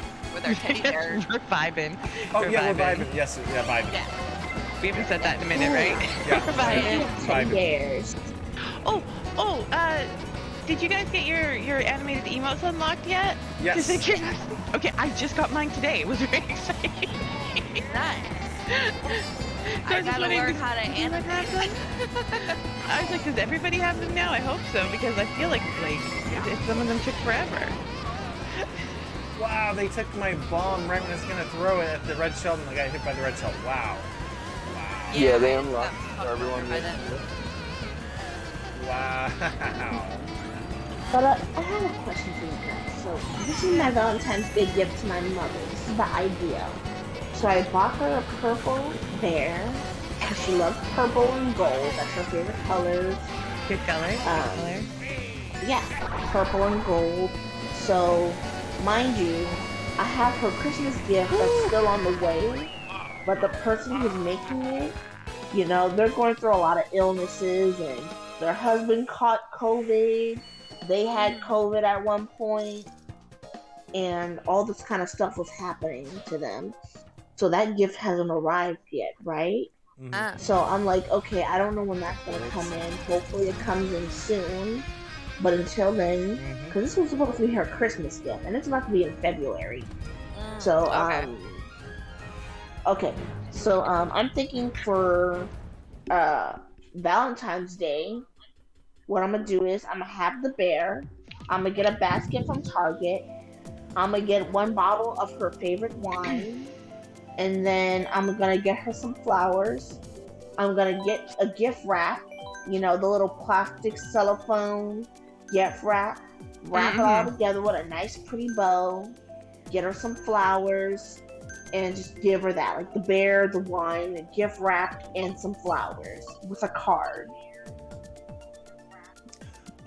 teddy bear. We're vibing. Oh yeah, we're vibing. Yes, yeah, vibing. Yeah. We haven't said that in a minute, right? Yeah. We're vibing. Teddy Vibing. bears. Oh, did you guys get your animated emotes unlocked yet? Yes. Okay, I just got mine today. It was very exciting. Nice. So I was just gotta wondering, learn does how to anyone animate. have them? I was like, does everybody have them now? I hope so, because I feel like some of them took forever. Wow, they took my bomb right when I was gonna throw it at the red shell, and I got hit by the red shell. Wow. Yeah, they unlocked for everyone. By then. Wow. But I have a question for you guys. So this is my Valentine's Day gift to my mother. This is the idea. So I bought her a purple bear. Because she loves purple and gold. That's her favorite colors. Good color. Good color. Yeah, purple and gold. So, mind you, I have her Christmas gift that's still on the way. But the person who's making it, they're going through a lot of illnesses and their husband caught COVID. they had COVID at one point, and all this kind of stuff was happening to them. So that gift hasn't arrived yet, right? Mhm. So I'm like, okay, I don't know when that's gonna come in. Hopefully it comes in soon. But until then, Mhm. because this was supposed to be her Christmas gift, and it's about to be in February. So Okay. okay. So I'm thinking for Valentine's Day, what I'm gonna do is I'm gonna have the bear. I'm gonna get a basket from Target. I'm gonna get one bottle of her favorite wine, and then I'm gonna get her some flowers. I'm gonna get a gift wrap, you know, the little plastic cellophane gift wrap it all Mhm. together with a nice pretty bow, get her some flowers, and just give her that, like the bear, the wine, the gift wrap, and some flowers with a card.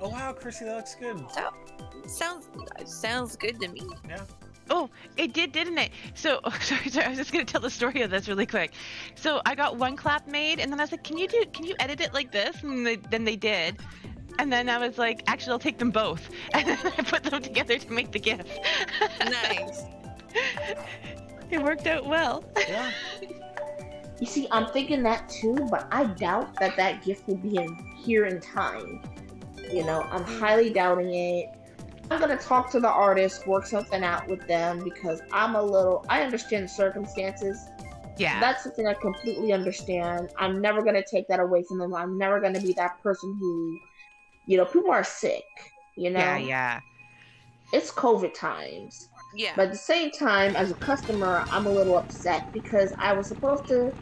Oh wow, Chrissy, that looks good. So, sounds good to me. Yeah. Oh, it did, didn't it? So, sorry, I was just gonna tell the story of this really quick. So I got one clap made, and then I was like, can you edit it like this? And then they did. And then I was like, actually, I'll take them both. And then I put them together to make the gift. Nice. It worked out well. Yeah. You see, I'm thinking that too, but I doubt that that gift will be here in time. You know, I'm highly doubting it. I'm gonna talk to the artist, work something out with them because I understand the circumstances. Yeah. That's something I completely understand. I'm never gonna take that away from them. I'm never gonna be that person who, you know, people are sick, you know? Yeah. It's COVID times. Yeah. But at the same time, as a customer, I'm a little upset because I was supposed to,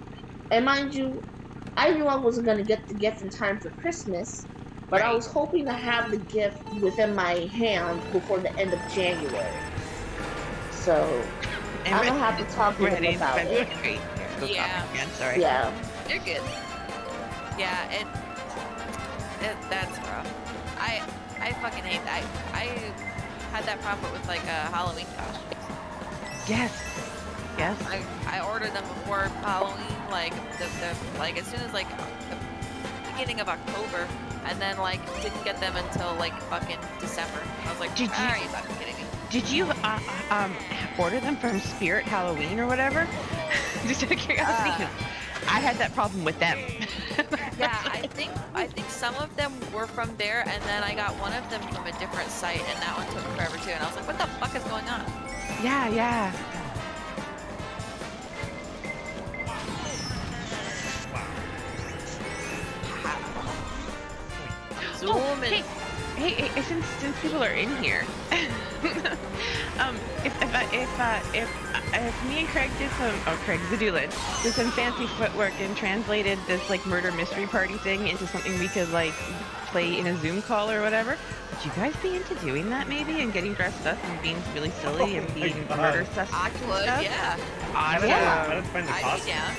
and mind you, I knew I wasn't going to get the gift in time for Christmas, but I Right. was hoping to have the gift within my hand before the end of January. So I'm going to have to talk to them Ready in about it. February. Go Yeah. talk again, sorry. Yeah. You're good. Yeah, that's rough. I fucking hate that. I had that problem with like Halloween costumes. Yes. Yes. I ordered them before Halloween, like the like as soon as like the beginning of October, and then like didn't get them until like fucking December. I was like, Did you- are you fucking kidding me? Did you order them from Spirit Halloween or whatever? Just out of curiosity. I had that problem with them. Yeah, I think some of them were from there, and then I got one of them from a different site, and that one took forever too. And I was like, what the fuck is going on? Yeah. Zoom Oh, and hey, since people are in here, if me and Craig did Craig Zadulin did some fancy footwork and translated this like murder mystery party thing into something we could like play in a Zoom call or whatever, would you guys be into doing that maybe and getting dressed up and being really silly and being God. murder suspects? I would, stuff? yeah. Awesome. I don't find the I'd be costume. down.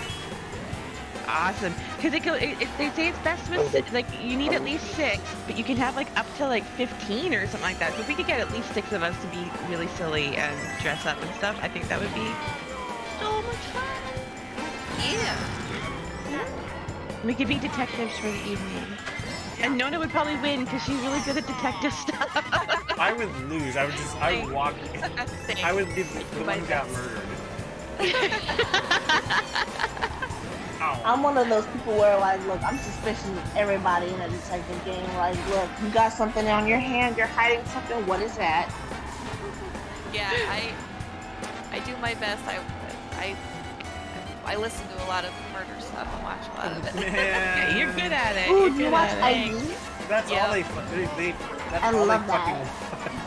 Awesome. Because they say it's best with, like, you need at least 6, but you can have, like, up to, like, 15 or something like that. So if we could get at least 6 of us to be really silly and dress up and stuff, I think that would be so much fun. Yeah. We could be detectives for the evening. And Nona would probably win because she's really good at detective stuff. I would lose. I would walk. I would be the one who got murdered. Ow. I'm one of those people where, like, look, I'm suspicious of everybody in a detective game. Like, look, you got something on your hand, you're hiding something, what is that? Yeah, I do my best. I listen to a lot of murder stuff and watch a lot of it. Yeah, you're good at it. Ooh, You're you good watch at it. ID? That's Yeah. all they that's I all love they that. fucking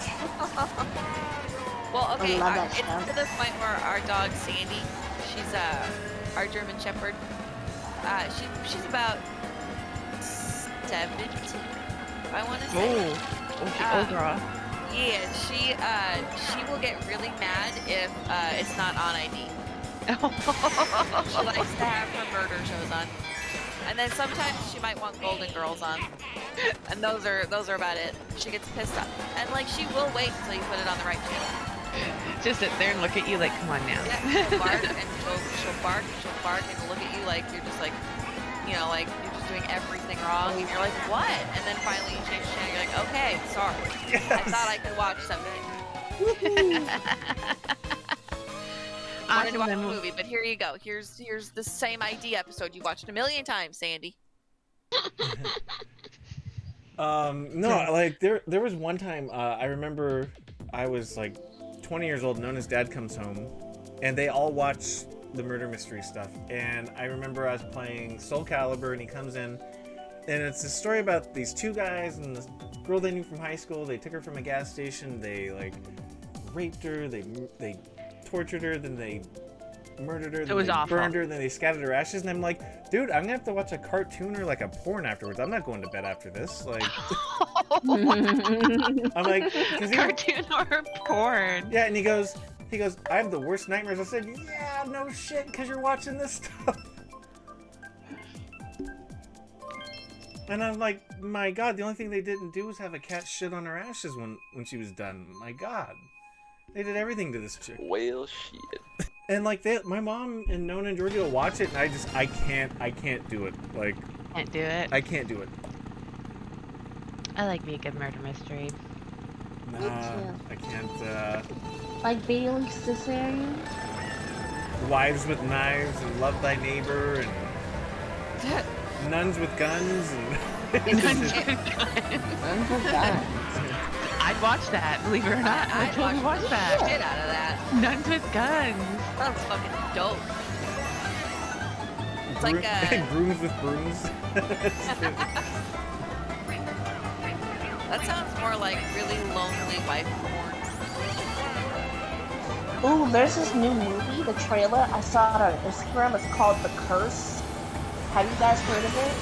Well, okay, love that it's show. to the point where our dog Sandy, she's our German Shepherd. She's about 70, I want to say. Oh, girl. Yeah, she will get really mad if it's not on ID. She likes to have her murder shows on, and then sometimes she might want Golden Girls on, and those are about it. She gets pissed off, and like she will wait until you put it on the right channel. Just sit there and look at you like, come on now. Yeah, she'll bark and she'll bark and she'll bark and look at you like you're just like, you know, like you're just doing everything wrong, and you're like, what? And then finally you change the channel, you're like, okay, sorry. Yes. I thought I could watch something. Wanted to watch a movie, but here you go. Here's the same ID episode you watched a million times, Sandy. No, like there was one time I remember I was like 20 years old. Nona's dad comes home, and they all watch the murder mystery stuff. And I remember I was playing Soul Calibur, and he comes in, and it's a story about these two guys and this girl they knew from high school. They took her from a gas station. They like raped her. They tortured her. Then they murdered her. Then was they awful. burned her. Then they scattered her ashes. And I'm like, dude, I'm gonna have to watch a cartoon or like a porn afterwards. I'm not going to bed after this. Like, I'm like, 'cause Cartoon or porn. yeah, and he goes, I have the worst nightmares. I said, yeah, no shit, because you're watching this stuff. And I'm like, my God, the only thing they didn't do was have a cat shit on her ashes when she was done. My God. They did everything to this chick. Whale shit. And like my mom and Nona and Georgie will watch it, and I can't do it. Like, Can't do it. I can't do it. I like me a good murder mystery. Nah, I can't. Like Bailey Cesarean? Wives with knives and Love Thy Neighbor and nuns with guns and. I'd watch that, believe it or not. I'd totally watch that. Shit out of that. Nuns with guns. That was fucking dope. It's like grooms with brooms. that sounds more like really lonely wife porn. Ooh, there's this new movie, the trailer. I saw it on Instagram. It's called The Curse. Have you guys heard of it?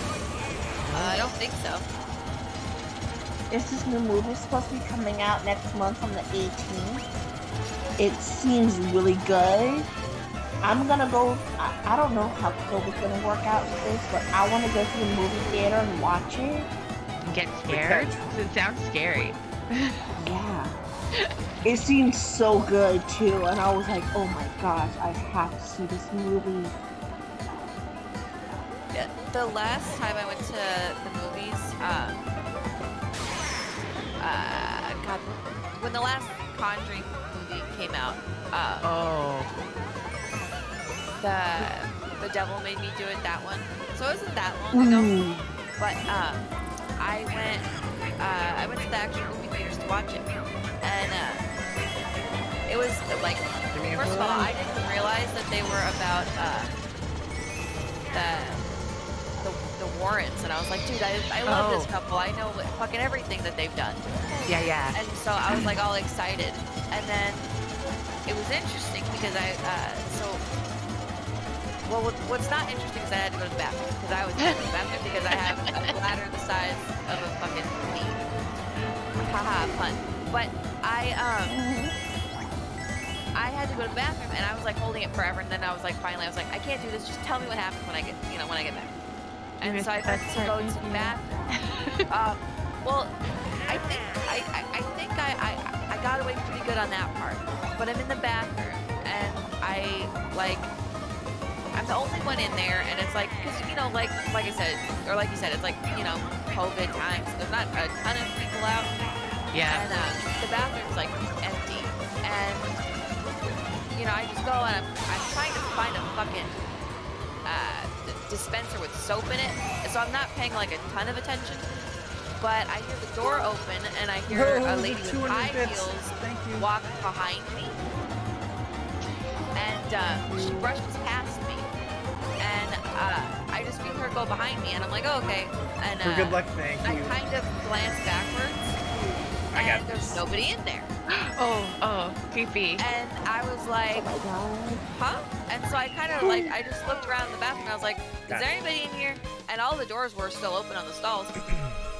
I don't think so. It's this new movie supposed to be coming out next month on the 18th. It seems really good. I'm gonna go. I don't know how COVID's gonna work out with this, but I want to go to the movie theater and watch it. Get scared? It sounds scary. Yeah. It seems so good too, and I was like, oh my gosh, I have to see this movie. Yeah, the last time I went to the movies, God, when the last Conjuring movie came out, the devil made me do it, that one. So it wasn't that long ago, but I went to the actual movie theaters to watch it, and it was like, first of all, I didn't realize that they were about the Warrens, and I was like, dude, I love this couple. I know fucking everything that they've done. Yeah. And so I was like all excited, and then it was interesting because what's not interesting is I had to go to the bathroom because I was in the bathroom because I have a bladder the size of a fucking pea. Haha, fun. But I had to go to the bathroom, and I was like holding it forever, and then I was like, finally, I was like, I can't do this. Just tell me what happens when I get back. And so I went to go to the bathroom. Well, I think I got away pretty good on that part. But I'm in the bathroom, and I'm the only one in there, and it's like, because like I said, or like you said, it's like COVID times. So there's not a ton of people out. Yeah. And the bathroom's like empty, and I just go and I'm trying to find a fucking dispenser with soap in it, and so I'm not paying like a ton of attention. But I hear the door open, and I hear a lady with high heels walk behind me, and she brushes past me, and I just feel her go behind me, and I'm like, oh, okay. And For good luck, thank I you. kind of glance backwards, and there's nobody in there. Oh, creepy. And I was like, Oh my god. huh? And so I kind of I just looked around the bathroom. I was like, is there anybody in here? And all the doors were still open on the stalls.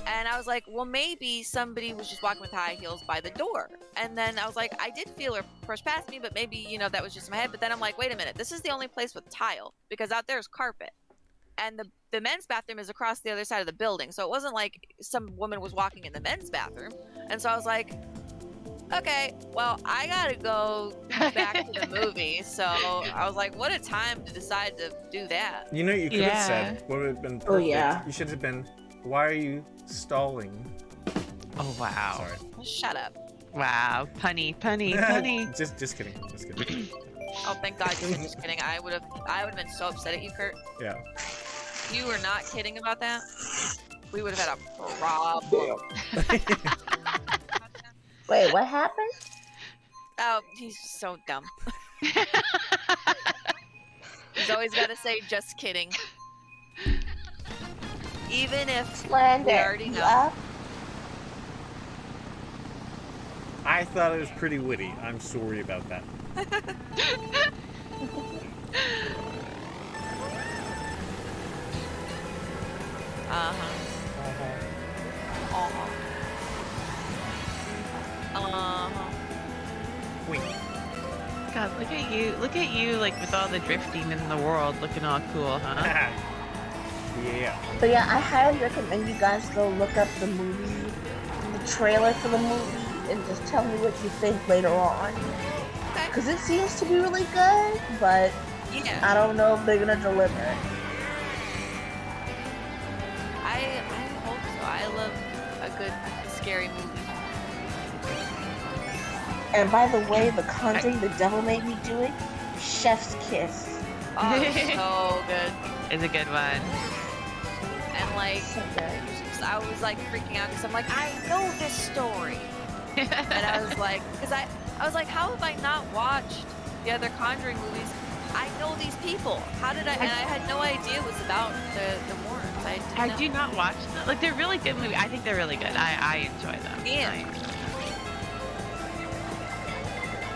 And I was like, well, maybe somebody was just walking with high heels by the door. And then I was like, I did feel her push past me, but maybe, that was just my head. But then I'm like, wait a minute, this is the only place with tile, because out there's carpet. And the men's bathroom is across the other side of the building. So it wasn't like some woman was walking in the men's bathroom. And so I was like, Okay, well, I gotta go back to the movie, so I was like, what a time to decide to do that. You know what you could have Yeah. said? What would have been perfect? Oh, yeah. You should have been, why are you stalling? Oh wow. Sorry. Shut up. Wow. Punny. just kidding. Just kidding. Oh, thank God you were just kidding. I would have been so upset at you, Kurt. Yeah. If you were not kidding about that, we would have had a problem. Wait, what happened? Oh, he's so dumb. He's always got to say, just kidding. Even if Slender, we already you know. up? I thought it was pretty witty. I'm sorry about that. Uh-huh. Uh-huh. Uh-huh. Wink. God, look at you, like with all the drifting in the world, looking all cool, huh? Yeah. But yeah, I highly recommend you guys go look up the movie, the trailer for the movie, and just tell me what you think later on. Okay. Because it seems to be really good, but Yeah. I don't know if they're gonna deliver. I hope so. I love a good scary movie. And by the way, The Conjuring, the devil made me do it. Chef's kiss. Oh, so good. It's a good one. And like, So good. I was like freaking out because I'm like, I know this story. And I was like, because I was like, how have I not watched the other Conjuring movies? I know these people. How did I? And I had no idea it was about the Warrens. I do not watch them. Like, they're really good movies. I think they're really good. I enjoy them. Yeah.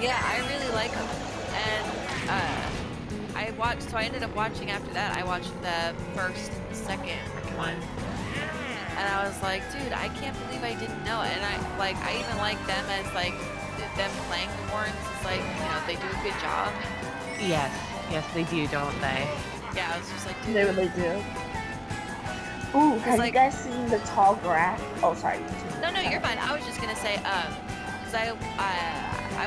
Yeah, I really like them. And I watched. So I ended up watching after that. I watched the first, second one. And I was like, dude, I can't believe I didn't know it. And I even like them as like them playing the Warrens. It's like, you know, they do a good job. Yes, they do, don't they? Yeah, I was just like, dude. They really do. Ooh, have like- you guys seen The Tall Grass? Oh, sorry. No, you're fine. I was just gonna say, cause I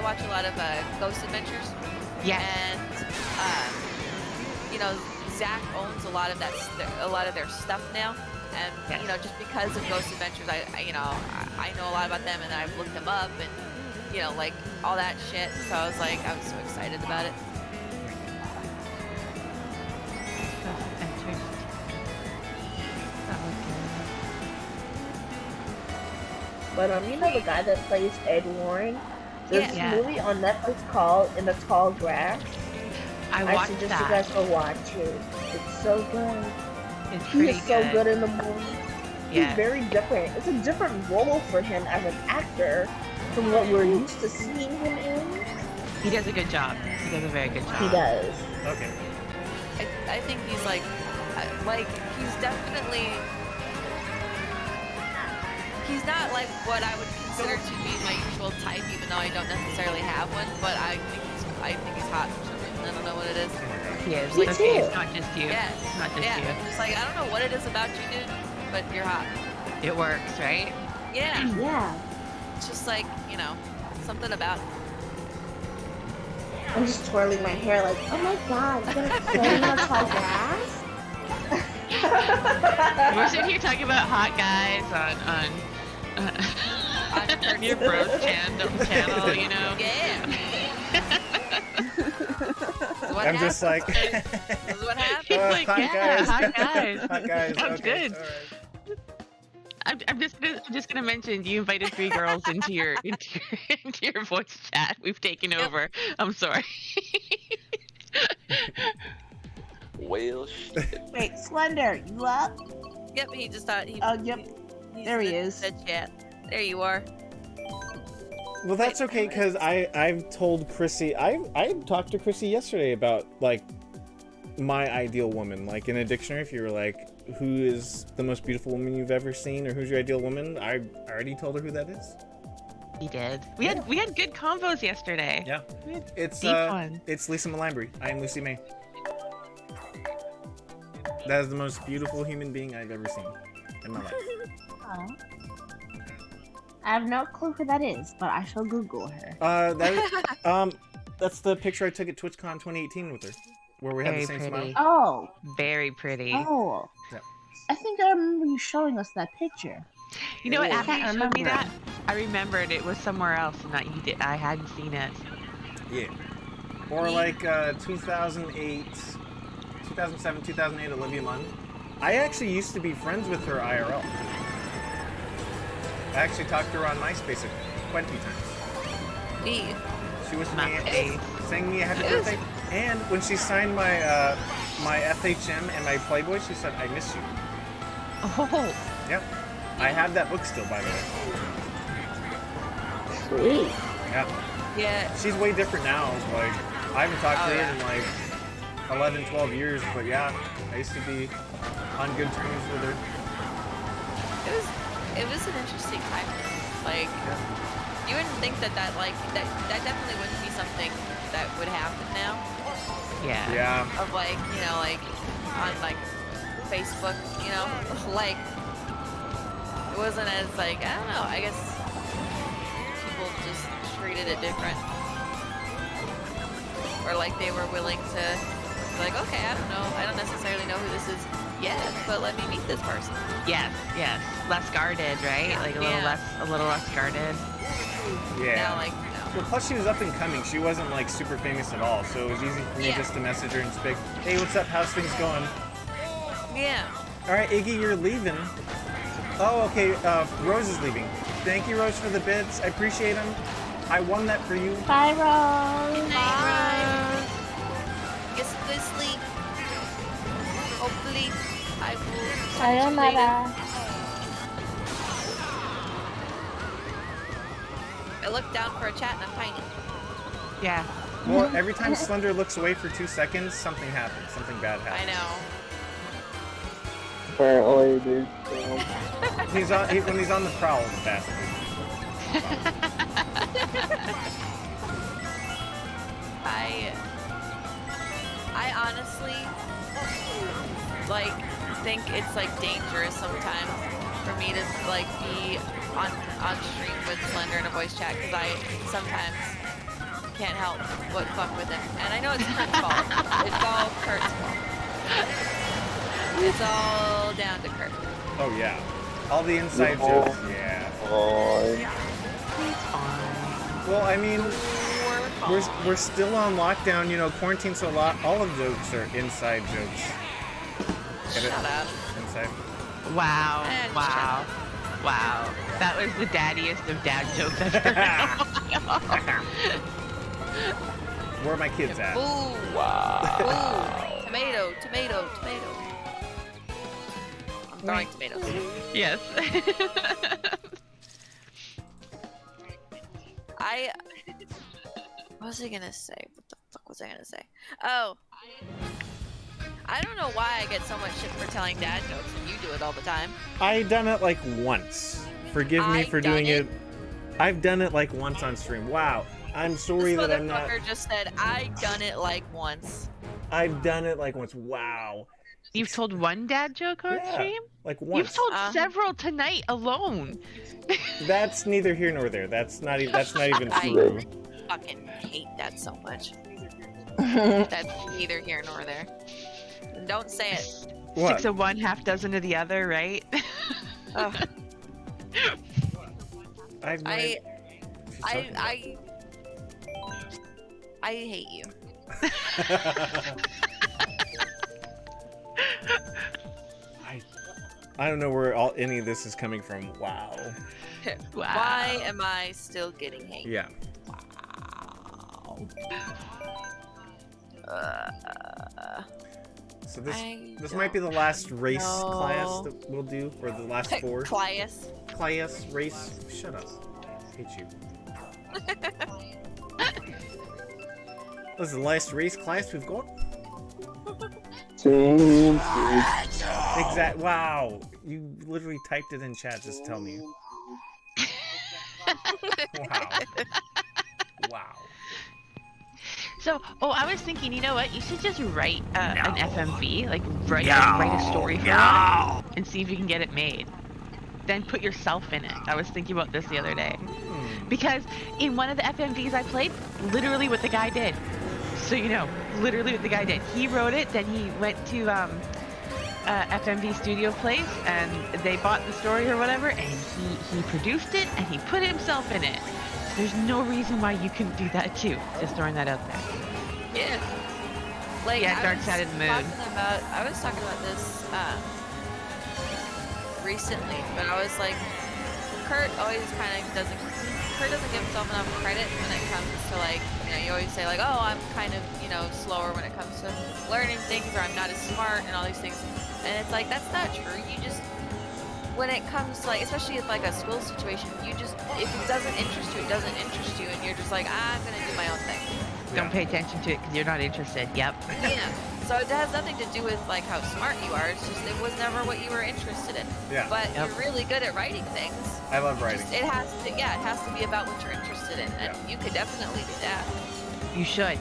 watch a lot of Ghost Adventures. Yes. And you know, Zach owns a lot of their stuff now. And Yes. you know, just because of Ghost Adventures, I know a lot about them, and I've looked them up, and you know, like all that shit. So I was so excited about it. But you know the guy that plays Ed Warren? There's Yeah. this movie on Netflix called In the Tall Grass. I I watched suggest that. you guys go watch it. It's so good. It's He pretty is so good in the movie. He's Yeah. very different. It's a different role for him as an actor from what we're used to seeing him in. He does a good job. He does a very good job. He does. Okay. I think he's like he's definitely. He's not like what I would consider to be my usual type, even though I don't necessarily have one. But I think he's hot for some reason. I don't know what it is. He is. Me Okay, too. it's not just you. Yeah, It's not just yeah. you. Just like I don't know what it is about you, dude, but you're hot. It works, right? Yeah, Yeah. it's just like something about it. I'm just twirling my hair like, oh my god, you're gonna play in the tall grass? We're sitting here talking about hot guys on your bros channel, you know? Yeah. What I'm just like, This is what happened. He's like, hot yeah, guys. hot guys. Hot guys. Sounds Okay. good. All right. I'm just gonna mention you invited 3 girls into your voice chat. We've taken over. I'm sorry. Whale shit. Wait, Slender, you up? Yep, he just thought he. Oh, yep. he's There he the- is. the chat. There you are. Well, that's okay because I've told Chrissy I talked to Chrissy yesterday about like my ideal woman. Like in a dictionary, if you were like, who is the most beautiful woman you've ever seen, or who's your ideal woman, I already told her who that is. He did. We had good combos yesterday. Yeah, We had it's deep one. it's Lisa Malambry. I am Lucy May. That is the most beautiful human being I've ever seen in my life. Oh. I have no clue who that is, but I shall Google her. That's the picture I took at TwitchCon 2018 with her, where we had the Very same pretty. smile. Oh, Very pretty. oh. Yeah. I think I remember you showing us that picture. You know what? Or- After you Can't showed me remember. that, I remembered it was somewhere else and not you did. I hadn't seen it. Yeah. Or like 2008, 2007, 2008 Olivia Munn. I actually used to be friends with her IRL. I actually talked to her on MySpace quite a few times. Me. She was MySpace. sang me a happy birthday, and when she signed my my FHM and my Playboy, she said, "I miss you." Oh, Yep. I have that book still, by the way. Sweet. Yeah. Yeah. She's way different now. Like, I haven't talked to her yeah. in like 11, 12 years, but yeah, I used to be on good terms with her. It was an interesting time. Like, you wouldn't think that definitely wouldn't be something that would happen now. yeah. Yeah. Of like, you know, like on like Facebook, you know, like it wasn't as like, I don't know, I guess people just treated it different. Or like they were willing to be like, okay, I don't know, I don't necessarily know who this is yet, but let me meet this person. Yes, yes. Less guarded, right? Like a little less guarded. Yeah. Now, like, you know. Well, plus she was up and coming. She wasn't like super famous at all, so it was easy for me Yeah. just to message her and speak, "Hey, what's up? How's things going?" Yeah. All right, Iggy, you're leaving. Oh, okay. Rose is leaving. Thank you, Rose, for the bits. I appreciate them. I won that for you. Bye, Rose. Bye. Get some good sleep. Hopefully, I will. talk to you later. Sayonara. I looked down for a chat and I'm tiny. Yeah. Well, every time Slender looks away for 2 seconds, something happens. Something bad I happens. know. Apparently, dude. When he's on the prowl, the bastard. I honestly like think it's like dangerous sometimes for me to like be on stream with Slender in a voice chat because I sometimes can't help but fuck with him. And I know it's Kurt's fault. It's all Kurt's fault. It's all down to Kurt. Oh yeah. All the inside No. jokes. Yeah. Boy. It's fine. Well, I mean, We're we're still on lockdown. You know, quarantine, so all of jokes are inside jokes. Get it? Shut up. Inside. Wow. And Wow. Wow. That was the daddiest of dad jokes I've heard. Where are my kids at? Boo. Wow. Boo. Tomato, tomato, tomato. I'm throwing tomatoes. Yes. What was I gonna say? What the fuck was I gonna say? Oh. I don't know why I get so much shit for telling dad jokes and you do it all the time. I done it like once. Forgive me I've for done doing it. it. I've done it like once on stream. Wow. I'm sorry This that I'm not. motherfucker just said, I done it like once. I've done it like once. Wow. You've told one dad joke on Yeah. stream? Like You've once. told several tonight alone. That's neither here nor there. That's not even I- true. Fucking hate that so much. That's neither here nor there. Don't say it. What? 6 of one, half dozen of the other, right? Ugh. I've I She's talking about- I hate you. I don't know where any of this is coming from. Wow. Wow. Why am I still getting hate? Yeah. Wow. So this I might be the last race know. class that we'll do, or the last 4. Class. Class race. Shut up. Hate you. This is the last race class we've got. Team. Exact. Wow. You literally typed it in chat. Just tell me. Wow. Wow. So, I was thinking, you know what? You should just write an FMV, like write a story for it, and see if you can get it made. then put yourself in it. I was thinking about this the other day. Hmm. Because in one of the FMVs I played, literally what the guy did. So you know, literally what the guy did. He wrote it, then he went to FMV studio place and they bought the story or whatever, and he produced it and he put himself in it. So there's no reason why you couldn't do that too. Just throwing that out there. Yeah. Like, Yeah, Dark Side of the Moon. I was talking about this recently, but I was like, Kurt doesn't give himself enough credit when it comes to, like, you know, you always say like, oh, I'm kind of, you know, slower when it comes to learning things, or I'm not as smart and all these things. And it's like, that's not true. You just, when it comes to, like, especially in like a school situation, you just, if it doesn't interest you, it doesn't interest you, and you're just like, I'm gonna do my own thing. Don't pay attention to it because you're not interested. Yep. Yeah. So it has nothing to do with like how smart you are. It's just it was never what you were interested in. Yeah. But Yep. you're really good at writing things. I love writing. Just, it has to be about what you're interested in, and you could definitely do that. You should.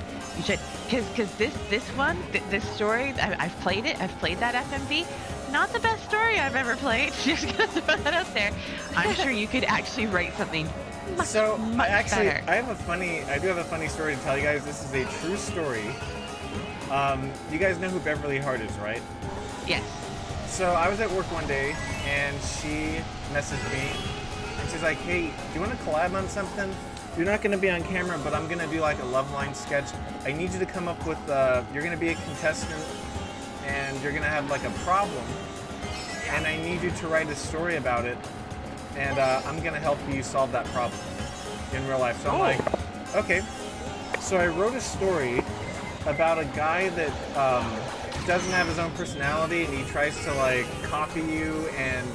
Because this story, I've played it. I've played that FMV. Not the best story I've ever played. Just gonna throw that out there. I'm sure you could actually write something much, So much better. I do have a funny story to tell you guys. This is a true story. You guys know who Beverly Hart is, right? Yes. So I was at work one day and she messaged me and she's like, hey, do you want to collab on something? You're not going to be on camera, but I'm going to do like a love line sketch. I need you to come up with, you're going to be a contestant and you're going to have like a problem. And I need you to write a story about it. And I'm going to help you solve that problem in real life. So I'm like, okay. So I wrote a story about a guy that doesn't have his own personality and he tries to like copy you and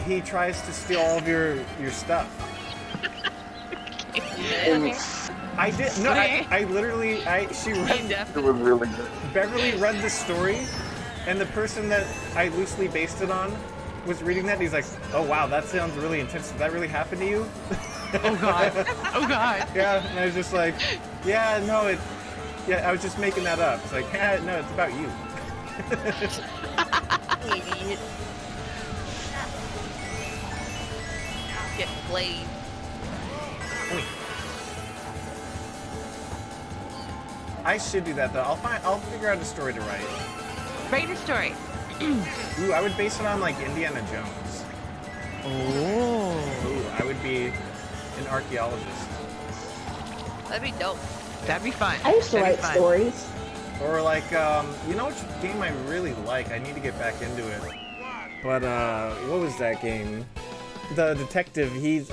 he tries to steal all of your stuff. I did no. I literally she read. It was really good. Beverly read the story, and the person that I loosely based it on was reading that. And he's like, "Oh wow, that sounds really intense. Did that really happen to you?" Oh god. Oh god. Yeah, and I was just like, "Yeah, no, it. Yeah, I was just making that up." It's like, no, it's about you. Idiot. Get played. I should do that though. I'll figure out a story to write. Write a story. Ooh, I would base it on like Indiana Jones. Oh. Ooh, I would be an archaeologist. That'd be dope. That'd be fun. I used to That'd write be fun. stories. Or like, you know which game I really like? I need to get back into it. But what was that game? The detective. He's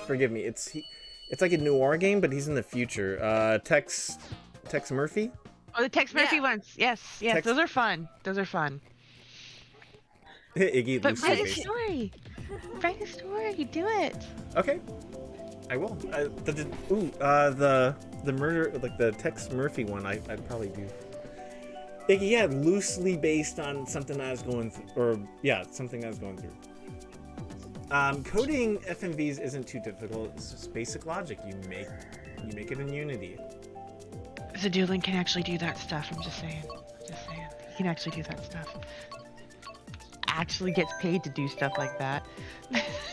forgive me. It's like a noir game, but he's in the future. Tex Murphy. Oh, the Tex Murphy ones. Yes, Tex- those are fun. Those are fun. Iggy But loosely write a based. story. Write a story. Do it. Okay, I will. The murder, like the Tex Murphy one, I'd probably do. Iggy, yeah, loosely based on something I was going through, something I was going through. Coding FMVs isn't too difficult. It's just basic logic. You make it in Unity. Zadulin can actually do that stuff. I'm just saying. He can actually do that stuff. Actually gets paid to do stuff like that.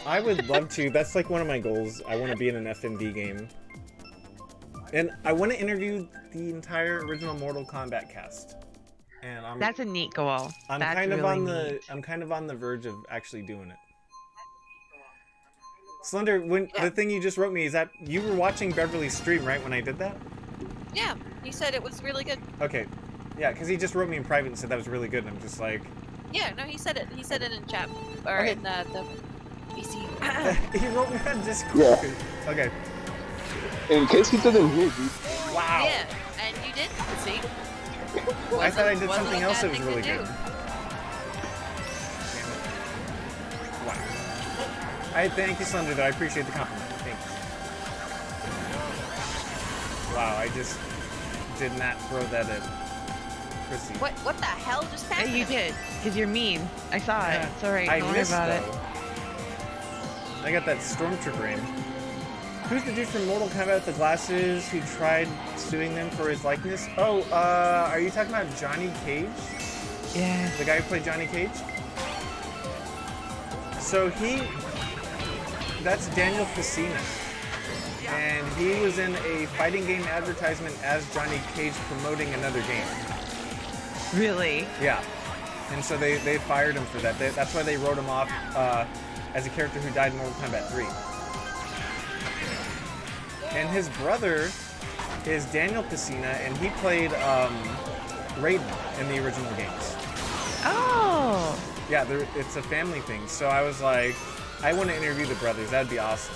I would love to. That's like one of my goals. I want to be in an FMV game. And I want to interview the entire original Mortal Kombat cast. And That's a neat goal. I'm That's kind of really on neat. I'm kind of on the verge of actually doing it. Slender, the thing you just wrote me, is that you were watching Beverly's stream, right, when I did that? Yeah, he said it was really good. Okay. Yeah, because he just wrote me in private and said that was really good, and I'm just like... Yeah, no, he said it. He said it in chat or Okay. in the BC. He wrote me on Discord. Yeah. Okay. In case he doesn't hear you. Wow. Yeah, and you did. See. I thought I did Wasn't something a else bad that was thing to really do. good. Wow. I thank you, Slender, though. I appreciate the compliment. Thanks. Wow, I just did not throw that at Chrissy. What the hell just happened? Hey, you did, because you're mean. I saw it. Yeah. It's alright. I Don't worry missed, about it. though. I got that Stormtrooper aim. Who's the dude from Mortal Kombat with the glasses who tried suing them for his likeness? Oh, are you talking about Johnny Cage? Yeah. The guy who played Johnny Cage. So that's Daniel Pesina. And he was in a fighting game advertisement as Johnny Cage promoting another game. Really? Yeah. And so they fired him for that. That's why they wrote him off as a character who died in Mortal Kombat 3. And his brother is Daniel Pesina, and he played Raiden in the original games. Oh. Yeah, it's a family thing. So I was like, I want to interview the brothers. That'd be awesome.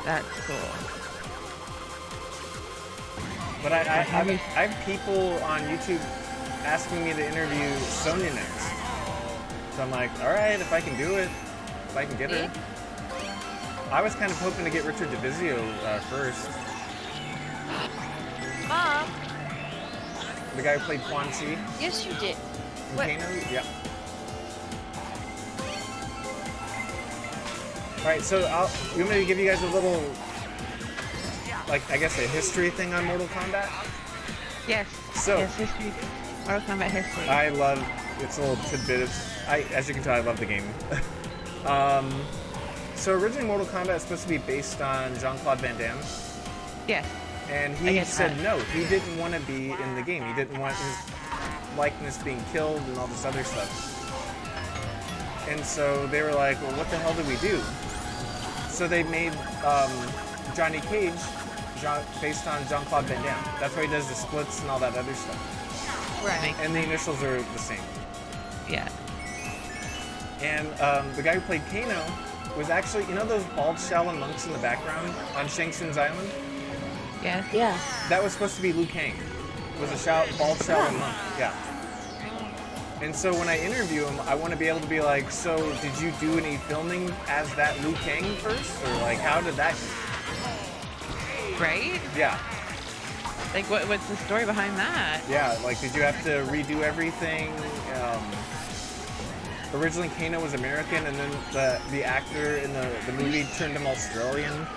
That's cool. But I have people on YouTube asking me to interview Sonya next. So I'm like, all right, if I can do it, if I can get her. I was kind of hoping to get Richard DeVizio first. Mom. The guy who played Quan Chi. Yes, you did. From Kano? Yeah. All right, so you want me to give you guys a little, like, I guess a history thing on Mortal Kombat? Yes. So, yes, history. Mortal Kombat history. I love, it's a little tidbit. As you can tell, I love the game. So originally Mortal Kombat is supposed to be based on Jean-Claude Van Damme. Yes. And he said no, he didn't want to be in the game. He didn't want his likeness being killed and all this other stuff. And so they were like, well, what the hell do we do? So they made Johnny Cage based on Jean-Claude Van Damme. That's why he does the splits and all that other stuff. Right. And the initials are the same. Yeah. And the guy who played Kano was actually, you know those bald Shaolin monks in the background on Shang Tsung's island? Yes. Yeah. That was supposed to be Liu Kang. Was a bald Shaolin monk. Yeah. And so when I interview him, I want to be able to be like, so did you do any filming as that Liu Kang first? Or like, how did that go? Right? Yeah. Like, what's the story behind that? Yeah, like, did you have to redo everything? Originally, Kano was American, and then the actor in the movie turned him Australian.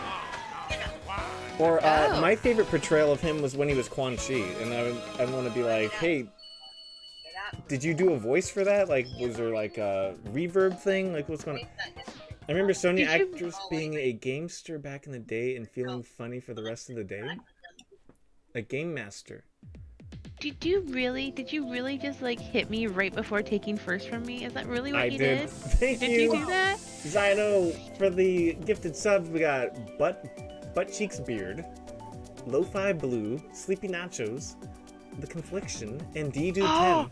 Or my favorite portrayal of him was when he was Quan Chi, and I want to be like, hey, did you do a voice for that? Like, was there like a reverb thing? Like, what's going on? I remember Sonya actress being a gamester back in the day and feeling funny for the rest of the day. A game master. Did you really just like hit me right before taking first from me? Is that really what you did? Thank you. Did you do that? Zyno, for the gifted subs, we got Butt Cheeks Beard, Lo-Fi Blue, Sleepy Nachos, The Confliction, and D-Do 10.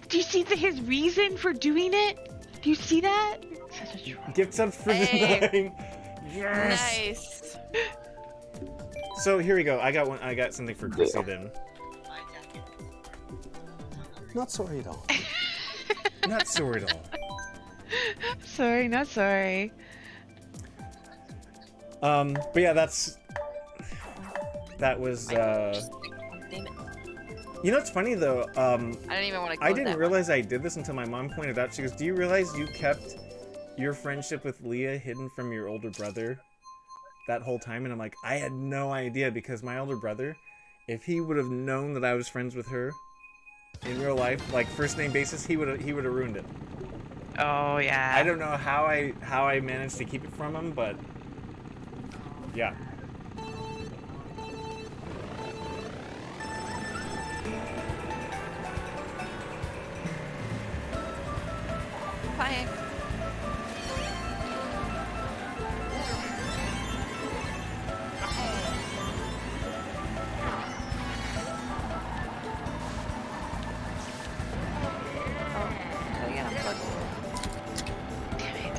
Do you see his reason for doing it? Do you see that? Such a troll. Gift subs for the 9. Yes. Nice. So here we go. I got something for Chrissy then. Not sorry at all. Not sorry at all. Sorry, not sorry. But yeah, that was Damn it. you know what's funny though? I didn't even want to. I didn't realize I did this until my mom pointed out. She goes, "Do you realize you kept your friendship with Leah hidden from your older brother that whole time?" And I'm like, I had no idea, because my older brother, if he would have known that I was friends with her in real life, like first name basis, he would have ruined it. Oh yeah. I don't know how I managed to keep it from him, but yeah. Bye.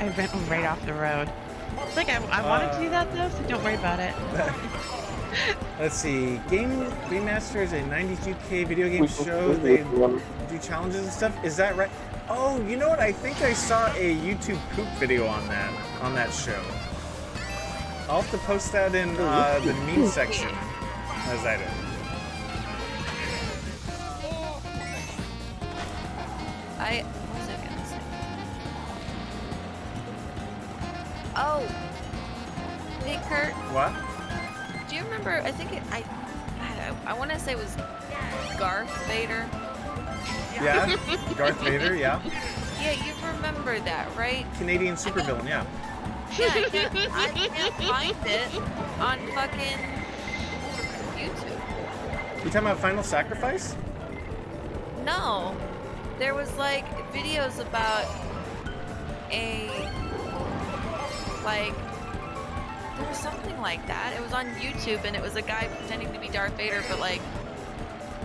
I went right off the road. It's like I wanted to do that though, so don't worry about it. Let's see. Game Master is a 92K video game show. They do challenges and stuff. Is that right? Oh, you know what? I think I saw a YouTube poop video on that show. I'll have to post that in the meme section as I do. What was I gonna say? Oh, hey Kurt. What? Do you remember? I think I want to say it was Garth Vader. Yeah, Darth Vader. Yeah, Yeah, you remember that, right? Canadian supervillain. Yeah. Yeah, I can't find it on fucking YouTube. You talking about Final Sacrifice? No. There was like videos about there was something like that. It was on YouTube and it was a guy pretending to be Darth Vader but like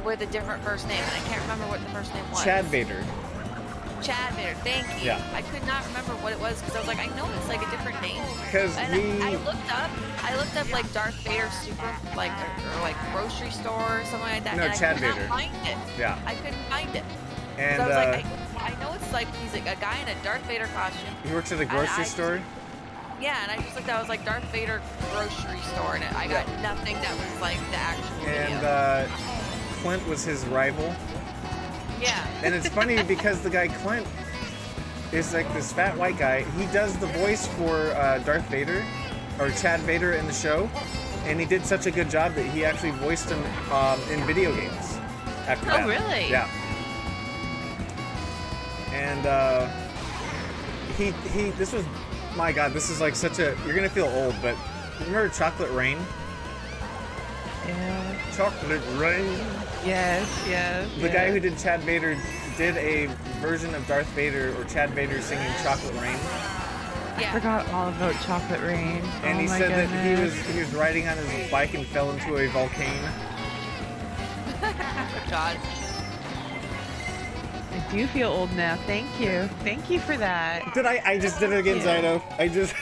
with a different first name and I can't remember what the first name was. Chad Vader. Chad Vader, thank you. Yeah. I could not remember what it was because I was like, I know it's like a different name. Because And I looked up like Darth Vader super like or like grocery store or something like that. No, and Chad I could Vader. not find it. Yeah. I couldn't find it. And So I was like, I know it's like he's like a guy in a Darth Vader costume. he works at a grocery store. Yeah, and I just looked. I was like Darth Vader grocery store, and I got nothing that was like the actual video. And Clint was his rival. Yeah. And it's funny because the guy Clint is like this fat white guy. He does the voice for Darth Vader, or Chad Vader in the show, and he did such a good job that he actually voiced him in video games. After that. Oh, really? Yeah. And this was, my God, this is like such a, you're gonna feel old, but remember Chocolate Rain? Yeah. Chocolate Rain. Yes. The guy who did Chad Vader did a version of Darth Vader or Chad Vader singing Chocolate Rain. I Yeah. forgot all about Chocolate Rain. And oh he my said goodness. that he was riding on his bike and fell into a volcano. God. I do feel old now. Thank you. Thank you for that. Did I just did it again, Yeah. Zyno. I just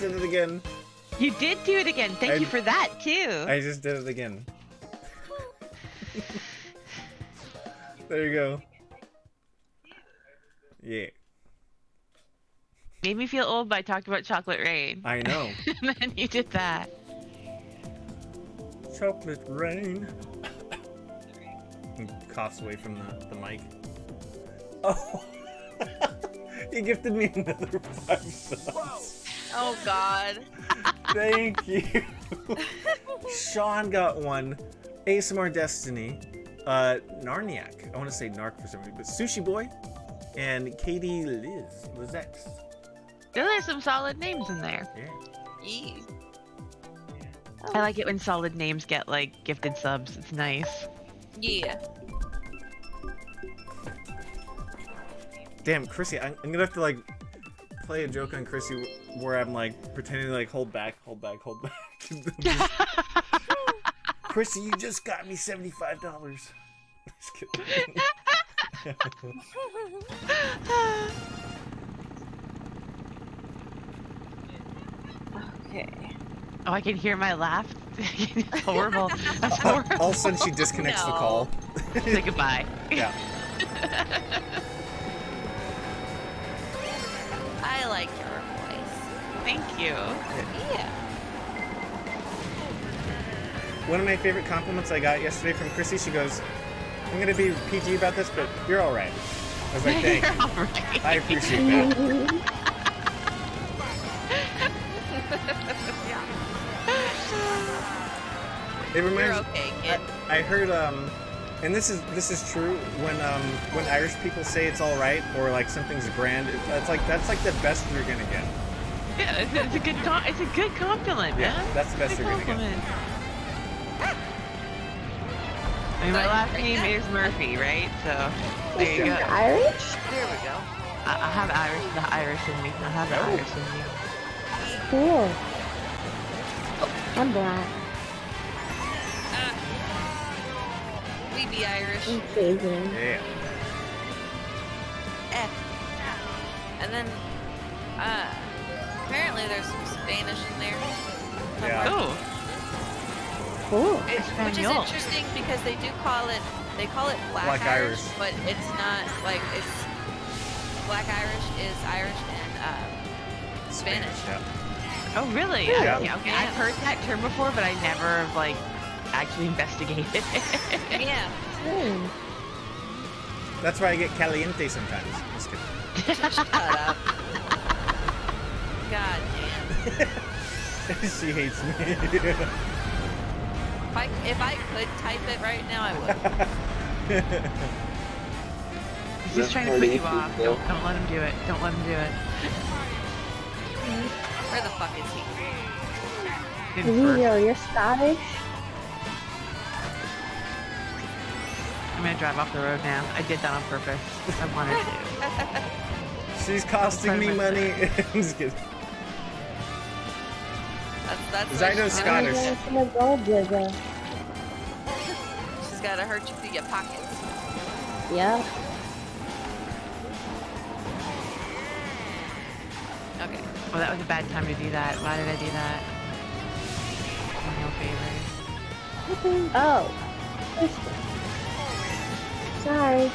did it again. You did do it again. Thank you for that too. I just did it again. There you go. Yeah. Made me feel old by talking about Chocolate Rain. I know. And then you did that. Chocolate Rain. He coughs away from the mic. Oh. He gifted me another 5 subs. Oh God. Thank you. Sean got one. ASMR Destiny. Narniac. I want to say Narc for some reason, but Sushi Boy. And Katie Lizex. There are some solid names in there. Yeah. Yee. I like it when solid names get like gifted subs. It's nice. Yeah. Damn, Chrissy, I'm gonna have to like play a joke on Chrissy where I'm like pretending to like hold back. Chrissy, you just got me $75. Just kidding. Okay. Oh, I can hear my laugh. It's horrible. That's horrible. All of a sudden she disconnects the No. call. Say goodbye. Yeah. I like your voice. Thank you. Yeah. One of my favorite compliments I got yesterday from Chrissy, she goes, I'm gonna be PG about this, but you're alright. I was like, thank you. Alright. I appreciate that. It You're reminds okay, kid. I heard and this is true when Irish people say it's all right or like something's grand, that's like the best you're gonna get. Yeah, it's a good it's a good compliment, Yeah, man. that's the best Good you're gonna get. compliment. I mean, my last name is Murphy, right? So there you go. Irish? There we go. I have the Irish in me. I have the Oh. Irish in me. Cool. I'm black. We be Irish. I'm Cajun. Yeah. And then, apparently there's some Spanish in there. Yeah. Oh, Cool. Which is Espanol. interesting because they call it Black Black Irish, Irish. but it's not like it's Black Irish is Irish and Spanish. Yeah. Oh, really? Yeah. Okay. I've heard that term before, but I never like actually investigated it. Yeah. Hmm. That's why I get caliente sometimes. Just kidding. Shut up. God damn. She hates me. If I could type it right now, I would. He's trying to put you off. Don't let him do it. Don't let him do it. Where the fuck is he? Rio, you're Scottish? I'm gonna drive off the road now. I did that on purpose. I wanted to. She's costing me money. I'm just kidding. That's Zyno's Scottish. I'm a gold digger. She's gotta hurt you through your pockets. Yeah. Okay. Well, that was a bad time to do that. Why did I do that? No favors. Oh. Sorry.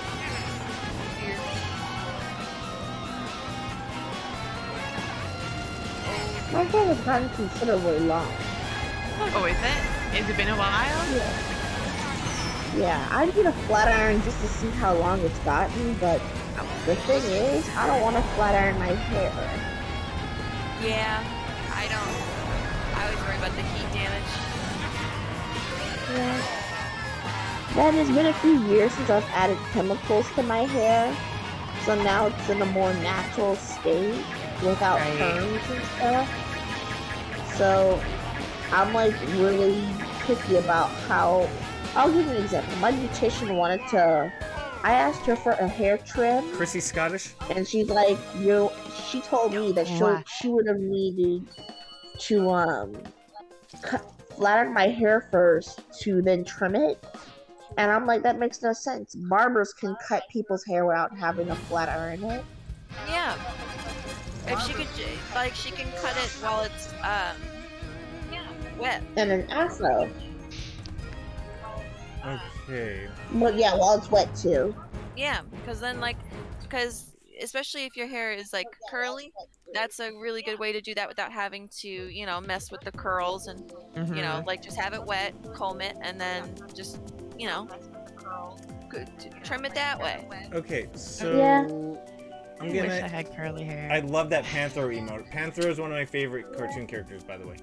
My game has gotten considerably long. Oh, is it? Has it been a while? Yeah, I need a flat iron just to see how long it's gotten, but the thing is, I don't want to flat iron my hair. Yeah, I always worry about the heat damage. Yeah. That has been a few years since I've added chemicals to my hair, so now it's in a more natural state without perms and stuff. So I'm like really picky about how. I'll give you an example. My beautician wanted to. I asked her for a hair trim. Chrissy's Scottish? And she's like, she told me that she would have needed to flatten my hair first to then trim it. And I'm like, that makes no sense. Barbers can cut people's hair without having to flat iron it. Yeah. If she could, like, she can cut it while it's wet. And an afro. Okay. But yeah, while it's wet too. Yeah, because then because especially if your hair is like curly, that's a really good way to do that without having to, mess with the curls and, like just have it wet, comb it, and then just, trim it that way. Okay, so Yeah. I'm I gonna. wish I had curly hair. I love that Panthro emote. Panthro is one of my favorite cartoon characters, by the way.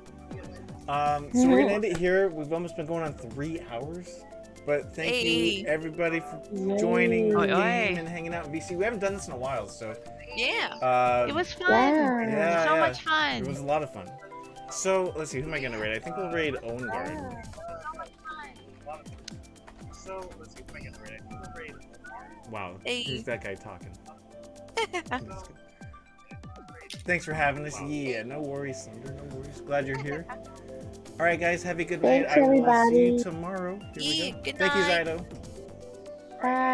So we're gonna end it here. We've almost been going on 3 hours. But thank you everybody for joining the game and hanging out in VC. We haven't done this in a while, so Yeah. It was fun. yeah, So much fun. It was a lot of fun. So let's see, who am I gonna raid? I think we'll raid Own Guard. Wow, who's that guy talking? Thanks for having us. Yeah, no worries, Thunder. No worries. Glad you're here. All right, guys. Have a good night. Thanks, I will see everybody. you tomorrow. Here we go. Good Thank you, night. Zydo. Bye.